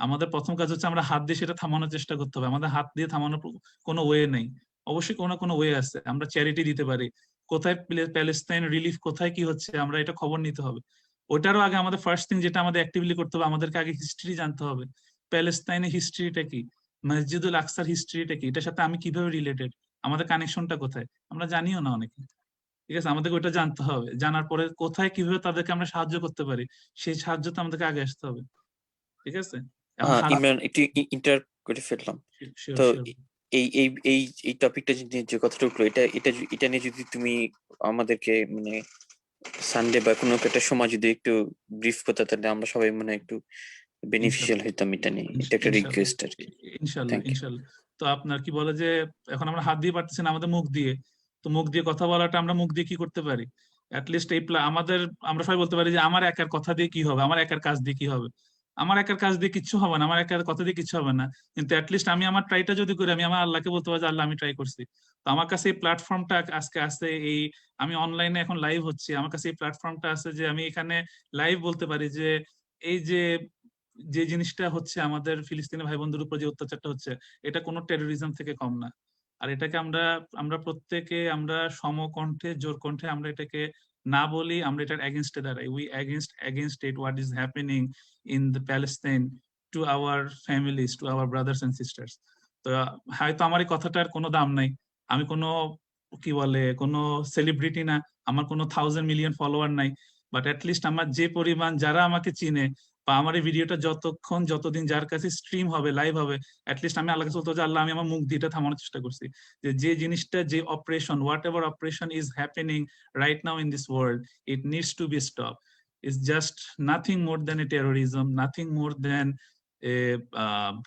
আমাদের প্রথম কাজ হচ্ছে আমরা হাত দিয়ে সেটা থামানোর চেষ্টা করতে হবে। আমাদের হাত দিয়ে থামানোর কোনো ওয়ে নেই, অবশ্যই কোনো না কোনো ওয়ে আছে। আমরা চ্যারিটি দিতে পারি, কোথায় প্যালেস্তাইন রিলিফ, কোথায় কি হচ্ছে, আমরা এটা খবর নিতে হবে। ওটারও আগে আমাদের ফার্স্ট থিং যেটা আমাদের অ্যাক্টিভলি করতে হবে, আমাদেরকে আগে হিস্ট্রি জানতে হবে। প্যালেস্তাইনের হিস্ট্রিটা কি, মসজিদুল আকসার হিস্ট্রিটা কি, এটার সাথে আমি কিভাবে রিলেটেড, আমাদের কানেকশনটা কোথায়, আমরা জানিও না অনেকে। ঠিক আছে, আমাদেরকে ওইটা জানতে হবে, জানার পরে কোথায় কিভাবে তাদেরকে আমরা সাহায্য করতে পারি, সেই সাহায্যটা আমাদেরকে আগে আসতে হবে। ঠিক আছে, ইমরান একটু ইন্টার করে ফেললাম তো, এই এই এই এই টপিকটা যে কথাটা উঠলো, এটা নিয়ে যদি তুমি আমাদেরকে মানে সানডে বা কোনো একটা সময় যদি একটু ব্রিফ করতে, তাহলে আমরা সবাই মানে একটু বেনিফিশিয়াল হইতাম এটা নিয়ে। এটা একটা রিকোয়েস্ট আর কি। ইনশাআল্লাহ ইনশাআল্লাহ। তো আপনার কি বলে যে এখন আমরা হাত দিয়ে পারতেছি না, আমাদের মুখ দিয়ে, তো মুখ দিয়ে কথা বলাটা আমরা মুখ দিয়ে কি করতে পারি, অ্যাটলিস্ট এই আমাদের, আমরা সবাই বলতে পারি যে আমার একার কথা দিয়ে কি হবে, আমার একার কাজ দিয়ে কি হবে, আমার একার কাজ দিয়ে কিচ্ছু হবে না, আমার একার কথা দিয়ে কিছু হবে না, কিন্তু অ্যাটলিস্ট আমি আমার ট্রাইটা যদি করি, আমি আমার আল্লাহকে বলতে পারি যে আল্লাহ আমি ট্রাই করছি। তো আমার কাছে এই প্ল্যাটফর্মটা আজকে আছে, এই আমি অনলাইনে এখন লাইভ হচ্ছি, আমার কাছে এই প্ল্যাটফর্মটা আছে যে আমি এখানে লাইভ বলতে পারি যে এই যে জিনিসটা হচ্ছে আমাদের ফিলিস্তিনি ভাই বোনদের উপর যে অত্যাচারটা হচ্ছে, এটা কোনো টেরোরিজম থেকে কম না। আর এটাকে আমরা প্রত্যেকে আমরা সমকণ্ঠে জোর কণ্ঠে আমরা এটাকে না বলি, আমরা এটার এগেনস্টে দাঁড়াই। We against it what is happening in the Palestine to our families, to our brothers and sisters. তো হয়তো আমার এই কথাটার কোনো দাম নাই, আমি কোনো কি বলে কোনো সেলিব্রিটি না, আমার কোনো 1000 মিলিয়ন ফলোয়ার নাই, বাট অ্যাটলিস্ট আমার যে পরিমাণ যারা আমাকে চিনে, বা আমার এই ভিডিওটা যতদিন যার কাছে স্ট্রিম হবে, লাইভ হবে, অ্যাটলিস্ট আমি আল্লাহকে বলতে যে আল্লাহ আমি আমার মুখ দিয়ে এটা থামানোর চেষ্টা করছি, যে জিনিসটা, যে operation, whatever operation is happening right now in this world, it needs to be stop. It's just nothing more than a terrorism, nothing more than a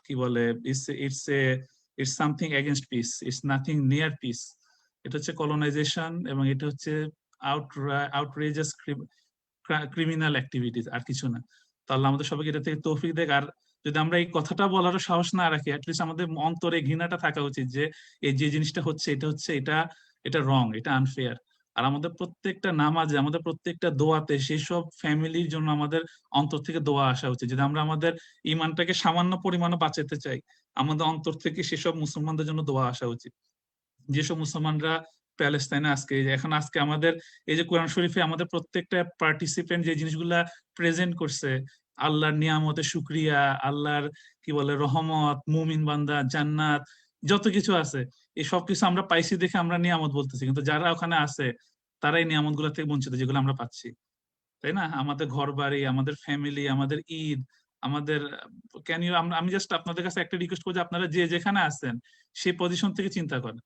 কি বলে, it's something against peace, it's nothing near peace. এটা হচ্ছে কলোনাইজেশন, এবং এটা হচ্ছে আউটরেজাস ক্রিমিনাল অ্যাক্টিভিটিস, আর কিছু না। তো আল্লাহ আমাদের সবাইকে এটা থেকে তৌফিক দেখ। আর যদি আমরা এই কথাটা বলারও সাহস না রাখি, অ্যাটলিস্ট আমাদের অন্তরে ঘৃণাটা থাকা উচিত যে এই যে জিনিসটা হচ্ছে, এটা রং, এটা আনফেয়ার। আর আমাদের প্রত্যেকটা নামাজে, আমাদের প্রত্যেকটা দোয়াতে সেই সব ফ্যামিলির জন্য আমাদের অন্তর থেকে দোয়া আসা উচিত। যদি আমরা আমাদের ইমানটাকে সামান্য পরিমাণে বাঁচাতে চাই, আমাদের অন্তর থেকে সেসব মুসলমানদের জন্য দোয়া আসা উচিত, যেসব মুসলমানরা প্যালেস্তাইনে আজকে আমাদের এই যে কোরআন শরীফে আমাদের প্রত্যেকটা পার্টিসিপেন্ট যে জিনিসগুলা প্রেজেন্ট করছে, আল্লাহর নিয়ামতের শুকরিয়া, আল্লাহর কি বলে রহমত, মুমিন বান্দা, জান্নাত, যত কিছু আছে, এই সব কিছু আমরা পাইছি দেখে আমরা নিয়ামত বলতেছি, কিন্তু যারা ওখানে আছে তারা এই নিয়ামত গুলা থেকে বঞ্চিত, যেগুলো আমরা পাচ্ছি, তাই না? আমাদের ঘর বাড়ি, আমাদের ফ্যামিলি, আমাদের ঈদ, আমাদের আমি জাস্ট আপনাদের কাছে একটা রিকোয়েস্ট করছি, আপনারা যে যেখানে আছেন সেই পজিশন থেকে চিন্তা করেন।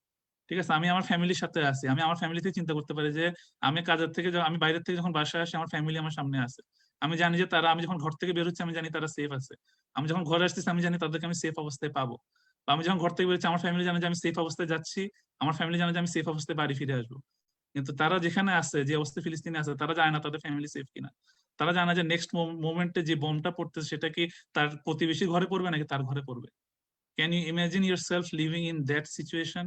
ঠিক আছে, আমি আমার ফ্যামিলির সাথে আছি, আমি আমার ফ্যামিলি থেকে চিন্তা করতে পারি যে আমি কাজের থেকে, আমি বাইরের থেকে যখন বাসায় আসি, আমার ফ্যামিলি আমার সামনে আছে, আমি জানি যে তারা, আমি যখন ঘর থেকে বের হচ্ছি আমি জানি তারা সেফ আছে, আমি যখন ঘরে আসতেছি আমি জানি তাদেরকে আমি সেফ অবস্থায় পাবো, বা আমি যখন ঘর থেকে বেরোচ্ছি আমার ফ্যামিলি জানে যে আমি সেফ অবস্থায় যাচ্ছি, আমার ফ্যামিলি জানে যে আমি সেফ অবস্থায় বাড়ি ফিরে আসবো। কিন্তু তারা যেখানে আছে, যে অবস্থায় ফিলিস্তিনে আছে, তারা জানে না তাদের ফ্যামিলি সেফ কিনা, তারা জানে যে নেক্সট মোমেন্টে যে বোমটা পড়তেছে সেটা কি তার প্রতিবেশী ঘরে পড়বে নাকি তার ঘরে পড়বে। Can you imagine yourself living in that situation?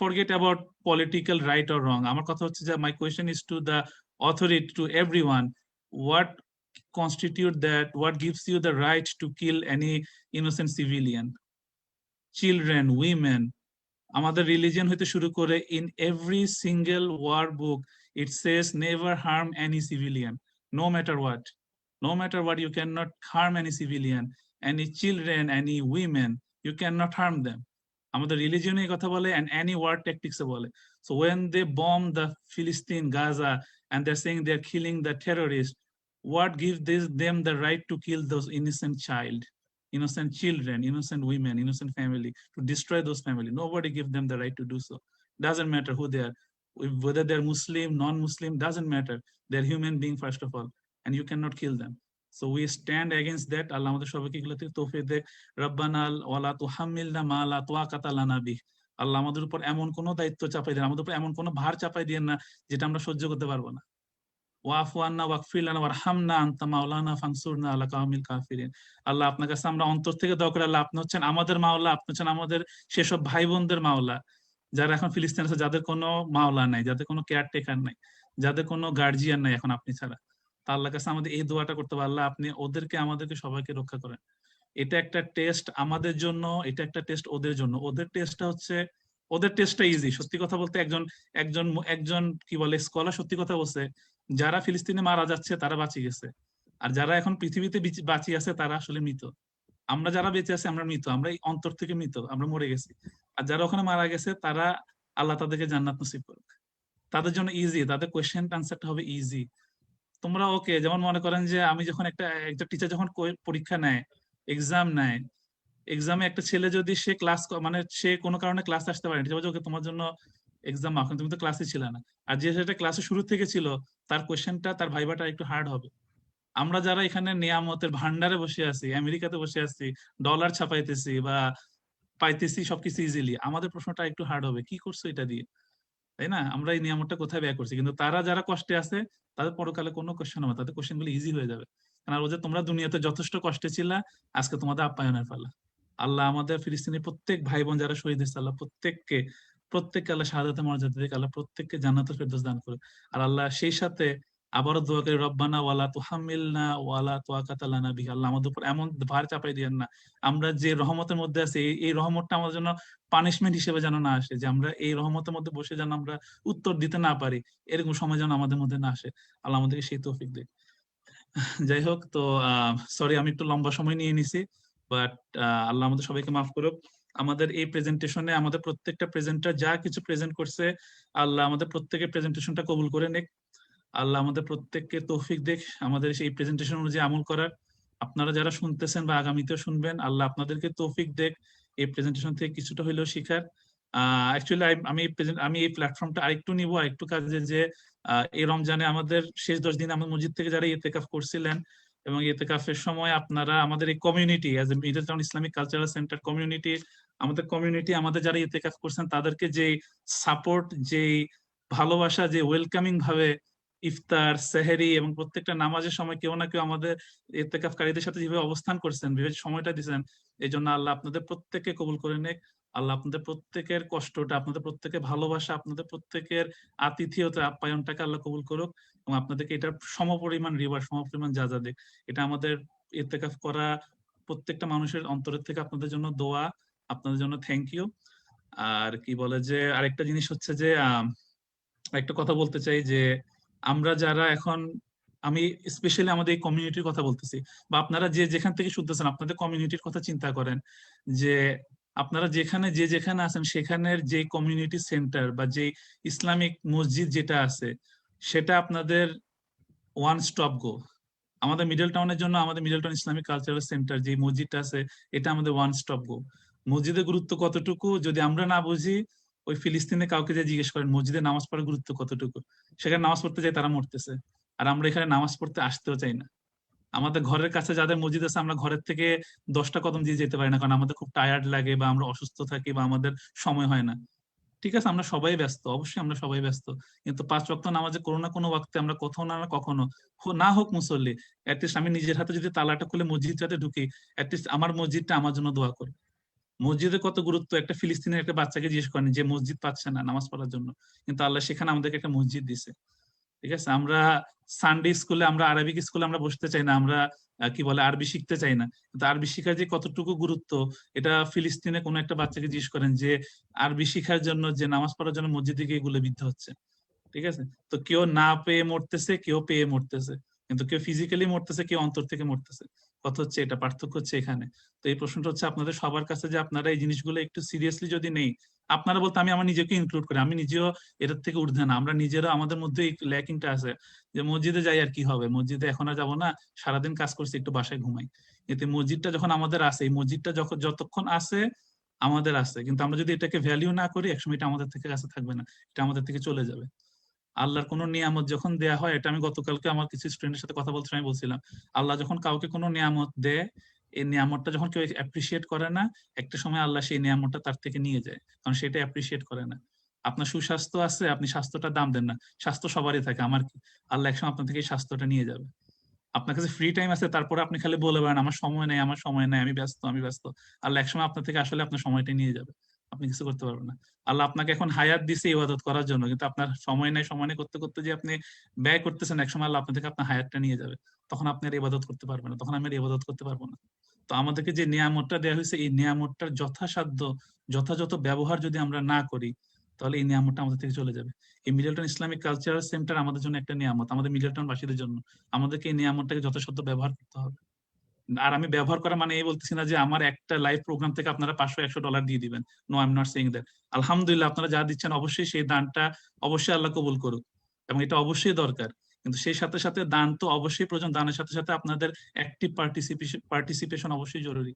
Forget about political right or wrong. আমার কথা হচ্ছে যে my question is to the authority, to everyone, what constitute that, what gives you the right to kill any innocent civilian, children, women? আমাদের রিলিজিয়ন হইতে শুরু করে in every single war book it says never harm any civilian, no matter what, you cannot harm any civilian, any children, any women, you cannot harm them. আমাদের রিলিজিয়নে কথা বলে, and any war tactics বলে. So when they bomb the Philistine, Gaza, and they're saying they're killing the terrorists, what gives them the right to kill those innocent child? innocent children, innocent women, innocent family, to destroy those family. Nobody give them the right to do so. Doesn't matter who they are, whether they're Muslim, non-Muslim, doesn't matter. They're human being first of all, and you cannot kill them. So we stand against that. Allah আমাদের সবাইকে এগুলো থেকে তৌফিক দেখ। রব্বানা ওয়ালা তুহাম্মিলনা মা লা তাকাতা লানা বিহ। আল্লাহ আমাদের উপর এমন কোনো দায়িত্ব চাপাই দেন, আমাদের উপর এমন কোনো ভার চাপাই দেন না যেটা আমরা সহ্য করতে পারবো না। ওয়াফু আন্না ওয়াগফির লানা ওয়ারহামনা আনতা মাওলানা ফানসুরনা আলা কাওমিল কাফিরিন। আল্লাহ আপনার কাছে আমরা অন্তর থেকে দোয়া করি, আল্লাহ আপনি হচ্ছেন আমাদের মাওলা, আপনি হচ্ছেন আমাদের সেসব ভাই বোনদের মাওলা যারা এখন ফিলিস্তিনে আছে, যাদের কোনো মাওলা নাই, যাদের কোনো কেয়ারটেকার নাই, যাদের কোনো গার্জিয়ান নাই এখন আপনি ছাড়া। তা আল্লাহর কাছে আমাদের এই দোয়াটা করতে হবে, আল্লাহ আপনি ওদেরকে আমাদেরকে সবাইকে রক্ষা করেন। এটা একটা টেস্ট আমাদের জন্য, এটা একটা টেস্ট ওদের জন্য। ওদের টেস্টটা হচ্ছে, ওদের টেস্টটা ইজি। সত্যি কথা বলতে একজন একজন একজন কি বলে স্কলার সত্যি কথা বলছে, যারা ফিলিস্তিনে মারা যাচ্ছে তারা বাঁচি গেছে, আর যারা এখন পৃথিবীতে বাঁচি আছে তারা আসলে মৃত। আমরা যারা বেঁচে আছি আমরা মৃত, আমরা এই অন্তর থেকে মৃত, আমরা মরে গেছি। আর যারা ওখানে মারা গেছে তারা, আল্লাহ তাদেরকে জান্নাত নসিব করুক। তাদের জন্য ইজি, তাদের কোয়েশ্চেন আনসারটা হবে ইজি। তোমরা ওকে, যেমন মনে করেন যে আমি যখন একটা টিচার যখন পরীক্ষা নেয়, এক্সাম নেয়, এক্সামে একটা ছেলে যদি সে ক্লাস মানে সে কোনো কারণে ক্লাস আসতে পারেনি, ওকে তোমার জন্য এক্সাম এখন তুমি তো ক্লাসে ছিল না। আর যে সেটা ক্লাসে শুরু থেকে ছিল তার কোয়েশ্চেনটা, তার ভাইবাটা একটু হার্ড হবে। আমরা যারা এখানে নিয়ামতের ভান্ডারে বসে আছি, আমেরিকাতে বসে আছি, ডলার ছাপাইতেছি বা পাইতেছি সবকিছু ইজিলি, আমাদের প্রশ্নটা একটু হার্ড হবে, কি করছো এটা দিয়ে, তাই না? আমরা এই নিয়ামতটা কোথায় ব্যয় করছি। কিন্তু তারা যারা কষ্টে আছে তাদের পরকালে কোনো কোয়েশ্চেন হবে, তাদের কোয়েশ্চেন গুলো ইজি হয়ে যাবে। কারণ ওদের তোমরা দুনিয়াতে যথেষ্ট কষ্টে ছিলা, আজকে তোমাদের আপ্যায়নের পালা। আল্লাহ আমাদের ফিলিস্তিনের প্রত্যেক ভাই বোন যারা শহীদ হয়েছে, আল্লাহ প্রত্যেককে আল্লাহ শাহাদাতের মর্যাদা দিক, আল্লাহ প্রত্যেককে জান্নাতুল ফেরদৌস দান করে। আর আল্লাহ সেই সাথে আবারও দোয়া করি, রব্বানা ওয়ালা তুহাম্মিলনা ওয়ালা তাকাতা লানা বিহি। আল্লাহ আমাদের উপর এমন ভার চাপাই দিয়েন না, আমরা যে রহমতের মধ্যে আছি এই রহমতটা আমাদের জন্য পানিশমেন্ট হিসেবে যেন না আসে, যে আমরা এই রহমতের মধ্যে বসে যেন আমরা উত্তর দিতে না পারি, এরকম সময় যেন আমাদের মধ্যে না আসে। আল্লাহ আমাদেরকে সেই তৌফিক দেয়। যাই হোক, তো সরি আমি একটু লম্বা সময় নিয়ে নিছি, বাট আল্লাহ আমাদের সবাইকে মাফ করুক। আমাদের এই প্রেজেন্টেশনে আমাদের প্রত্যেকটা প্রেজেন্টার যা কিছু প্রেজেন্ট করছে, আল্লাহ আমাদের প্রত্যেকের প্রেজেন্টেশনটা কবুল করে নেক। আল্লাহ আমাদের প্রত্যেককে তৌফিক দেখ আমাদের সেই প্রেজেন্টেশন অনুযায়ী আমল করার। আপনারা যারা শুনতেছেন বা আগামীতেও শুনবেন, আল্লাহ আপনাদেরকে তৌফিক দেখ এই প্রেজেন্টেশন থেকে কিছুটা হইলেও শিখার। অ্যাকচুয়ালি আমি এই প্ল্যাটফর্মটা আরেকটু নিব, আরেকটু কাজে, যে এই রমজানে আমাদের শেষ 10 দিন আমাদের মসজিদ থেকে যারা ইতিকাফ করছিলেন, এবং ইতিকাফের সময় আপনারা আমাদের এই community as a middle town Islamic cultural centre community, আমাদের যারা ইতিকাফ করছেন তাদেরকে যে সাপোর্ট, যে ভালোবাসা, যে ওয়েলকামিং ভাবে ইফতার, সেহরি এবং প্রত্যেকটা নামাজের সময় কেউ না কেউ আমাদের ইতিকাফকারীদের সাথে যেভাবে অবস্থান করছেন, যেভাবে সময়টা দিচ্ছেন, এই জন্য আল্লাহ আপনাদের প্রত্যেককে কবুল করে নেক। আল্লাহ আপনাদের প্রত্যেকের কষ্টটা, আপনাদের প্রত্যেকের ভালোবাসা, আপনাদের প্রত্যেকের আতিথেয়তা, আপ্যায়নটাকে আল্লাহ কবুল করুক, এবং আপনাদেরকে এটার সমপরিমাণ রিওয়ার্ড, সমপরিমাণ যাজা দেখ। এটা আমাদের ইতিকাফ করা প্রত্যেকটা মানুষের অন্তরের থেকে আপনাদের জন্য দোয়া, আপনাদের জন্য থ্যাংক ইউ। আর কি বলে যে আরেকটা জিনিস হচ্ছে যে একটা কথা বলতে চাই, যে আমরা যারা এখন, আমি স্পেশালি আমাদের এই কমিউনিটির কথা বলতেছি, বা আপনারা যে যেখান থেকে শুনতেছেন আপনাদের কমিউনিটির কথা চিন্তা করেন, যে আপনারা যেখানে আছেন সেখানের যে কমিউনিটি সেন্টার বা যে ইসলামিক মসজিদ যেটা আছে, সেটা আপনাদের ওয়ান স্টপ গো। আমাদের মিডল টাউনের জন্য আমাদের middle town Islamic cultural centre যে মসজিদটা আছে, এটা আমাদের ওয়ান স্টপ গো। মসজিদের গুরুত্ব কতটুকু যদি আমরা না বুঝি, ওই ফিলিস্তিনে কাউকে যে জিজ্ঞেস করেন মসজিদে নামাজ পড়ার গুরুত্ব কতটুকু, সেখানে নামাজ পড়তে যাই তারা মরতেছে, আর আমরা এখানে নামাজ পড়তে আসতেও চাই না। আমাদের ঘরের কাছে যাদের মসজিদ আছে, আমরা ঘরের থেকে 10টা কদম দিয়ে যেতে পারি না, কারণ আমাদের খুব টায়ার্ড লাগে, বা আমরা অসুস্থ থাকি, বা আমাদের সময় হয় না। ঠিক আছে, আমরা সবাই ব্যস্ত, অবশ্যই আমরা সবাই ব্যস্ত, কিন্তু 5 ওয়াক্ত নামাজে কোনো না কোনো ওয়াক্তে আমরা কোথাও না কখনো, না হোক মুসল্লি, অ্যাটলিস্ট আমি নিজের হাতে যদি তালাটা খুলে মসজিদটাতে ঢুকি, অ্যাটলিস্ট আমার মসজিদটা আমার জন্য দোয়া করে। মসজিদের কত গুরুত্ব, একটা ফিলিস্তিনের একটা বাচ্চাকে জিজ্ঞেস করেন যে মসজিদ পাচ্ছে না নামাজ পড়ার জন্য, কিন্তু আল্লাহ সেখানে আমাদেরকে একটা মসজিদ দিছে। ঠিক আছে, আমরা সানডে স্কুলে, আমরা আরবিক স্কুলে আমরা বসতে চাই না, আমরা কি বলে আরবি শিখতে চাই না, কিন্তু আরবি শিখার যে কতটুকু গুরুত্ব, এটা ফিলিস্তিনে কোনো একটা বাচ্চাকে জিজ্ঞেস করেন যে আরবি শিখার জন্য, যে নামাজ পড়ার জন্য মসজিদে গিয়ে এগুলো বিদ্ধ হচ্ছে। ঠিক আছে, তো কেউ না পেয়ে মরতেছে, কেউ পেয়ে মরতেছে, কিন্তু কেউ ফিজিক্যালি মরতেছে, কেউ অন্তর থেকে মরতেছে। কথা হচ্ছে এটা, পার্থক্য হচ্ছে এখানে। তো এই প্রশ্নটা হচ্ছে আপনাদের সবার কাছে, যে আপনারা এই জিনিসগুলো একটু সিরিয়াসলি যদি নেই, আপনারা বলতে আমি আমার নিজেকে ইনক্লুড করি, আমি নিজেও এটার থেকে ঊর্ধ্বে না, আমরা নিজেরা আমাদের মধ্যে এই ল্যাকিংটা আছে, যে মসজিদে যাই আর কি হবে, মসজিদে এখন আর যাবো না, সারাদিন কাজ করছি, একটু বাসায় ঘুমাই। এতে মসজিদটা যখন আমাদের আছে, এই মসজিদটা যতক্ষণ আছে আমাদের আছে, কিন্তু আমরা যদি এটাকে ভ্যালিউ না করি একসময় এটা আমাদের থেকে কাছে থাকবে না, এটা আমাদের থেকে চলে যাবে। আল্লাহর কোনো নিয়ামত যখন দেয়া হয়, এটা আমি গতকালকে আমার কিছু স্টুডেন্টের সাথে কথা বলতে আমি বলছিলাম, আল্লাহ যখন কাউকে কোনো নিয়ামত দেয়, এই নিয়ামতটা যখন কেউ অ্যাপ্রিসিয়েট করে না, একটা সময় আল্লাহ সেই নিয়ামতটা তার থেকে নিয়ে যায়, কারণ সেটা অ্যাপ্রিসিয়েট করে না। আপনার সুস্বাস্থ্য আছে, আপনি স্বাস্থ্যটার দাম দেন না, স্বাস্থ্য সবারই থাকে, আমার কি, আল্লাহ একসময় আপনার থেকে এই স্বাস্থ্যটা নিয়ে যাবে। আপনার কাছে ফ্রি টাইম আছে, তারপরে আপনি খালি বলে বেড়ান আমার সময় নেই, আমার সময় নেই, আমি ব্যস্ত, আমি ব্যস্ত, আল্লাহ একসময় আপনার থেকে আসলে আপনার সময়টা নিয়ে যাবে, আপনি কিছু করতে পারবেন না। আল্লাহ আপনাকে এখন হায়াত দিছে ইবাদত করার জন্য, কিন্তু আপনার সময় নেই, সময় নেই করতে করতে যে আপনি ব্যয় করতেছেন, একসময় আল্লাহ আপনার থেকে আপনার হায়াতটা নিয়ে যাবে, তখন আপনি আর ইবাদত করতে পারবেন না, তখন আমি আর ইবাদত করতে পারবো না। তো আমাদেরকে যে নিয়ামতটা দেওয়া হয়েছে, এই নিয়ামতটার যথাসাধ্য যথাযথ ব্যবহার যদি আমরা না করি, তাহলে এই নিয়ামতটা আমাদের থেকে চলে যাবে। এই মিডলটন ইসলামিক কালচারাল সেন্টার আমাদের জন্য একটা নিয়ামত, আমাদের মিডলটন বাসীদের জন্য, আমাদেরকে এই নিয়ামতটাকে যথাসাধ্য ব্যবহার করতে হবে। আর আমি ব্যবহার করা মানে এই বলতেছি না যে আমার একটা লাইভ প্রোগ্রাম থেকে আপনারা $500-100 দিয়ে দিবেন, no I am not saying that. আলহামদুলিল্লাহ, আপনারা যা দিচ্ছেন অবশ্যই সেই দানটা অবশ্যই আল্লাহ কবুল করুক, এবং এটা অবশ্যই দরকার, কিন্তু সেই সাথে সাথে দান তো অবশ্যই প্রয়োজন, দানের সাথে সাথে আপনাদের অ্যাক্টিভ পার্টিসিপেশন অবশ্যই জরুরি।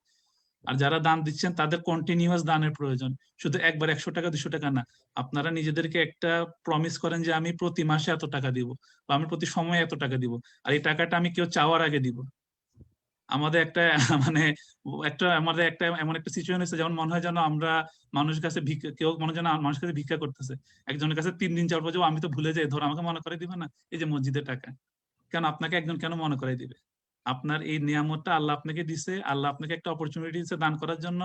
আর যারা দান দিচ্ছেন তাদের কন্টিনিউয়াস দানের প্রয়োজন, শুধু একবার 100 টাকা 200 টাকা না। আপনারা নিজেদেরকে একটা প্রমিস করেন যে আমি প্রতি মাসে এত টাকা দিব, বা আমি প্রতি সময়ে এত টাকা দিব, আর এই টাকাটা আমি কেউ চাওয়ার আগে দিব। আমাদের একটা মানে আমাদের একটা এমন একটা সিচুয়েশন হয়েছে, যেমন মনে হয় যেন আমরা মানুষের কাছে কেউ মনে হয় যেন মানুষের কাছে ভিক্ষা করতেছে, একজনের কাছে 3 দিন 4 বছর আমি তো ভুলে যাই, ধর আমাকে মনে করে দিবে না এই যে মসজিদের টাকা, কেন আপনাকে একজন কেন মনে করে দিবে? আপনার এই নিয়ামতটা আল্লাহ আপনাকে দিছে, আল্লাহ আপনাকে একটা অপরচুনিটি দিচ্ছে দান করার জন্য,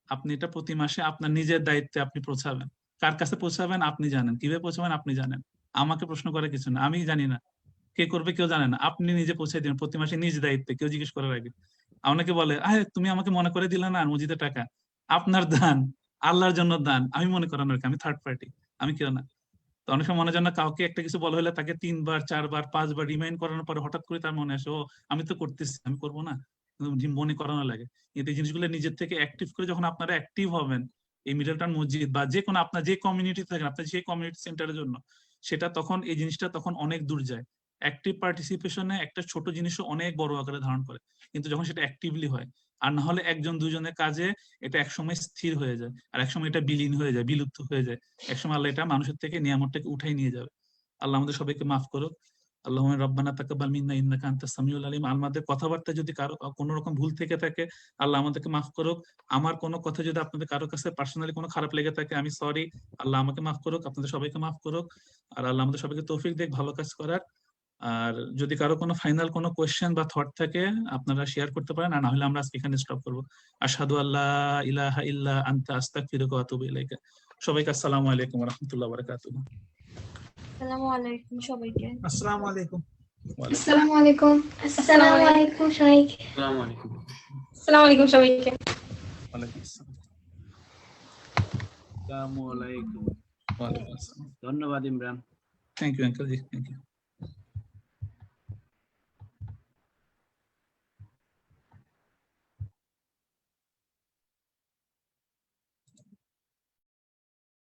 আপনি এটা প্রতি মাসে আপনার নিজের দায়িত্বে আপনি পৌঁছাবেন। কার কাছে পৌঁছাবেন আপনি জানেন, কিভাবে পৌঁছাবেন আপনি জানেন, আমাকে প্রশ্ন করার কিছু না, আমি জানি না কে করবে কেউ জানে না, আপনি নিজে পৌঁছে দিবেন প্রতি মাসে নিজ দায়িত্বে, কেউ জিজ্ঞেস করার আগে। অনেকে বলে তুমি আমাকে মনে করে দিলে না মসজিদের টাকা, আপনার দান, আল্লাহর জন্য দান, আমি মনে করানোর, আমি থার্ড পার্টি, আমি কেউ না। তো অনেক সময় মনে হয় না কাউকে একটা কিছু বলা হলে তাকে 3 বার 4 বার 5 বার রিমাইন্ড করানোর পরে হঠাৎ করে তার মনে আসে, ও আমি তো করতেছি, আমি করবো না, মনে করানো লাগে। কিন্তু এই জিনিসগুলো নিজের থেকে অ্যাক্টিভ করে যখন আপনারা অ্যাক্টিভ হবেন, এই মিডলটন মসজিদ বা যে কোনো আপনার যে কমিউনিটি থাকেন, আপনার সেই কমিউনিটি সেন্টারের জন্য, সেটা তখন এই জিনিসটা তখন অনেক দূর যায়। অ্যাক্টিভ পার্টিসিপেশনে একটা ছোট জিনিসও অনেক বড় আকারে ধারণ করে, কিন্তু যখন সেটা অ্যাক্টিভলি হয়, আর না হলে একজন দুজনের কাজে এটা একসময় স্থির হয়ে যায়, আর একসময় এটা বিলীন হয়ে যায়, বিলুপ্ত হয়ে যায়, একসময় আল্লাহ এটা মানুষের থেকে নিয়ামতটাকে উঠাই নিয়ে যাবে। আল্লাহ আমাদের সবাইকে মাফ করুক। আল্লাহুম্মা রাব্বানা তাকাব্বাল মিন্না ইন্নাকা আনতাস সামিউল আলিম। আমাদের কথাবার্তা যদি কারো কোনো রকম ভুল থেকে থাকে, আল্লাহ আমাদেরকে মাফ করুক। আমার কোনো কথা যদি আপনাদের কারো কাছে পার্সোনালি কোনো খারাপ লেগে থাকে, আমি সরি, আল্লাহ আমাকে মাফ করুক, আপনাদের সবাইকে মাফ করুক। আর আল্লাহ আমাদের সবাইকে তৌফিক দেখ ভালো কাজ করার। আর যদি কারো কোনো ফাইনাল কোনো কোয়েশ্চেন বা থট থাকে আপনারা শেয়ার করতে পারেন, আর না হলে আমরা আজকে এখানে স্টপ করবো। আশহাদু আল্লা ইলাহা ইল্লা আনতা আস্তাগফিরুকা ওয়া আতুবু ইলাইকা। সবাইকে আসসালামু আলাইকুম ওয়া রাহমাতুল্লাহি ওয়া বারাকাতুহু। আসসালামু আলাইকুম সবাইকে। আসসালামু আলাইকুম। আসসালামু আলাইকুম। আসসালামু আলাইকুম সবাইকে। আসসালামু আলাইকুম। আসসালামু আলাইকুম সবাইকে। ওয়ালাইকুম আসসালাম। আসসালামু আলাইকুম। ওয়ালাইকুম আসসালাম। ধন্যবাদ Imran. Thank you uncle ji, thank you.